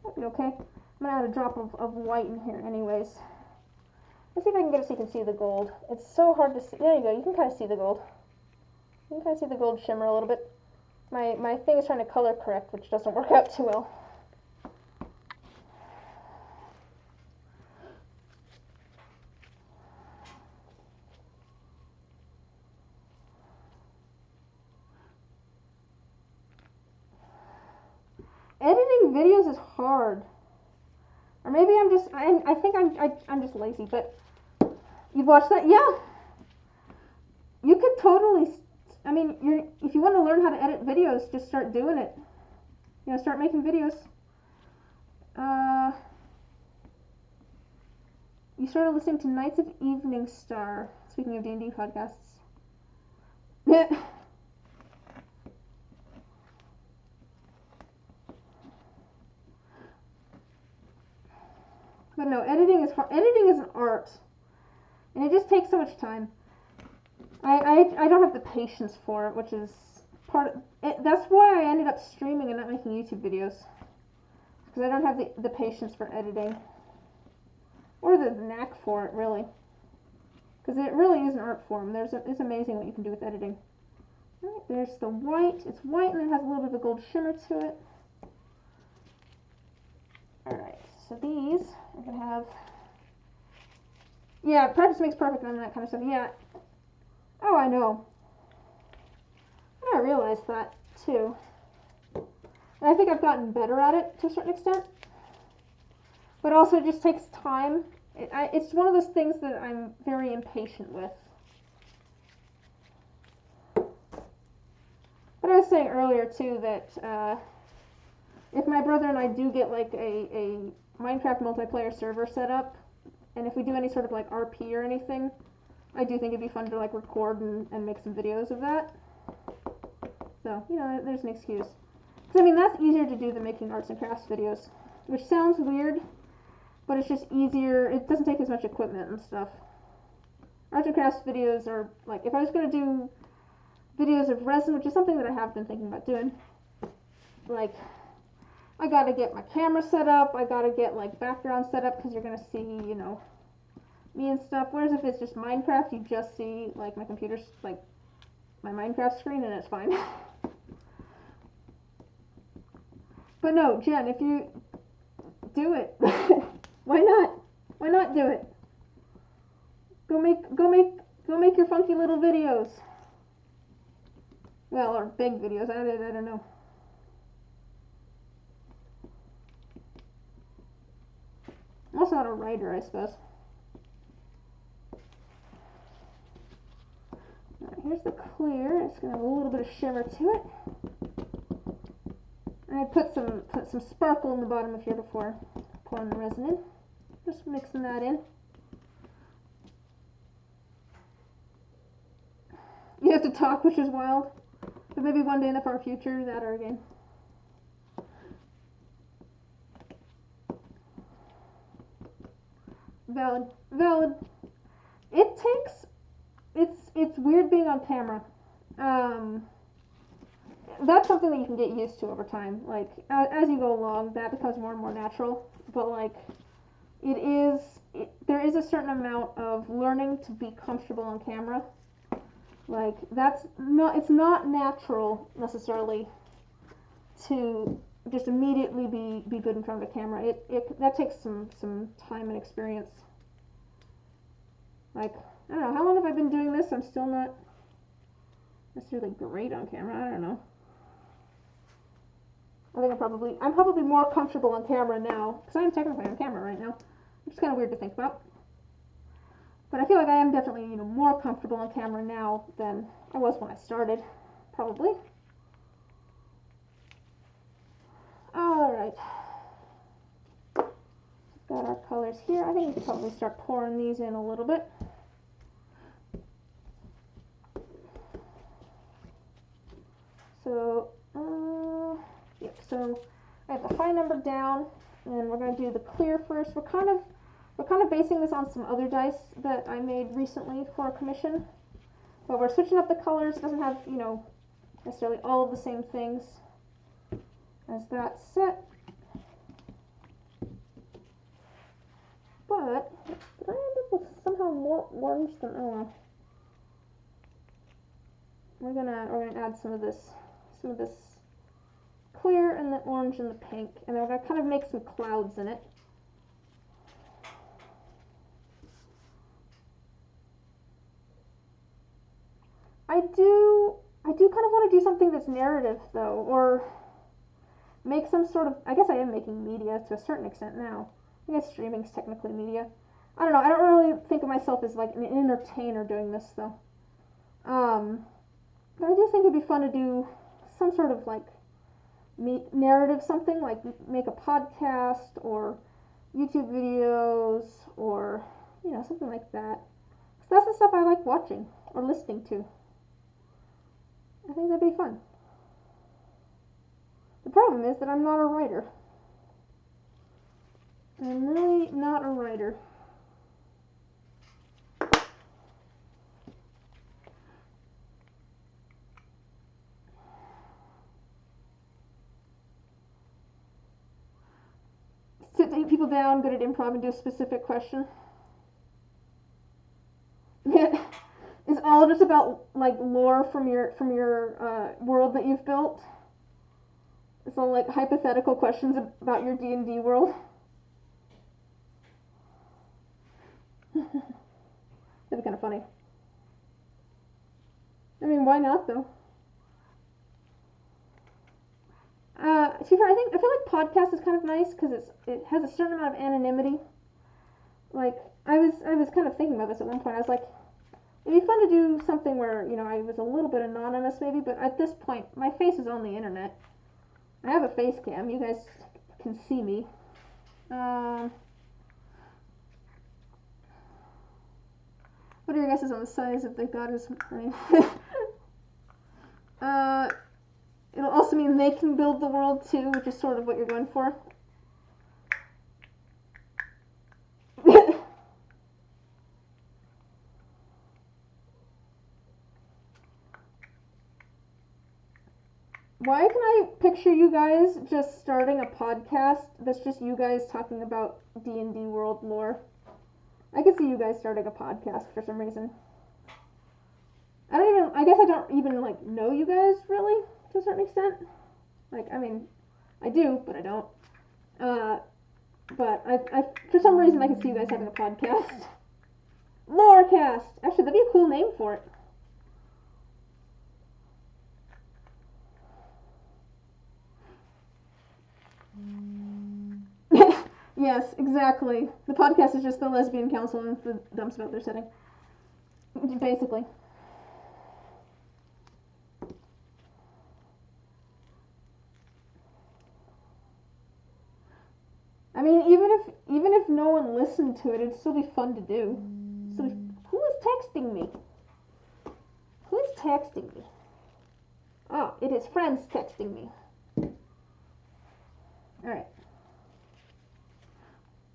That'd be okay. I'm gonna add a drop of white in here anyways. Let's see if I can get it so you can see the gold. It's so hard to see. There you go, you can kind of see the gold. You can kind of see the gold shimmer a little bit. My thing is trying to color correct, which doesn't work out too well. Editing videos is hard. Or maybe I think I'm just lazy, but you've watched that? Yeah. You could totally, I mean, if you want to learn how to edit videos, just start doing it. You know, start making videos. You started listening to Nights of Evening Star. Speaking of D&D podcasts. But no, editing is hard. Editing is an art, and it just takes so much time. I don't have the patience for it, which is part of it. That's why I ended up streaming and not making YouTube videos, because I don't have the patience for editing, or the knack for it, really. Because it really is an art form. It's amazing what you can do with editing. All right, there's the white. It's white and it has a little bit of a gold shimmer to it. Alright, so these are going to have... Yeah, practice makes perfect and that kind of stuff. Yeah. Oh, I know. I realized that, too. And I think I've gotten better at it to a certain extent. But also it just takes time. It's one of those things that I'm very impatient with. But I was saying earlier, too, that if my brother and I do get like a Minecraft multiplayer server set up, and if we do any sort of like RP or anything, I do think it'd be fun to like record and make some videos of that. So, you know, there's an excuse. Because, I mean, that's easier to do than making arts and crafts videos, which sounds weird, but it's just easier. It doesn't take as much equipment and stuff. Arts and crafts videos are, like, if I was going to do videos of resin, which is something that I have been thinking about doing, like, I gotta get my camera set up, I gotta get, like, background set up, because you're gonna see, you know, me and stuff. Whereas if it's just Minecraft, you just see, like, my computer's, like, my Minecraft screen, and it's fine. But no, Jen, if you do it, why not? Why not do it? Go make your funky little videos. Well, or big videos. I don't know. I'm also not a writer, I suppose. Alright, here's the clear. It's gonna have a little bit of shimmer to it. And I put some sparkle in the bottom of here before pouring the resin in. Just mixing that in. You have to talk, which is wild. But maybe one day in the far future, that or again. Valid. Valid. It takes... It's weird being on camera. That's something that you can get used to over time. Like, as you go along, that becomes more and more natural. But, like, there is a certain amount of learning to be comfortable on camera. Like, it's not natural, necessarily, to just immediately be good in front of a camera. That takes some time and experience. Like, I don't know, how long have I been doing this? I'm still not necessarily great on camera. I don't know. I think I'm probably more comfortable on camera now, because I am technically on camera right now, which is kind of weird to think about. But I feel like I am definitely, you know, more comfortable on camera now than I was when I started, probably. Alright. Got our colors here. I think we could probably start pouring these in a little bit. So, yep, so I have the high number down, and we're going to do the clear first. We're kind of basing this on some other dice that I made recently for a commission, but we're switching up the colors. It doesn't have, necessarily all of the same things as that set. But did I end up with somehow more orange than, I don't know. We're gonna add some of this clear and the orange and the pink, and then we're gonna kind of make some clouds in it. I do kind of want to do something that's narrative though, or make some sort of, I guess I am making media to a certain extent now. I guess streaming's technically media. I don't know, I don't really think of myself as like an entertainer doing this though. But I do think it'd be fun to do some sort of like narrative, something like make a podcast or YouTube videos or something like that. So that's the stuff I like watching or listening to. I think that'd be fun. The problem is that I'm not a writer. I'm really not a writer. Sit people down, good at improv, and do a specific question. It's all just about like lore from your world that you've built. It's all like hypothetical questions about your D&D world. That'd be kind of funny. I mean, why not though? I feel like podcast is kind of nice because it has a certain amount of anonymity. Like I was kind of thinking about this at one point. I was like, it'd be fun to do something where I was a little bit anonymous maybe, but at this point my face is on the internet. I have a face cam. You guys can see me. What are your guesses on the size of the goddess brain? It'll also mean they can build the world too, which is sort of what you're going for. Why can I picture you guys just starting a podcast that's just you guys talking about D&D world lore? I could see you guys starting a podcast for some reason. I guess I don't even like know you guys really to a certain extent. Like, I mean, I do, but I don't. But I for some reason I can see you guys having a podcast. Lorecast! Actually, that'd be a cool name for it. Yes, exactly. The podcast is just the lesbian council and the dumps about their setting. Basically. I mean, even if no one listened to it, it'd still be fun to do. So, who is texting me? Who is texting me? Oh, it is friends texting me. Alright.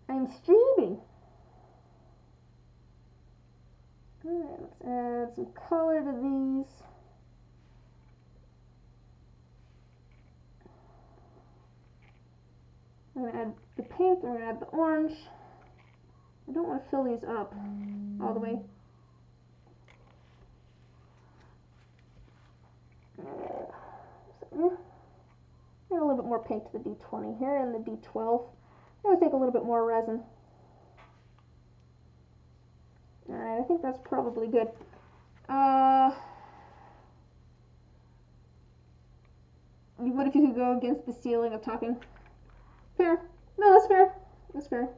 I'm streaming. Alright, let's add some color to these. I'm going to add the pink, I'm going to add the orange. I don't want to fill these up all the way. Add a little bit more pink to the D20 here and the D12. I'm going to take a little bit more resin. Alright, I think that's probably good. What if you could go against the ceiling of talking? Fair. No, that's fair. That's fair.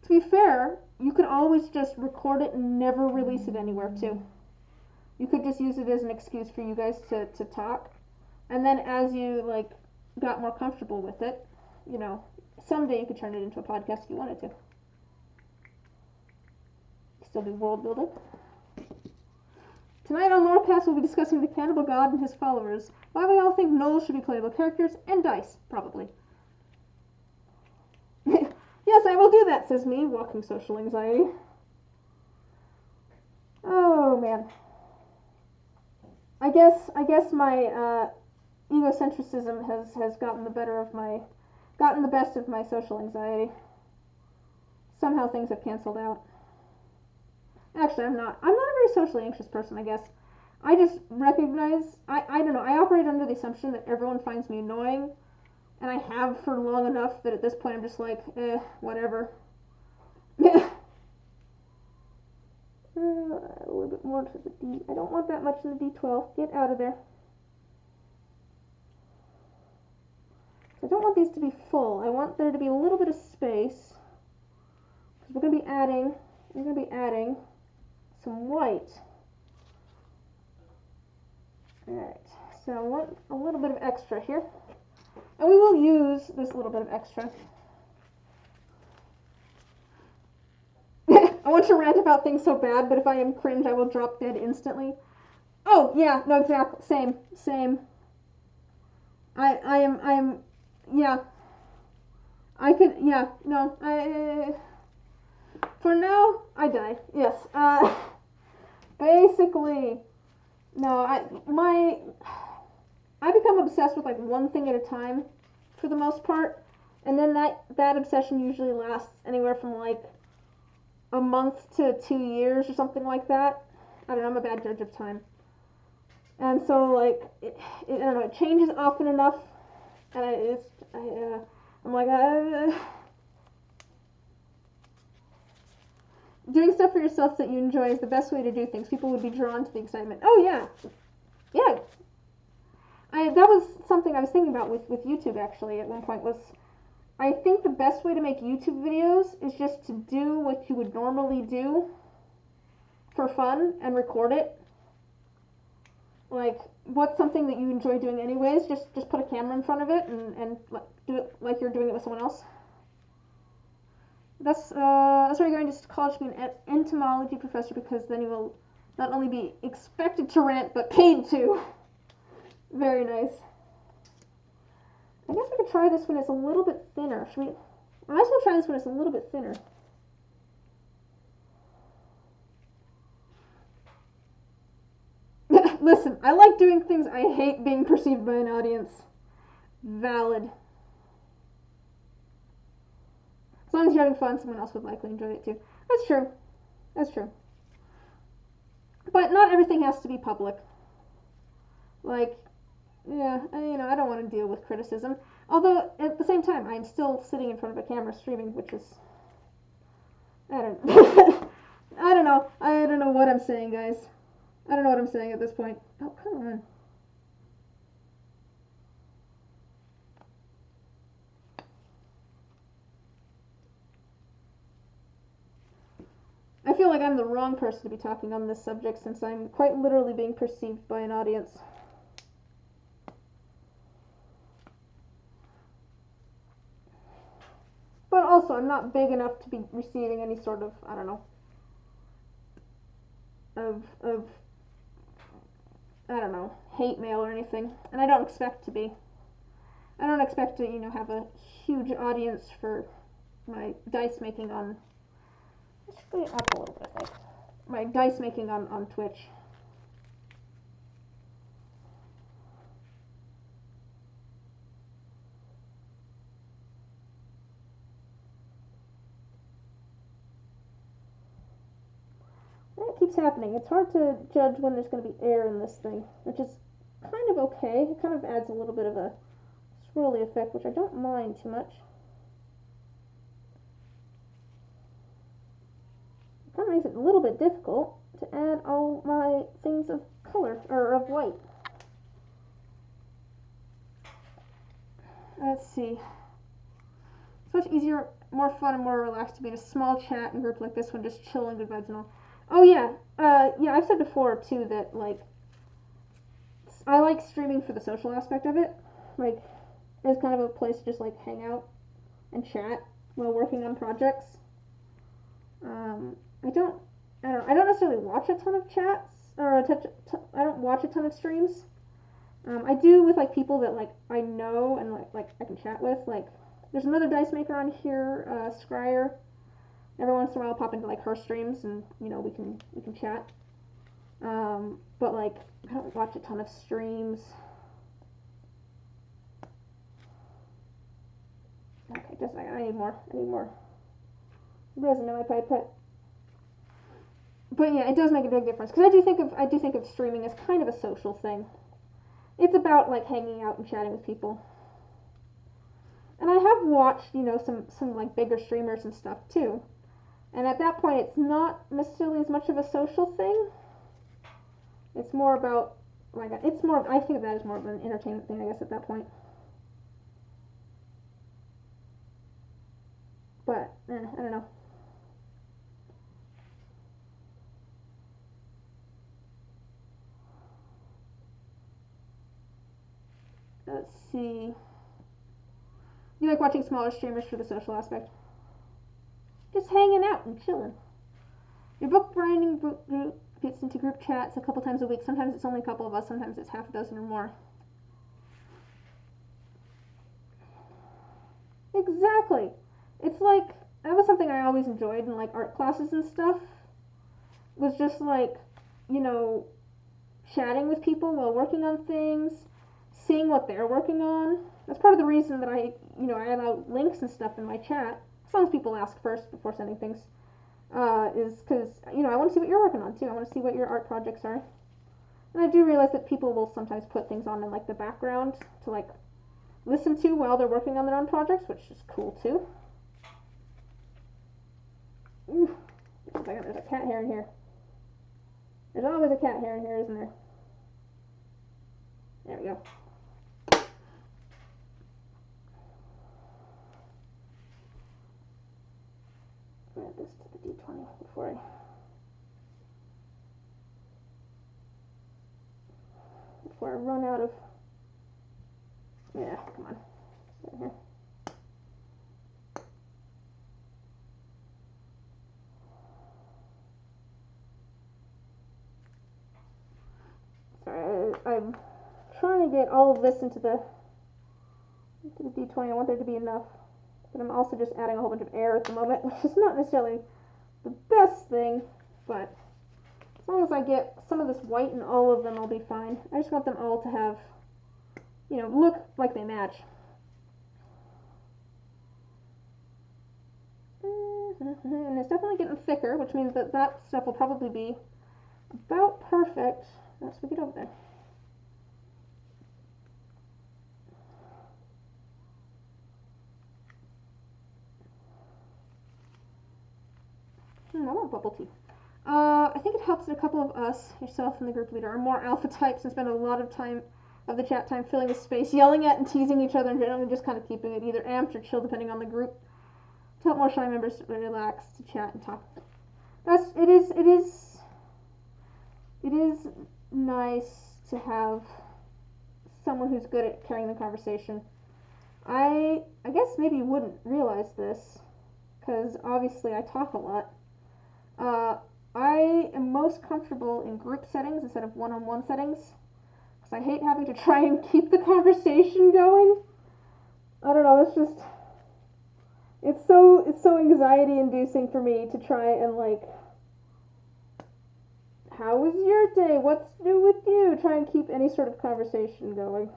To be fair, you could always just record it and never release it anywhere, too. You could just use it as an excuse for you guys to talk. And then as you, like, got more comfortable with it, someday you could turn it into a podcast if you wanted to. Still do world building. Tonight on Lorecast, we'll be discussing the Cannibal God and his followers, why we all think gnolls should be playable characters, and dice, probably. Yes, I will do that, says me, walking social anxiety. Oh, man. I guess my egocentrism has gotten the best of my social anxiety. Somehow things have canceled out. Actually, I'm not a very socially anxious person, I guess. I just recognize, I don't know, I operate under the assumption that everyone finds me annoying, and I have for long enough that at this point I'm just like, whatever. A little bit more to the D. I don't want that much in the D12. Get out of there. I don't want these to be full. I want there to be a little bit of space. Because we're going to be adding some white. Alright, so I want a little bit of extra here. And we will use this little bit of extra. I want to rant about things so bad, but if I am cringe, I will drop dead instantly. Oh, yeah, no, exactly. Same. I am, yeah. I could, yeah, no, for now, I die, yes. Basically, no, I become obsessed with, like, one thing at a time, for the most part, and then that obsession usually lasts anywhere from, like, a month to 2 years or something like that. I don't know, I'm a bad judge of time. And so, like, I don't know, it changes often enough, and I'm like, doing stuff for yourself that you enjoy is the best way to do things. People would be drawn to the excitement. Oh, yeah. That was something I was thinking about with YouTube, actually, at one point, was I think the best way to make YouTube videos is just to do what you would normally do for fun and record it. Like, what's something that you enjoy doing anyways? Just put a camera in front of it and do it like you're doing it with someone else. That's why you're going to college to be an entomology professor, because then you will not only be expected to rant, but paid to. Very nice. I guess we could try this when it's a little bit thinner. I might as well try this when it's a little bit thinner. Listen, I like doing things. I hate being perceived by an audience. Valid. As long as you're having fun, someone else would likely enjoy it too. That's true. But not everything has to be public. Like, yeah, I don't want to deal with criticism. Although, at the same time, I'm still sitting in front of a camera streaming, which is... I don't know. I don't know what I'm saying, guys. I don't know what I'm saying at this point. Oh, come on. I feel like I'm the wrong person to be talking on this subject, since I'm quite literally being perceived by an audience. But also, I'm not big enough to be receiving any sort of, I don't know, I don't know, hate mail or anything. And I don't expect to be. I don't expect to, have a huge audience for my dice making on... Let's put it up a little bit, like, my dice making on Twitch. It keeps happening. It's hard to judge when there's going to be air in this thing, which is kind of okay. It kind of adds a little bit of a swirly effect, which I don't mind too much. It kind of makes it a little bit difficult to add all my things of color, or of white. Let's see. It's much easier, more fun, and more relaxed to be in a small chat and group like this one, just chilling, good vibes and all. Oh yeah, I've said before too that, like, I like streaming for the social aspect of it, like, as kind of a place to just, like, hang out and chat while working on projects. I don't, I don't necessarily watch a ton of chats or I don't watch a ton of streams. I do with like people that like I know and like I can chat with. Like there's another dice maker on here, Scryer. Every once in a while, I'll pop into like her streams and we can chat. But like I don't watch a ton of streams. Okay, just a second. I need more. Resin in my pipette. But yeah, it does make a big difference because I do think of streaming as kind of a social thing. It's about like hanging out and chatting with people. And I have watched, some like bigger streamers and stuff too. And at that point, it's not necessarily as much of a social thing. It's more about like it's more. I think of that as more of an entertainment thing, I guess, at that point. But I don't know. Let's see. You like watching smaller streamers for the social aspect? Just hanging out and chilling. Your book binding group gets into group chats a couple times a week. Sometimes it's only a couple of us. Sometimes it's half a dozen or more. Exactly. It's like that was something I always enjoyed in like art classes and stuff. Was just like, you know, chatting with people while working on things, seeing what they're working on. That's part of the reason that I allow links and stuff in my chat. As long as people ask first before sending things, is because I want to see what you're working on too. I want to see what your art projects are. And I do realize that people will sometimes put things on in like the background to like listen to while they're working on their own projects, which is cool too. Ooh, there's a cat hair in here. There's always a cat hair in here, isn't there? There we go. Add this to the D20 before I run out of. Yeah, come on. Stay here. Sorry, I'm trying to get all of this into the D20. I want there to be enough, but I'm also just adding a whole bunch of air at the moment, which is not necessarily the best thing, but as long as I get some of this white in all of them, I'll be fine. I just want them all to have, look like they match. And it's definitely getting thicker, which means that stuff will probably be about perfect once we get over there. I want bubble tea. I think it helps that a couple of us, yourself and the group leader, are more alpha types and spend a lot of time of the chat time filling the space, yelling at and teasing each other in general, and just kind of keeping it either amped or chill depending on the group to help more shy members relax, to chat and talk. It is nice to have someone who's good at carrying the conversation. I guess maybe you wouldn't realize this, because obviously I talk a lot. I am most comfortable in group settings instead of one-on-one settings, because I hate having to try and keep the conversation going. I don't know, it's so anxiety inducing for me to try and like, how was your day? What's new with you? Try and keep any sort of conversation going.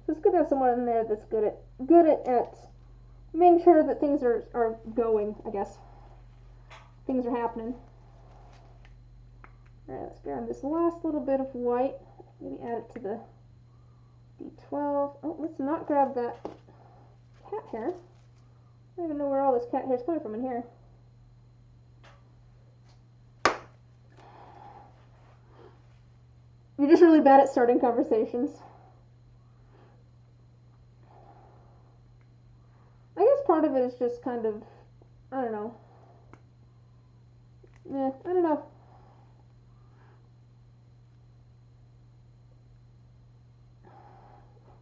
So it's good to have someone in there that's good at making sure that things are going, I guess. Things are happening. Alright, let's grab this last little bit of white. Maybe add it to the D12. Oh, let's not grab that cat hair. I don't even know where all this cat hair is coming from in here. You're just really bad at starting conversations. I guess part of it is just kind of, I don't know, I don't know.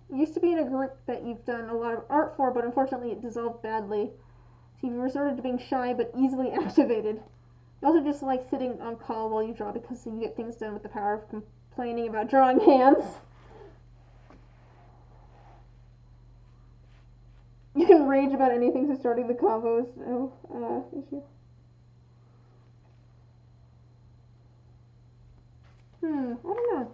You used to be in a group that you've done a lot of art for, but unfortunately it dissolved badly. So you resorted to being shy but easily activated. You also just like sitting on call while you draw because you get things done with the power of complaining about drawing hands. You can rage about anything since starting the combos. Issue. I don't know.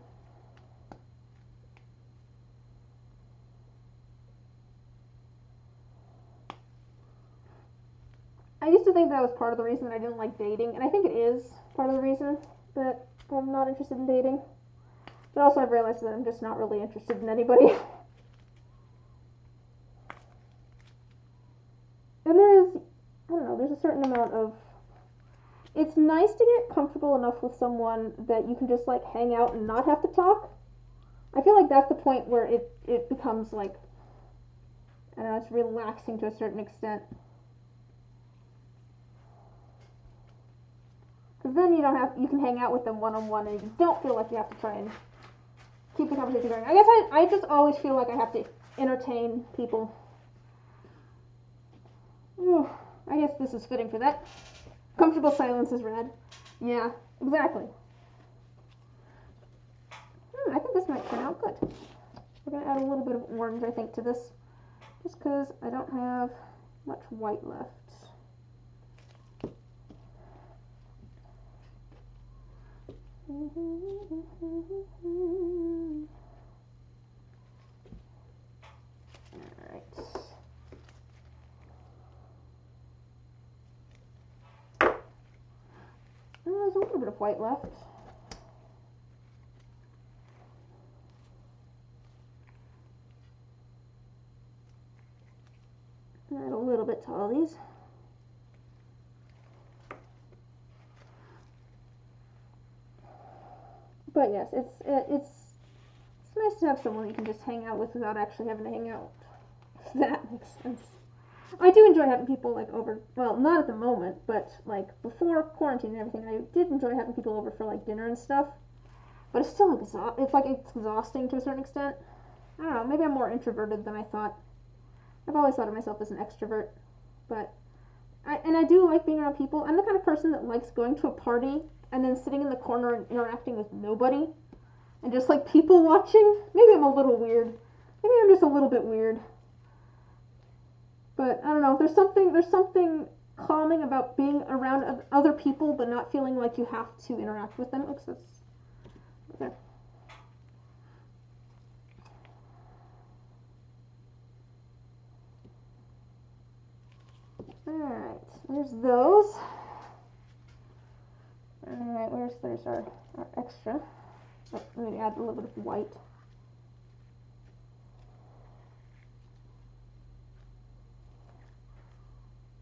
I used to think that was part of the reason that I didn't like dating, and I think it is part of the reason that I'm not interested in dating. But also I've realized that I'm just not really interested in anybody. And there is, I don't know, there's a certain amount of, it's nice to get comfortable enough with someone that you can just like hang out and not have to talk. I feel like that's the point where it becomes like, I don't know, it's relaxing to a certain extent. Because then you can hang out with them one-on-one and you don't feel like you have to try and keep the conversation going. I guess I just always feel like I have to entertain people. Ooh, I guess this is fitting for that. Comfortable silence is rad. Yeah, exactly. I think this might turn out good. We're going to add a little bit of orange, I think, to this. Just because I don't have much white left. Alright. There's a little bit of white left. Add a little bit to all these. But yes, it's nice to have someone you can just hang out with without actually having to hang out. If that makes sense. I do enjoy having people like over. Well, not at the moment, but like before quarantine and everything, I did enjoy having people over for like dinner and stuff. But it's still it's exhausting to a certain extent. I don't know. Maybe I'm more introverted than I thought. I've always thought of myself as an extrovert, but I do like being around people. I'm the kind of person that likes going to a party and then sitting in the corner and interacting with nobody and just like people watching. Maybe I'm a little weird. Maybe I'm just a little bit weird. But I don't know. There's something calming about being around other people but not feeling like you have to interact with them. Oops, that's there. Alright, there's those. Alright, there's our extra. Oh, let me add a little bit of white.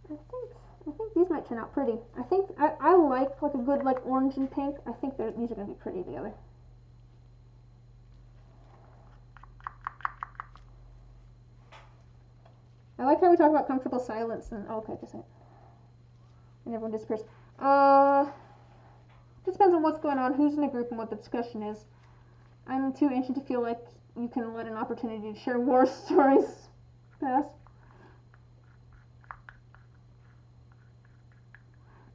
I think these might turn out pretty. I think I like a good like orange and pink. I think these are going to be pretty together. I like how we talk about comfortable silence and okay, just and everyone disappears. Just depends on what's going on, who's in the group, and what the discussion is. I'm too ancient to feel like you can let an opportunity to share war stories pass.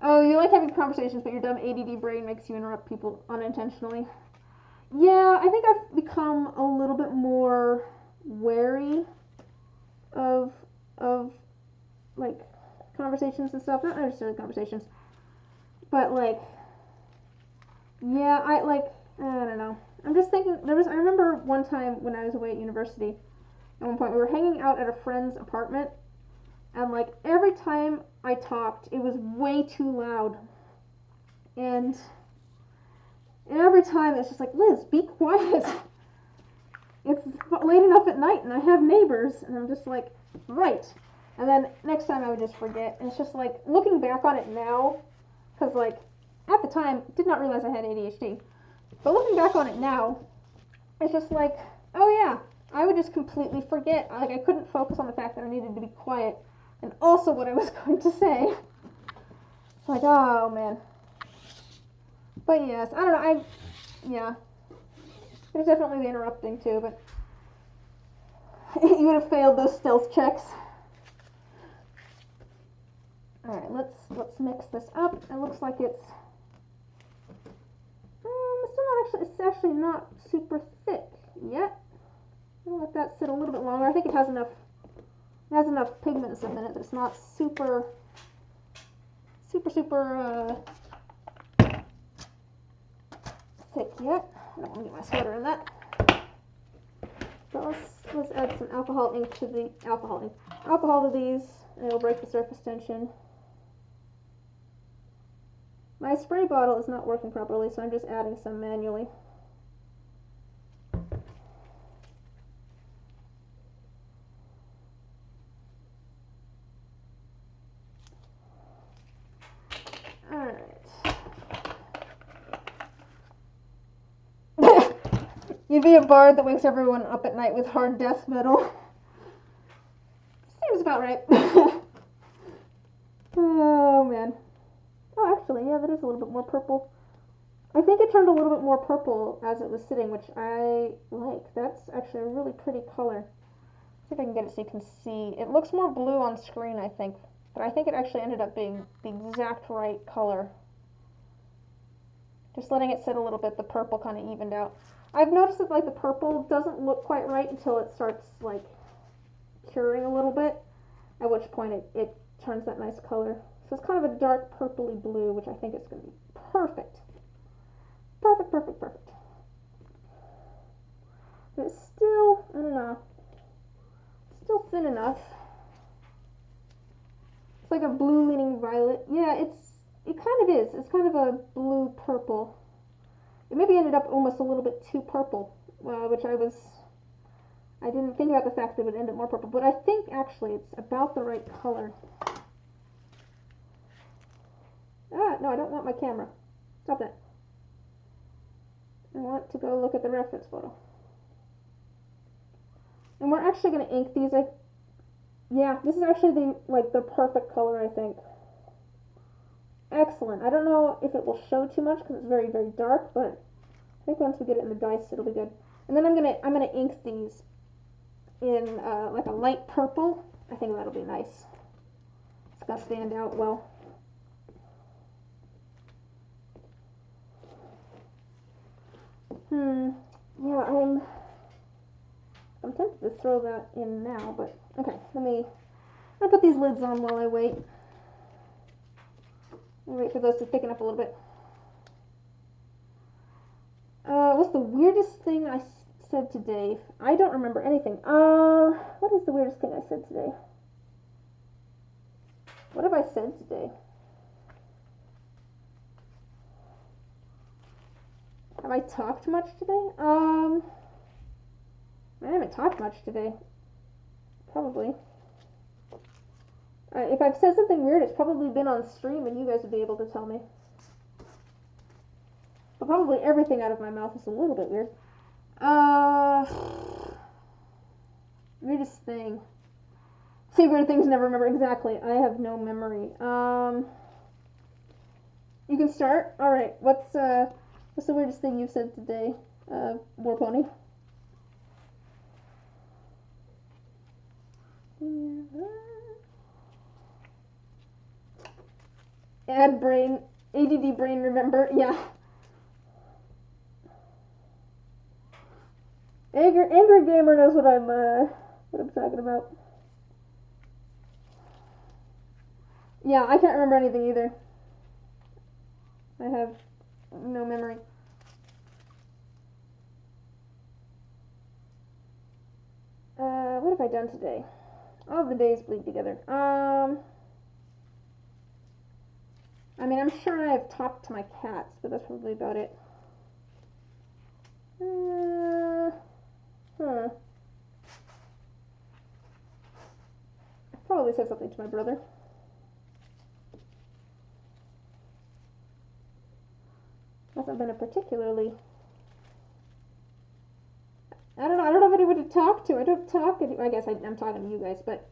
Oh, you like having conversations, but your dumb ADD brain makes you interrupt people unintentionally. Yeah, I think I've become a little bit more wary of like conversations and stuff. Not necessarily conversations, but like, yeah, I don't know. I'm just thinking. I remember one time when I was away at university. At one point, we were hanging out at a friend's apartment, and like every time I talked, it was way too loud, and every time it's just like, Liz, be quiet. It's late enough at night, and I have neighbors, and I'm just like, right. And then next time I would just forget. And it's just like, looking back on it now, because like, at the time, did not realize I had ADHD. But looking back on it now, it's just like, oh yeah, I would just completely forget. Like, I couldn't focus on the fact that I needed to be quiet, and also what I was going to say. It's like, oh man. But yes, I don't know. Yeah. There's definitely the interrupting too, but you would have failed those stealth checks. All right, let's mix this up. It looks like it's it's actually not super thick yet. I'll let that sit a little bit longer. I think it has enough pigments in it. It's not super thick yet. I don't want to get my sweater in that. So let's add some alcohol to these, and it'll break the surface tension. My spray bottle is not working properly, so I'm just adding some manually. You'd be a bard that wakes everyone up at night with hard death metal. Seems about right. Oh man. Oh, actually, yeah, that is a little bit more purple. I think it turned a little bit more purple as it was sitting, which I like. That's actually a really pretty color. See if I can get it so you can see. It looks more blue on screen, I think, but I think it actually ended up being the exact right color. Just letting it sit a little bit, the purple kind of evened out. I've noticed that like the purple doesn't look quite right until it starts like curing a little bit, at which point it turns that nice color. So it's kind of a dark purpley blue, which I think is going to be perfect. Perfect, perfect, perfect. But it's still, I don't know, still thin enough. It's like a blue leaning violet. Yeah, it kind of is. It's kind of a blue purple. It maybe ended up almost a little bit too purple, which I didn't think about the fact that it would end up more purple, but I think actually it's about the right color. Ah, no, I don't want my camera. Stop that. I want to go look at the reference photo. And we're actually going to ink these. Yeah, this is actually the perfect color, I think. Excellent. I don't know if it will show too much because it's very, very dark, but I think once we get it in the dice, it'll be good. And then I'm gonna ink these in like a light purple. I think that'll be nice. It's gonna stand out well. Yeah, I'm tempted to throw that in now, but okay. I'll put these lids on while I wait. I'll wait for those to thicken up a little bit. What's the weirdest thing I said today? I don't remember anything. What is the weirdest thing I said today? What have I said today? Have I talked much today? I haven't talked much today. Probably. If I've said something weird, it's probably been on stream and you guys would be able to tell me. But probably everything out of my mouth is a little bit weird. Weirdest thing. Say weird things, never remember. Exactly. I have no memory. You can start. All right. What's the weirdest thing you've said today, War Pony? Add brain, ADD brain. Remember? Yeah. Angry Gamer knows what I'm talking about. Yeah, I can't remember anything either. I have no memory. What have I done today? All the days bleed together. I mean, I'm sure I've talked to my cats, but that's probably about it. I probably said something to my brother. Hasn't been a particularly. I don't know if anyone to talk to. I don't talk. I guess I'm talking to you guys, but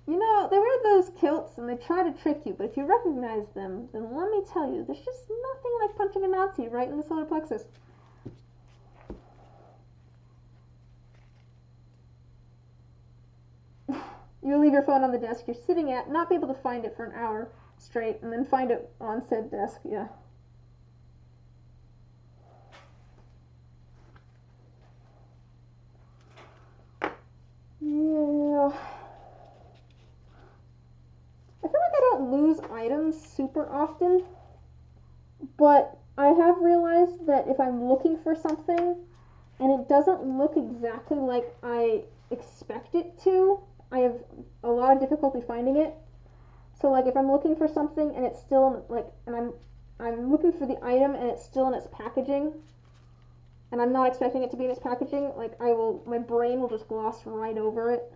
you know they wear those kilts and they try to trick you, but if you recognize them, then let me tell you, there's just nothing like punching a Nazi right in the solar plexus. You leave your phone on the desk you're sitting at, not be able to find it for an hour straight, and then find it on said desk. Yeah. Yeah. I feel like I don't lose items super often, but I have realized that if I'm looking for something and it doesn't look exactly like I expect it to, I have a lot of difficulty finding it. So like if I'm looking for something and it's still like, and I'm looking for the item and it's still in its packaging, and I'm not expecting it to be in its packaging, like my brain will just gloss right over it.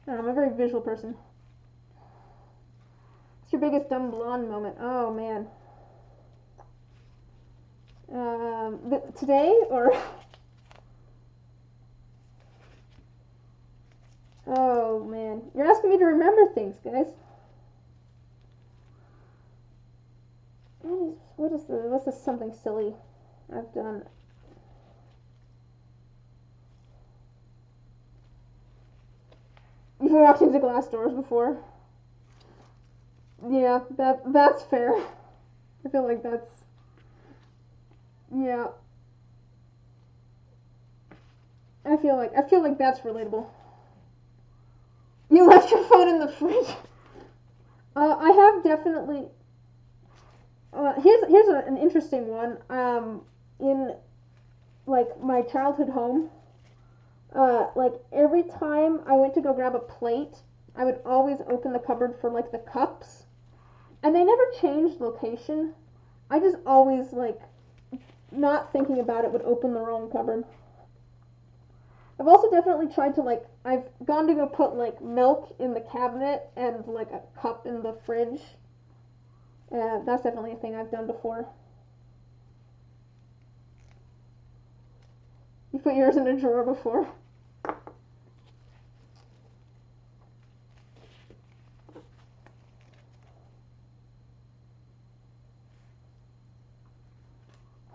I'm a very visual person. What's your biggest dumb blonde moment? Oh man. Today or? Oh man, you're asking me to remember things, guys. What's this something silly I've done? You've walked into glass doors before. Yeah, that's fair. I feel like that's, yeah. I feel like that's relatable. You left your phone in the fridge. I have definitely. Here's an interesting one. In like my childhood home, like every time I went to go grab a plate, I would always open the cupboard for like the cups, and they never changed location. I just always like not thinking about it would open the wrong cupboard. I've also definitely tried to like I've gone to go put like milk in the cabinet and like a cup in the fridge. That's definitely a thing I've done before. You put yours in a drawer before.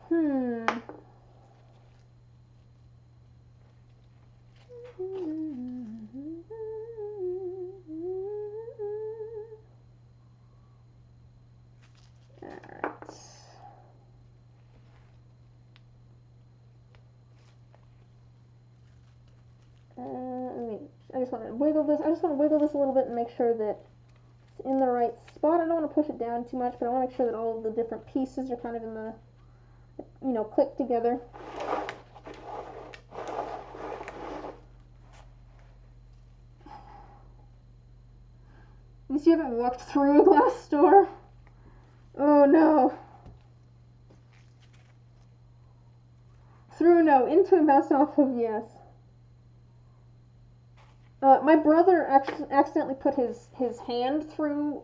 Hmm. Alright. I just want to wiggle this. I just want to wiggle this a little bit and make sure that it's in the right spot. I don't want to push it down too much, but I want to make sure that all of the different pieces are kind of in the, click together. At least you haven't walked through a glass door. Oh no. Through no, into and bounced off of yes. My brother accidentally put his hand through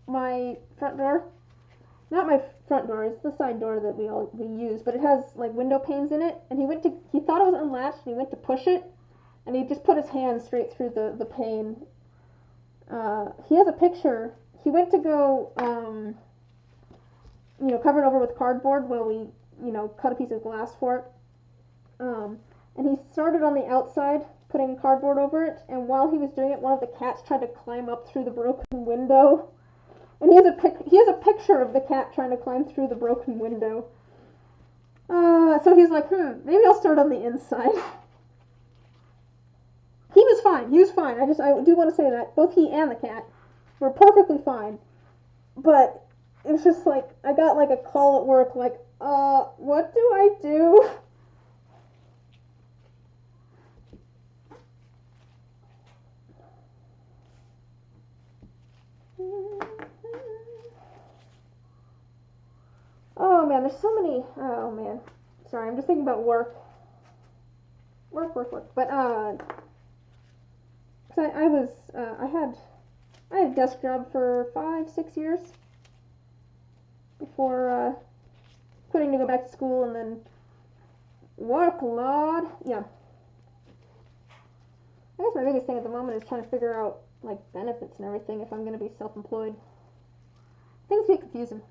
my front door. Not my front door, it's the side door that we use, but it has like window panes in it. And he thought it was unlatched, and he went to push it, and he just put his hand straight through the pane. He has a picture. He went to go, cover it over with cardboard while we, cut a piece of glass for it. And he started on the outside, putting cardboard over it, and while he was doing it, one of the cats tried to climb up through the broken window. And he has a picture of the cat trying to climb through the broken window. So he's like, maybe I'll start on the inside. He was fine. I do want to say that both he and the cat were perfectly fine. But it's just like I got like a call at work, like, what do I do? Oh man, there's so many. Oh man, sorry, I'm just thinking about work. But cause I had a desk job for 5-6 years before quitting to go back to school, and then work a lot. Yeah. I guess my biggest thing at the moment is trying to figure out like benefits and everything if I'm going to be self-employed. Things get confusing.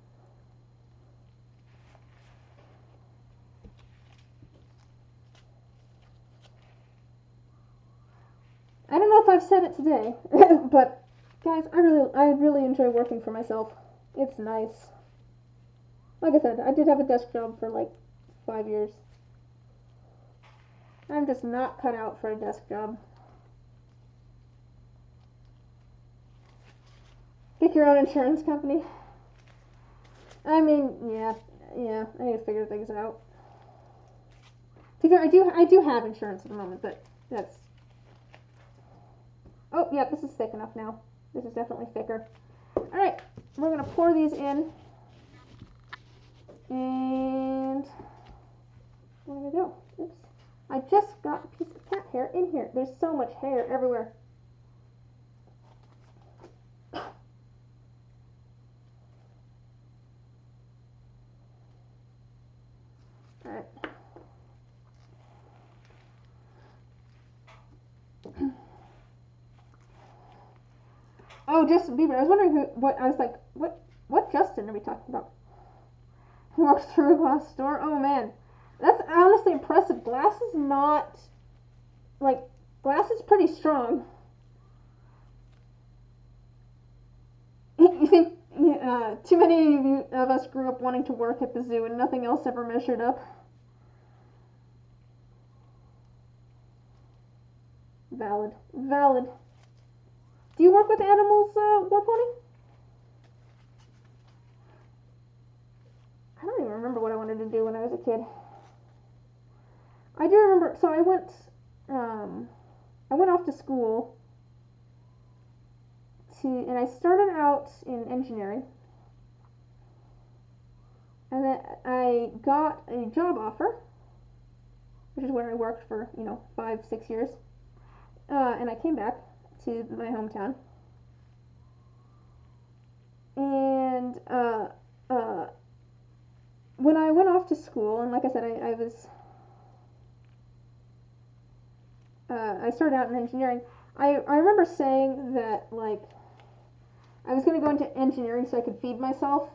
I don't know if I've said it today, but guys, I really enjoy working for myself. It's nice. Like I said, I did have a desk job for like 5 years. I'm just not cut out for a desk job. Pick your own insurance company. I mean, yeah, I need to figure things out. I do have insurance at the moment, but that's. Oh, yeah, this is thick enough now. This is definitely thicker. All right, we're gonna pour these in, and where did it go? Oops. I just got a piece of cat hair in here. There's so much hair everywhere. Alright. Oh, Justin Bieber. I was wondering what Justin are we talking about? He works through a glass store? Oh man. That's honestly impressive. Glass is not, like, glass is pretty strong. You think too many of us grew up wanting to work at the zoo and nothing else ever measured up? Valid. Valid. Do you work with animals, Warpony? I don't even remember what I wanted to do when I was a kid. I do remember, so I went off to school and I started out in engineering. And then I got a job offer, which is where I worked for, 5, 6 years. And I came back to my hometown. And when I went off to school, and like I said, I started out in engineering. I remember saying that, like, I was going to go into engineering so I could feed myself.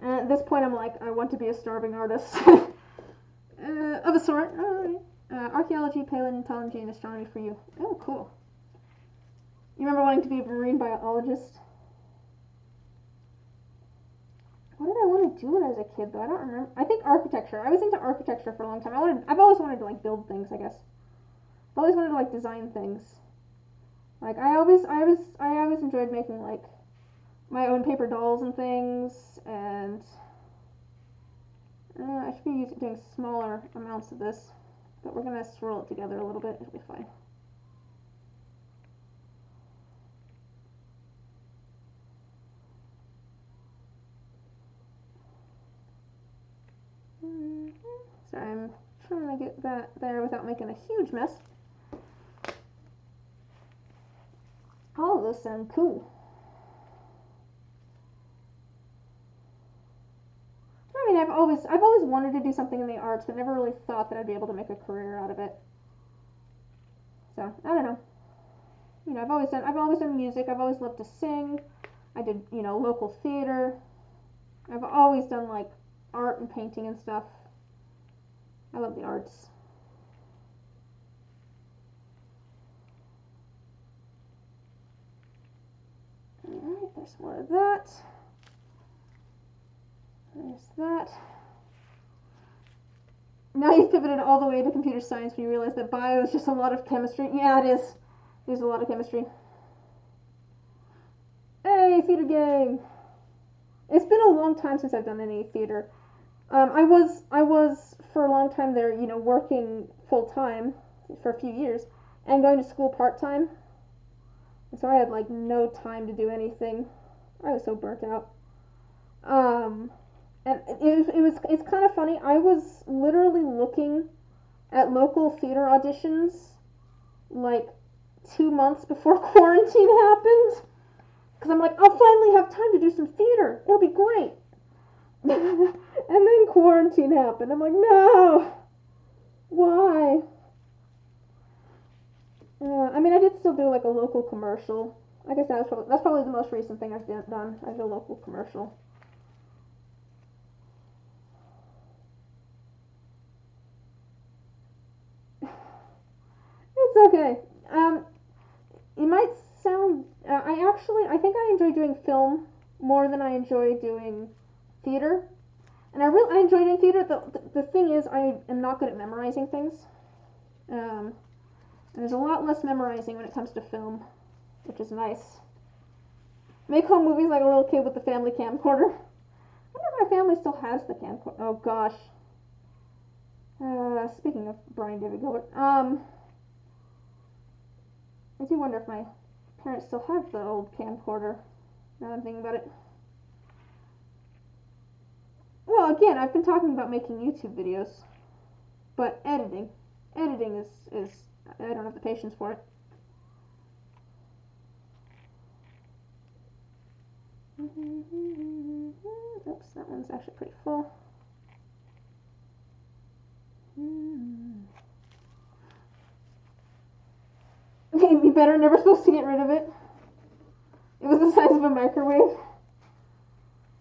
And at this point, I'm like, I want to be a starving artist. Of a sort. Alright. Archaeology, paleontology, and astronomy for you. Oh, cool. You remember wanting to be a marine biologist? What did I want to do when I was a kid, though? I don't remember. I think architecture. I was into architecture for a long time. I've always wanted to, like, build things, I guess. I've always wanted to, like, design things. Like, I always enjoyed making, like, my own paper dolls and things, and I should be doing smaller amounts of this, but we're going to swirl it together a little bit. It'll be fine. So I'm trying to get that there without making a huge mess. All of those sound cool. I mean, I've always wanted to do something in the arts, but never really thought that I'd be able to make a career out of it. So I don't know. I've always done music. I've always loved to sing. I did, local theater. I've always done, like, art and painting and stuff. I love the arts. Alright, there's more of that. There's that. Now you've pivoted all the way to computer science when you realize that bio is just a lot of chemistry. Yeah, it is. There's a lot of chemistry. Hey, theater gang! It's been a long time since I've done any theater. I was for a long time there, working full time for a few years and going to school part time. So I had, like, no time to do anything. I was so burnt out. And it's kind of funny. I was literally looking at local theater auditions like 2 months before quarantine happened, because I'm like, I'll finally have time to do some theater. It'll be great. And then quarantine happened. I'm like, no. Why? I mean, I did still do like a local commercial. I guess that's probably the most recent thing I've done. I did a local commercial. It's okay. It might sound. I think I enjoy doing film more than I enjoy doing theater. And I enjoy doing theater. The thing is, I am not good at memorizing things. And there's a lot less memorizing when it comes to film, which is nice. Make home movies like a little kid with the family camcorder. I wonder if my family still has the camcorder. Oh gosh. Speaking of Brian David Gilbert, I do wonder if my parents still have the old camcorder. Now that I'm thinking about it. Well, again, I've been talking about making YouTube videos, but editing is I don't have the patience for it. Oops, that one's actually pretty full. Maybe better, never supposed to get rid of it. It was the size of a microwave.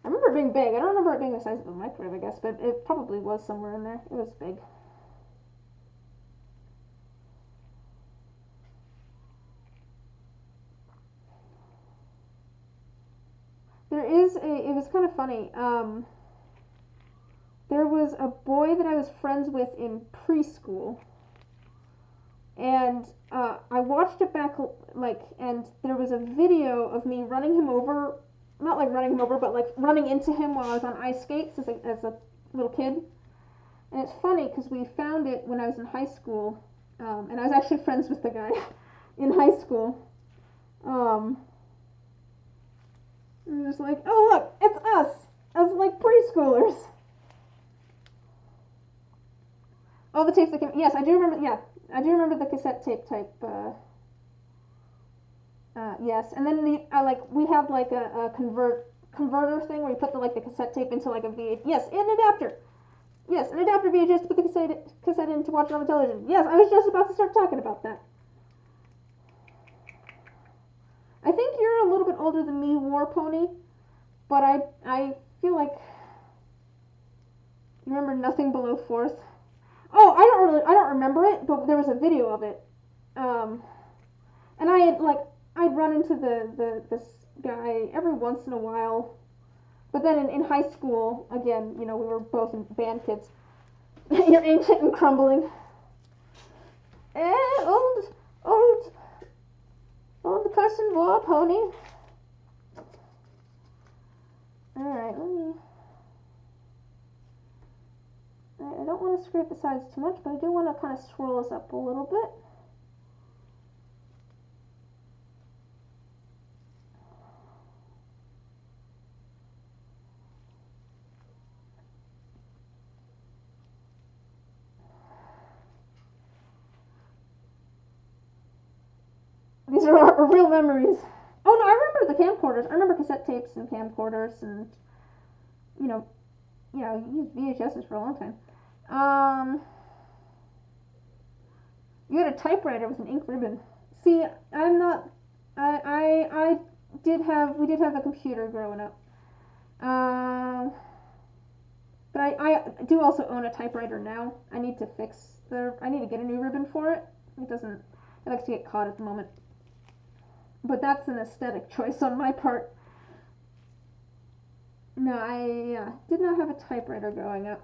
I remember it being big. I don't remember it being the size of a microwave, I guess, but it probably was somewhere in there. It was big. It was kind of funny. There was a boy that I was friends with in preschool, and I watched it back, like, and there was a video of me running him over, not like running him over, but like running into him while I was on ice skates as a little kid. And it's funny because we found it when I was in high school, and I was actually friends with the guy in high school. And it was like, oh look, it's us as like preschoolers. All the tapes that came. Yes, I do remember. Yeah, I do remember the cassette tape type. Yes, and then we have like a converter thing where you put the cassette tape into like a VH. Yes, an adapter. Yes, an adapter VHS to put the cassette in to watch it on the television. Yes, I was just about to start talking about that. I think you're a little bit older than me, War Pony, but I feel like you remember nothing below fourth. Oh, I don't remember it, but there was a video of it. Um, and I'd run into this guy every once in a while. But then in high school, again, we were both band kids. You're ancient and crumbling. Old, old, old person War Pony. Alright, let me. I don't want to scrape the sides too much, but I do want to kind of swirl this up a little bit. These are our real memories. Oh no, I remember the camcorders. I remember cassette tapes and camcorders, and you know, used VHSs for a long time. You had a typewriter with an ink ribbon. See, I'm not. I did have. We did have a computer growing up. But I do also own a typewriter now. I need to fix the. I need to get a new ribbon for it. It doesn't. It likes to get caught at the moment. But that's an aesthetic choice on my part. No, I did not have a typewriter growing up.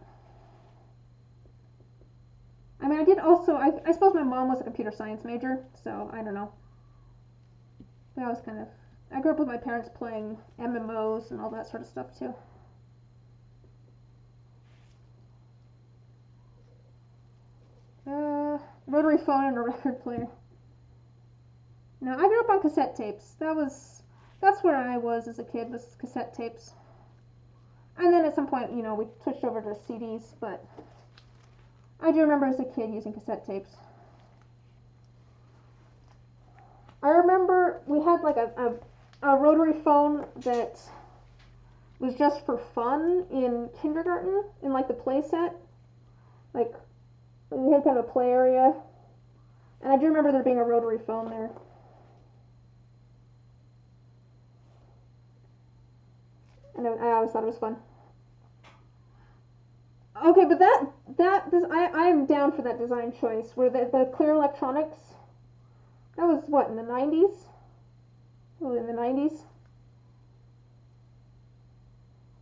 I mean, I did also. I suppose my mom was a computer science major, so I don't know. But I was kind of. I grew up with my parents playing MMOs and all that sort of stuff too. Rotary phone and a record player. No, I grew up on cassette tapes. That's where I was as a kid, was cassette tapes. And then at some point, we switched over to CDs, but I do remember as a kid using cassette tapes. I remember we had like a rotary phone that was just for fun in kindergarten, in like the play set. Like, we had kind of a play area. And I do remember there being a rotary phone there. And I always thought it was fun. Okay, but I am down for that design choice where the clear electronics. That was what, in the 90s? Really, in the 90s.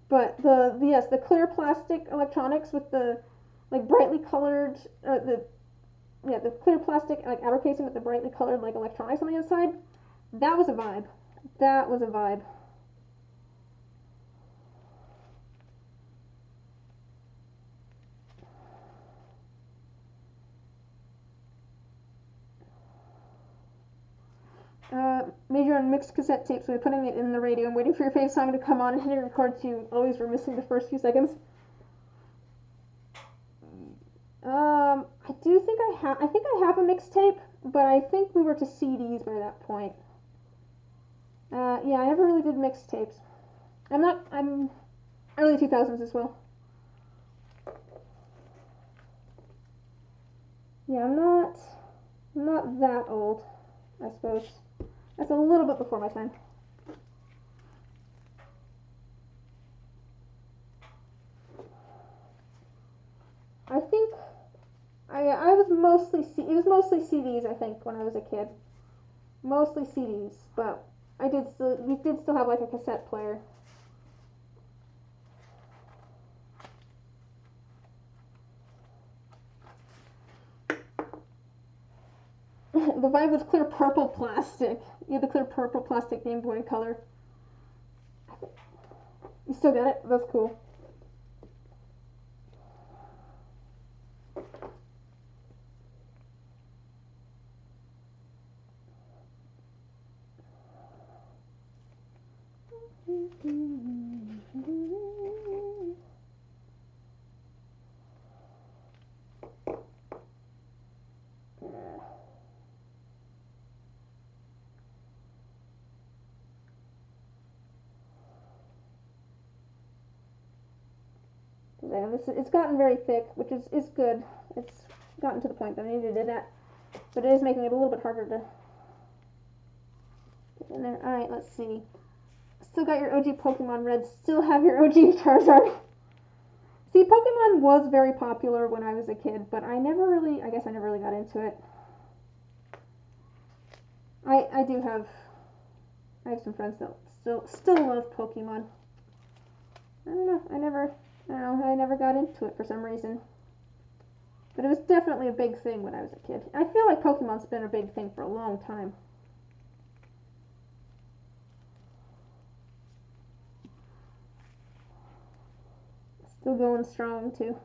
But the clear plastic electronics with the like brightly colored the clear plastic like outer casing with the brightly colored like electronics on the inside. That was a vibe. That was a vibe. Major on mixed cassette tapes. We're putting it in the radio. I'm waiting for your fave song to come on and hitting record to always we're missing the first few seconds. I do think I think I have a mixtape, but I think we were to CDs by that point. Yeah, I never really did mixtapes. I'm early 2000s as well. Yeah, I'm not that old, I suppose. That's a little bit before my time. I think I was mostly it was mostly CDs. I think when I was a kid, mostly CDs. But we did still have like a cassette player. The vibe was clear purple plastic. You had the clear purple plastic Game Boy Color. You still got it? That's cool. It's gotten very thick, which is good. It's gotten to the point that I needed it at, but it is making it a little bit harder to get in there. All right, let's see. Still got your OG Pokemon Red. Still have your OG Charizard. See, Pokemon was very popular when I was a kid, but I never really got into it. I have some friends that still love Pokemon. I don't know. I never got into it for some reason. But it was definitely a big thing when I was a kid. I feel like Pokemon's been a big thing for a long time. Still going strong too.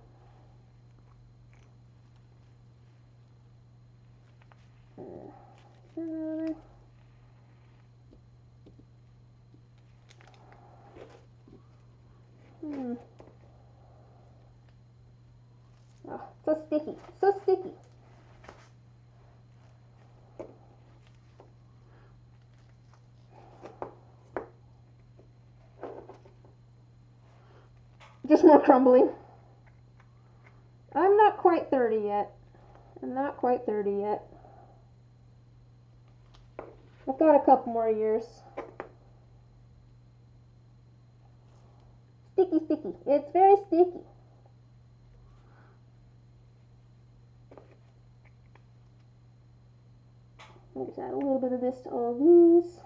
Oh, so sticky. So sticky. Just more crumbling. I'm not quite 30 yet. I'm not quite 30 yet. I've got a couple more years. Sticky, sticky. It's very sticky. I'll just add a little bit of this to all these.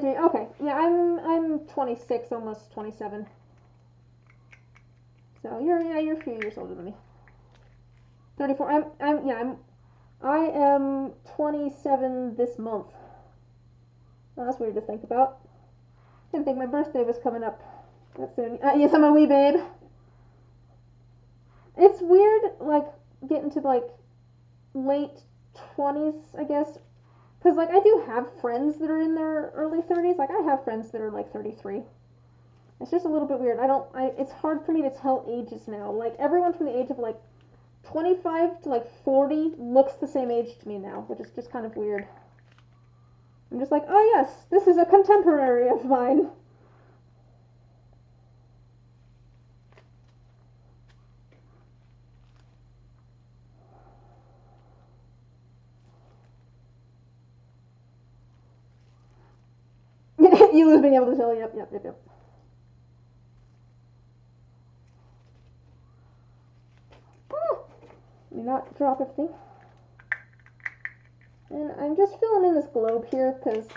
Okay, yeah, I'm 26, almost 27. So you're a few years older than me. 34. I am 27 this month. Oh, that's weird to think about. Didn't think my birthday was coming up that soon. Yes, I'm a wee babe. It's weird, like getting to like late 20s, I guess. Because, like, I do have friends that are in their early 30s. Like, I have friends that are, like, 33. It's just a little bit weird. It's hard for me to tell ages now. Like, everyone from the age of, like, 25 to like 40 looks the same age to me now, which is just kind of weird. I'm just like, oh yes, this is a contemporary of mine. You lose being able to tell. Yep. Let me not drop everything. And I'm just filling in this globe here because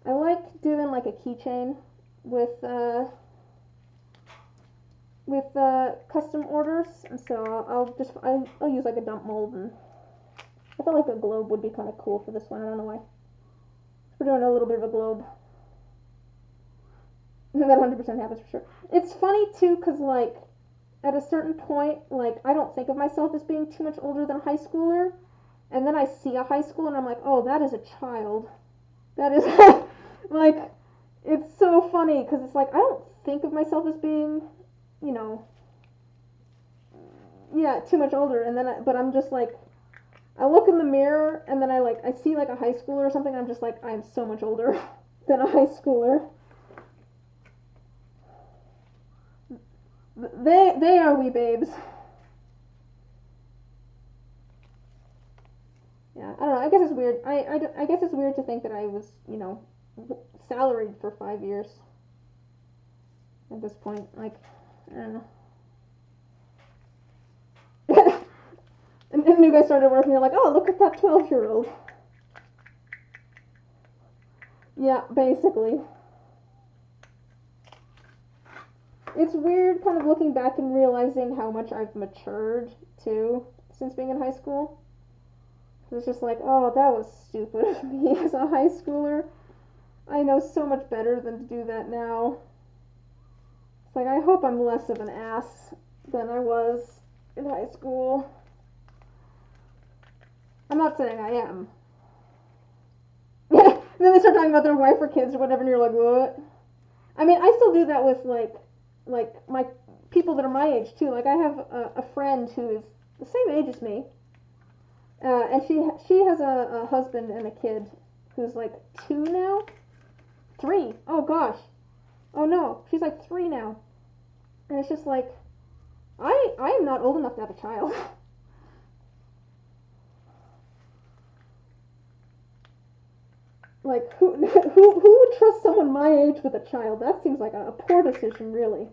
I like doing like a keychain with custom orders, and so I'll use like a dump mold, and I felt like a globe would be kind of cool for this one. I don't know why. We're doing a little bit of a globe. That 100% happens for sure. It's funny too, cause like at a certain point, like I don't think of myself as being too much older than a high schooler, and then I see a high schooler and I'm like, oh, that is a child. That is like, it's so funny because it's like I don't think of myself as being, you know, yeah, too much older, and then but I'm just like, I look in the mirror and then I see like a high schooler or something, and I'm just like, I'm so much older than a high schooler. They are wee babes. Yeah, I don't know. I guess it's weird. I guess it's weird to think that I was, salaried for 5 years at this point. Like, I don't know. And then you guys started working, you're like, oh, look at that 12-year-old. Yeah, basically. It's weird kind of looking back and realizing how much I've matured, too, since being in high school. It's just like, oh, that was stupid of me as a high schooler. I know so much better than to do that now. It's like, I hope I'm less of an ass than I was in high school. I'm not saying I am. And then they start talking about their wife or kids or whatever, and you're like, what? I mean, I still do that with, like my people that are my age, too. Like, I have a friend who is the same age as me, and she has a husband and a kid who's, like, 2 now? 3. Oh, gosh. Oh, no. She's, like, 3 now. And it's just like, I am not old enough to have a child. Like, who would trust someone my age with a child? That seems like a poor decision, really.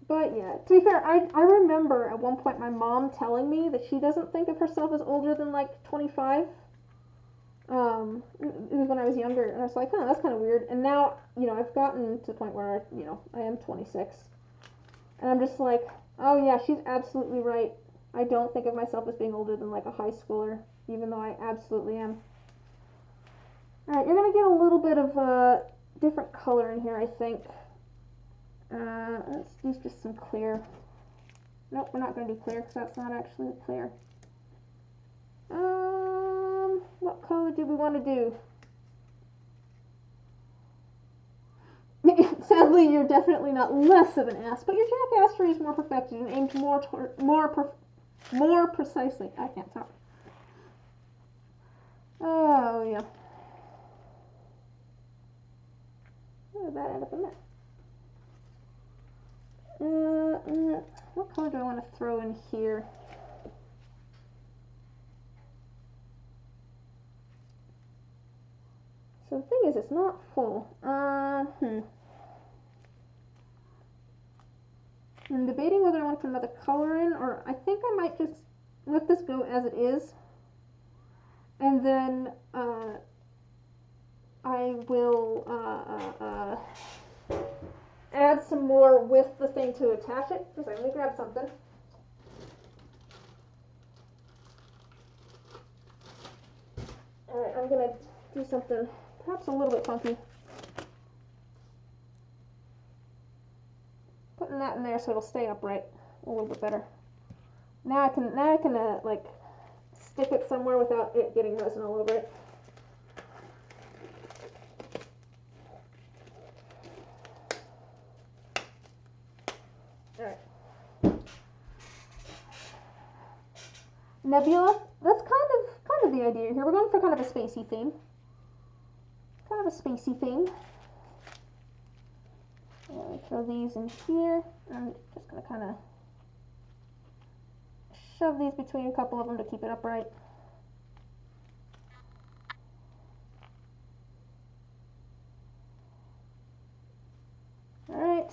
But yeah, to be fair, I remember at one point my mom telling me that she doesn't think of herself as older than like 25. It was when I was younger, and I was like, oh, that's kind of weird. And now, I've gotten to the point where, I am 26. And I'm just like, oh yeah, she's absolutely right. I don't think of myself as being older than like a high schooler, even though I absolutely am. Alright, you're going to get a little bit of a different color in here, I think. Let's use just some clear. Nope, we're not going to do clear because that's not actually clear. What color do we want to do? Sadly, you're definitely not less of an ass, but your jackassery is more perfected and aimed more precisely. I can't talk. Oh yeah. Where did that end up in there? What color do I want to throw in here? So the thing is, it's not full. I'm debating whether I want to put another color in, or I think I might just let this go as it is, and then I will add some more with the thing to attach it. Just let me grab something. Alright, I'm gonna do something perhaps a little bit funky. Putting that in there so it'll stay upright a little bit better. Now I can like stick it somewhere without it getting resin all over it. Alright. Nebula. That's kind of the idea here. We're going for kind of a spacey theme. Kind of a spacey theme. Throw these in here. I'm just going to kind of shove these between a couple of them to keep it upright. Alright.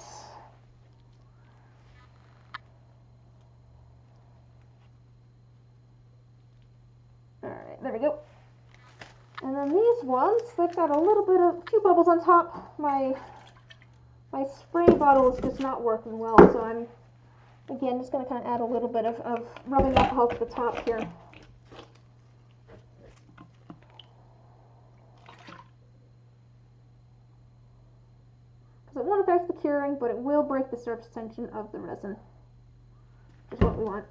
Alright, there we go. And then these ones, they've got a little bit of, a few bubbles on top. My spray bottle is just not working well, so I'm, again, just going to kind of add a little bit of rubbing alcohol to the top here. Because it won't affect the curing, but it will break the surface tension of the resin, which is what we want.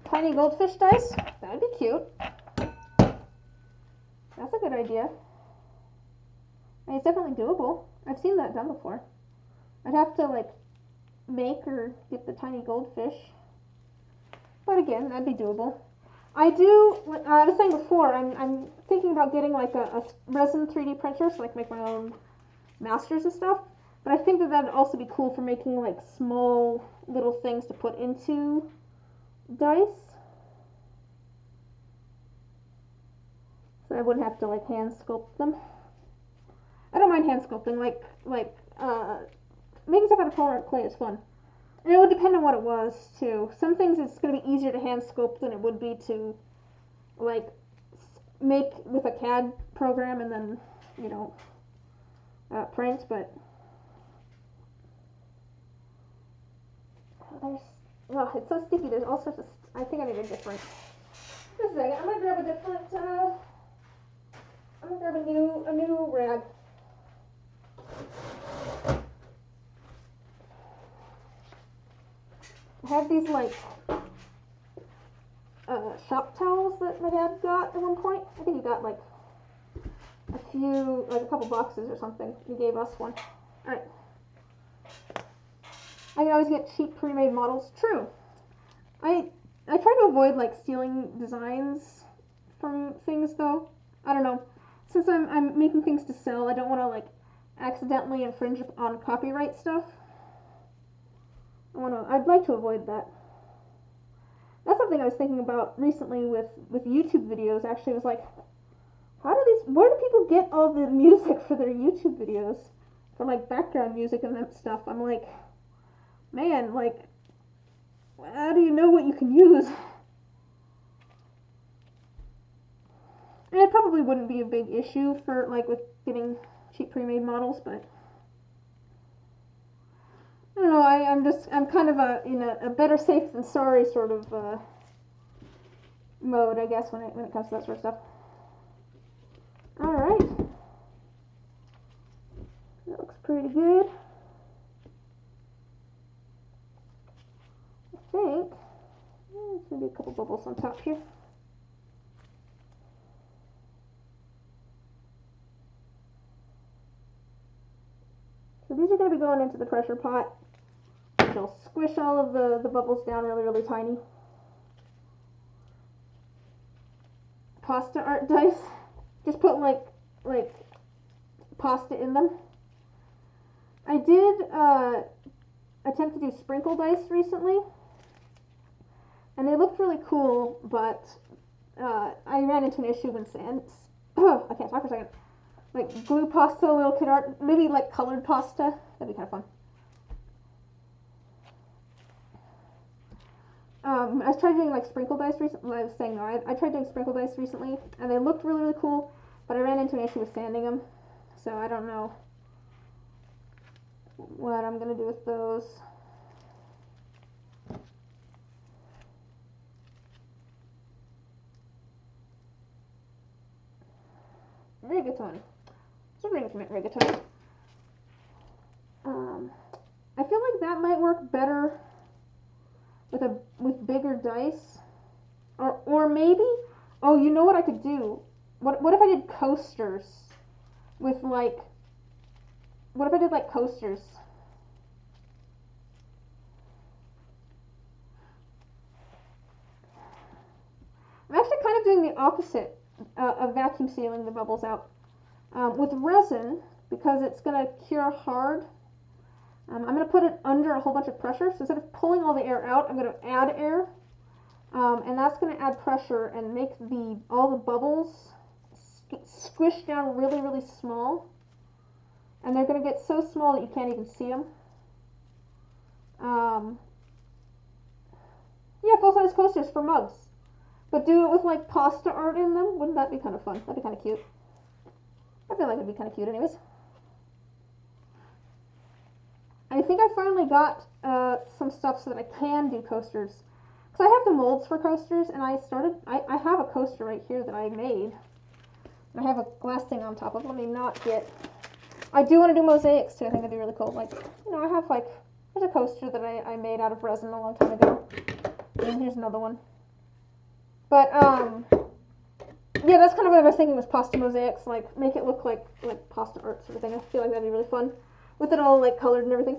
Tiny goldfish dice, that would be cute. That's a good idea. I mean, it's definitely doable. I've seen that done before. I'd have to like make or get the tiny goldfish. But again, that'd be doable. I was saying before, I'm thinking about getting like a resin 3D printer so I can make my own masters and stuff. But I think that would also be cool for making like small little things to put into dice. So I wouldn't have to like hand sculpt them. I don't mind hand sculpting, making stuff out of polymer clay is fun. And it would depend on what it was, too. Some things it's going to be easier to hand sculpt than it would be to, like, make with a CAD program and then, you know, print, but it's so sticky. There's all sorts of, I think I need a different, just a second, I'm going to grab a different, I'm going to grab a new rag. I have these like shop towels that my dad got at one point. I think he got like a couple boxes or something. He gave us one. Alright. I can always get cheap pre-made models. True. I try to avoid like stealing designs from things though. I don't know. Since I'm making things to sell, I don't want to like accidentally infringe on copyright stuff. I'd like to avoid that. That's something I was thinking about recently with YouTube videos. Actually, it was like, where do people get all the music for their YouTube videos? For like background music and that stuff. I'm like, man, like, how do you know what you can use? And it probably wouldn't be a big issue for like with getting cheap pre-made models, but I don't know, I'm kind of in a better safe than sorry sort of mode, I guess, when it comes to that sort of stuff. Alright. That looks pretty good. I think there's going to be a couple bubbles on top here. So these are going to be going into the pressure pot. It'll squish all of the bubbles down really, really tiny. Pasta art dice. Just put like pasta in them. I did attempt to do sprinkle dice recently, and they looked really cool, but I ran into an issue when I can't talk for a second. Like glue pasta, little kid art, maybe like colored pasta. That'd be kind of fun. I tried doing like sprinkle dice recently. I was saying no, I tried doing sprinkle dice recently, and they looked really, really cool, but I ran into an issue with sanding them, so I don't know what I'm gonna do with those. Rigatoni. So rigatoni. I feel like that might work better with bigger dice, or maybe. Oh, you know what I could do? What if I did coasters with like? What if I did like coasters? of doing the opposite of vacuum sealing the bubbles out. With resin, because it's going to cure hard, I'm going to put it under a whole bunch of pressure. So instead of pulling all the air out, I'm going to add air. And that's going to add pressure and make all the bubbles squish down really, really small. And they're going to get so small that you can't even see them. Yeah, full-size coasters for mugs. But do it with like pasta art in them. Wouldn't that be kind of fun? That'd be kind of cute. I feel like it'd be kind of cute anyways. I think I finally got some stuff so that I can do coasters. Because I have the molds for coasters, and I have a coaster right here that I made. I have a glass thing on top of it. Let me not get... I do want to do mosaics too. I think that'd be really cool. Like, you know, I have like... There's a coaster that I made out of resin a long time ago. And here's another one. But, yeah, that's kind of what I was thinking was pasta mosaics. Like, make it look like pasta art sort of thing. I feel like that'd be really fun. With it all, like, colored and everything.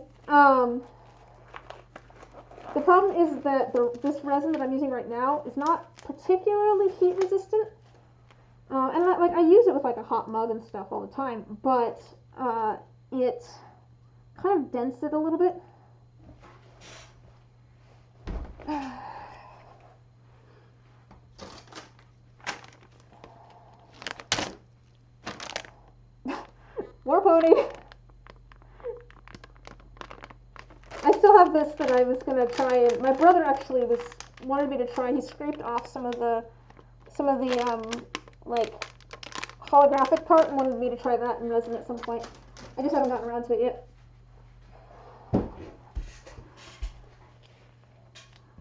The problem is that this resin that I'm using right now is not particularly heat resistant. And like I use it with like a hot mug and stuff all the time, but it kind of dents it a little bit. More pony. I still have this that I was gonna try, and my brother actually wanted me to try. He scraped off some of the like holographic part and wanted me to try that in resin at some point. I just haven't gotten around to it yet.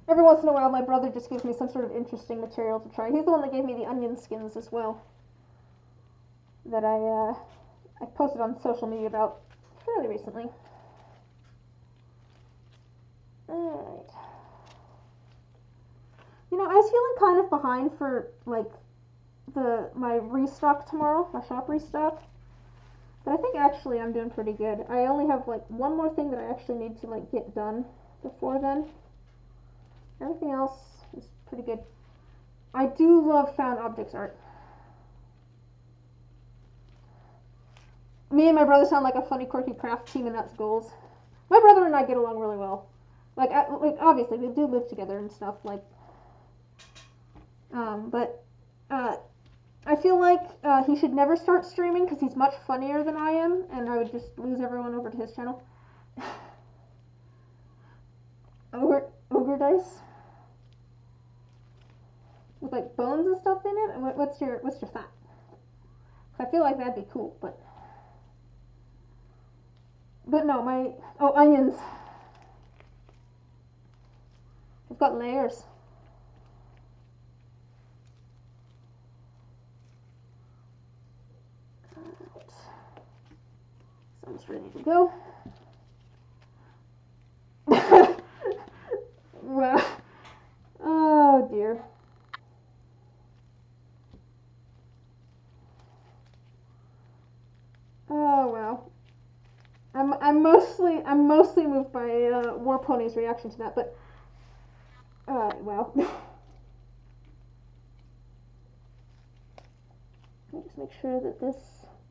Every once in a while, my brother just gives me some sort of interesting material to try. He's the one that gave me the onion skins as well, that I posted on social media about fairly recently. Alright. You know, I was feeling kind of behind for, like, my restock tomorrow, my shop restock. But I think actually I'm doing pretty good. I only have, like, one more thing that I actually need to, like, get done before then. Everything else is pretty good. I do love found objects art. Me and my brother sound like a funny, quirky craft team, and that's goals. My brother and I get along really well. Like obviously, we do live together and stuff, like, but I feel like he should never start streaming because he's much funnier than I am, and I would just lose everyone over to his channel. Ogre dice with like bones and stuff in it. What's your thought? I feel like that'd be cool, but no, onions. I've got layers. Alright. So I'm just ready to go. Well, oh dear. Oh well. I'm mostly moved by War Pony's reaction to that, but well. Let me just make sure that this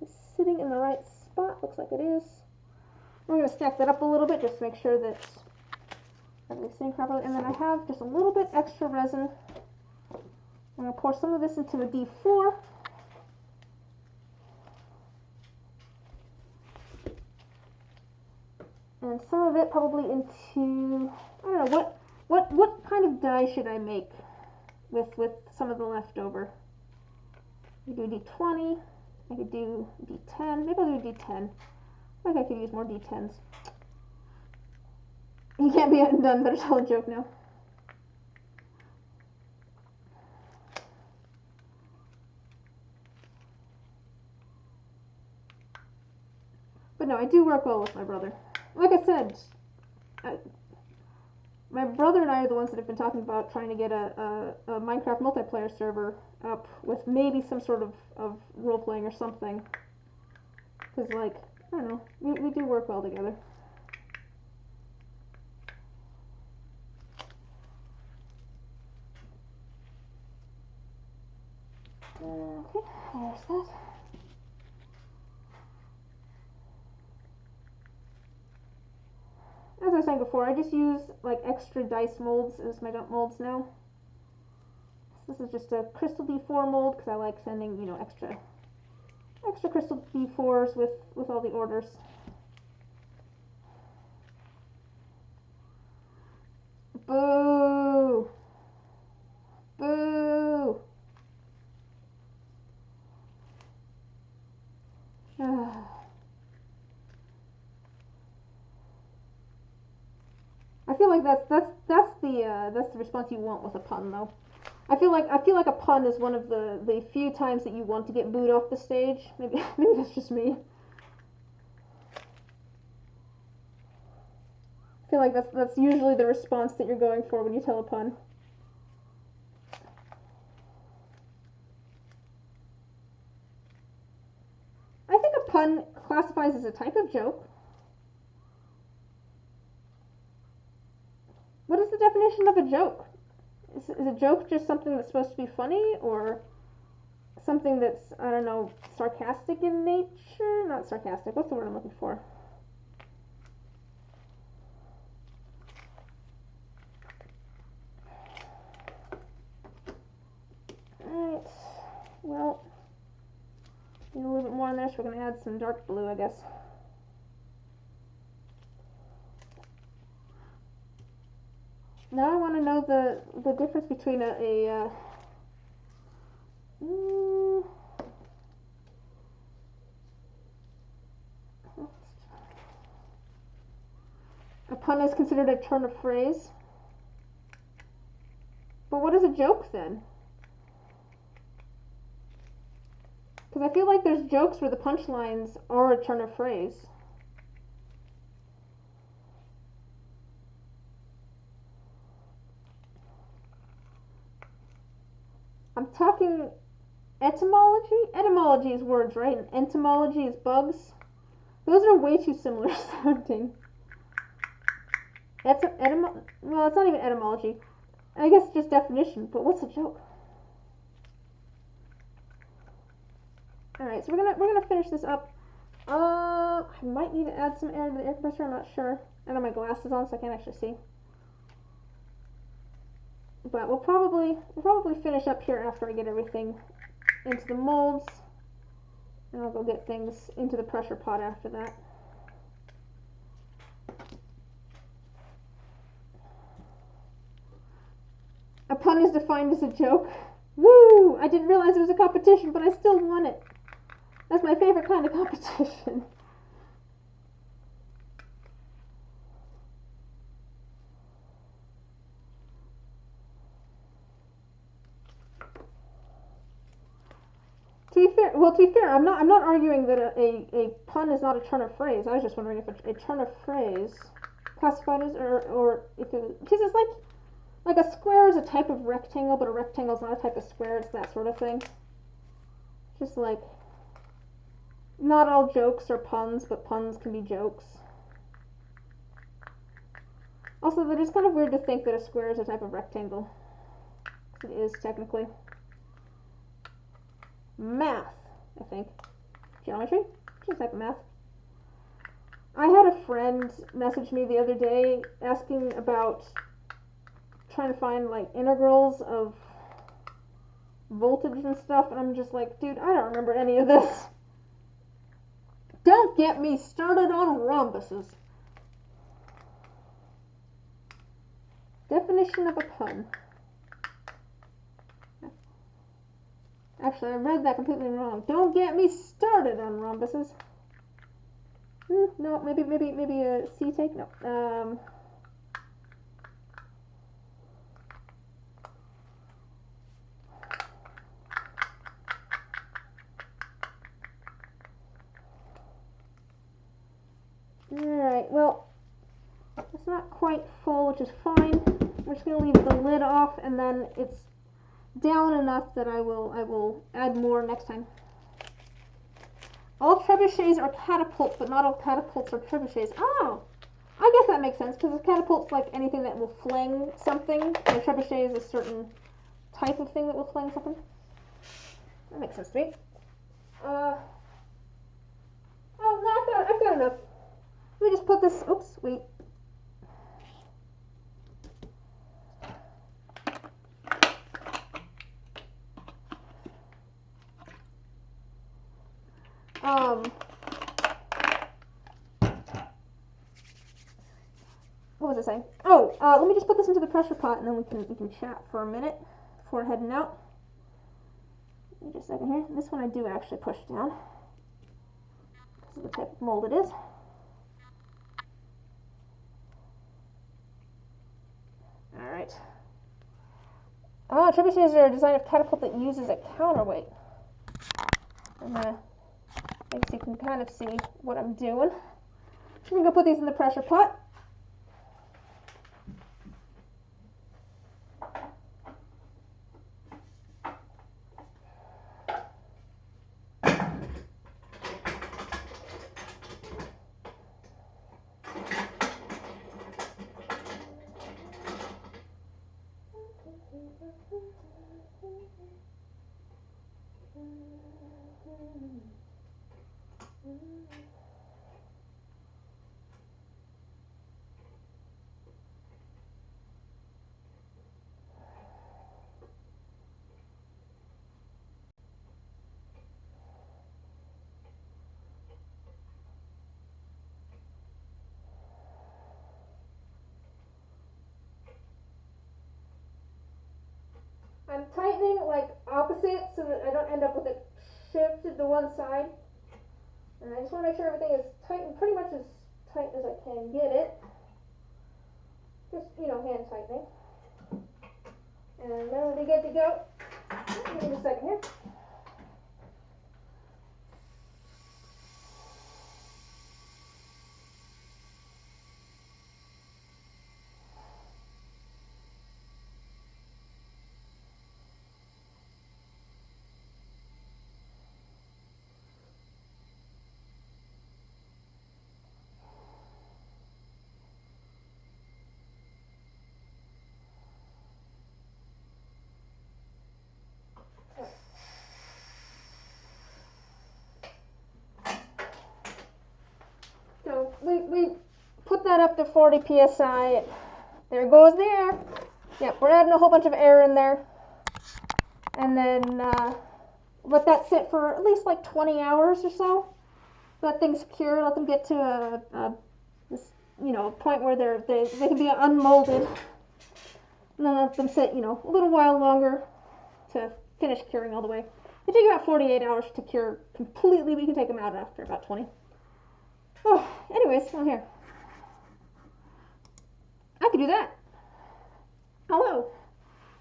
is sitting in the right spot. Looks like it is. We're going to stack that up a little bit just to make sure that everything's sitting properly. And then I have just a little bit extra resin. I'm going to pour some of this into a D4. And some of it probably into, I don't know, what kind of die should I make with some of the leftover? I could do D20, I could do D10, maybe I'll do D10. I think I could use more D10s. You can't be undone, better tell a joke now. But no, I do work well with my brother. Like I said, my brother and I are the ones that have been talking about trying to get a Minecraft multiplayer server up with maybe some sort of role-playing or something. Because, like, I don't know, we do work well together. Okay, there's that. As I was saying before, I just use like extra dice molds as my dump molds now. This is just a crystal D4 mold because I like sending, you know, extra crystal D4s with all the orders. Boo! Boo! I feel like that's the response you want with a pun, though. I feel like a pun is one of the few times that you want to get booed off the stage. Maybe that's just me. I feel like that's usually the response that you're going for when you tell a pun. I think a pun classifies as a type of joke. What is the definition of a joke? Is a joke just something that's supposed to be funny, or something that's, I don't know, sarcastic in nature? Not sarcastic, what's the word I'm looking for? Alright, well, need a little bit more on there, so we're going to add some dark blue, I guess. Now I want to know the difference between a pun is considered a turn of phrase. But what is a joke then? Because I feel like there's jokes where the punchlines are a turn of phrase. I'm talking etymology? Etymology is words, right? And entomology is bugs. Those are way too similar sounding. Well, it's not even etymology. I guess it's just definition, but what's a joke? Alright, so we're gonna finish this up. I might need to add some air to the air compressor, I'm not sure. I don't have my glasses on so I can't actually see. But we'll probably finish up here after I get everything into the molds. And I'll go get things into the pressure pot after that. A pun is defined as a joke. Woo! I didn't realize it was a competition, but I still won it. That's my favorite kind of competition. To be fair, I'm not arguing that a pun is not a turn of phrase. I was just wondering if a turn of phrase classified as or if it, because it's like a square is a type of rectangle, but a rectangle is not a type of square. It's that sort of thing. Just like not all jokes are puns, but puns can be jokes. Also, that is kind of weird to think that a square is a type of rectangle. It is technically. Math, I think. Geometry? Just like math. I had a friend message me the other day asking about trying to find like integrals of voltage and stuff, and I'm just like, dude, I don't remember any of this. Don't get me started on rhombuses. Definition of a pun. Actually, I read that completely wrong. Don't get me started on rhombuses. No, maybe a C take. No. Alright, well, it's not quite full, which is fine. We're just going to leave the lid off, and then it's down enough that I will add more next time. All trebuchets are catapults, but not all catapults are trebuchets. Oh! I guess that makes sense, because a catapult's like anything that will fling something, and a trebuchet is a certain type of thing that will fling something. that makes sense to me. Oh, no, I've got enough. Let me just put this, oops, wait. What was I saying? Oh, let me just put this into the pressure pot and then we can chat for a minute before heading out. Give me just a second here. This one I do actually push down because of the type of mold it is. Alright. Trebuchets are a design of catapult that uses a counterweight. And I guess you can kind of see what I'm doing. I'm going to go put these in the pressure pot. I'm tightening like opposite so that I don't end up with it shifted to one side. And I just want to make sure everything is tightened pretty much as tight as I can get it. Just, hand tightening. And then we'll be good to go. Give me a second here. So we put that up to 40 psi. There it goes there. Yep, we're adding a whole bunch of air in there. And then let that sit for at least like 20 hours or so. Let things cure, let them get to a point where they can be unmolded. And then let them sit, a little while longer to finish curing all the way. They take about 48 hours to cure completely. We can take them out after about 20. Oh, anyways, here. I could do that. Hello.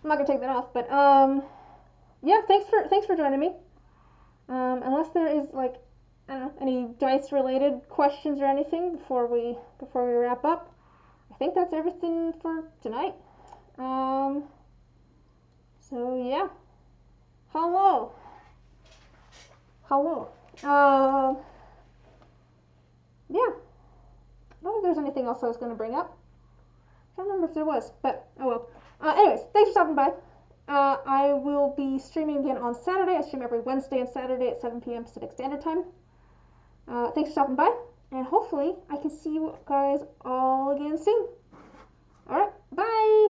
I'm not gonna take that off, but yeah, thanks for joining me. Unless there is like, I don't know, any dice related questions or anything before we wrap up, I think that's everything for tonight. So yeah. Hello. Yeah. I don't think there's anything else I was going to bring up. I don't remember if there was, but oh well. Anyways, thanks for stopping by. I will be streaming again on Saturday. I stream every Wednesday and Saturday at 7 p.m. Pacific Standard Time. Thanks for stopping by, and hopefully I can see you guys all again soon. Alright, bye!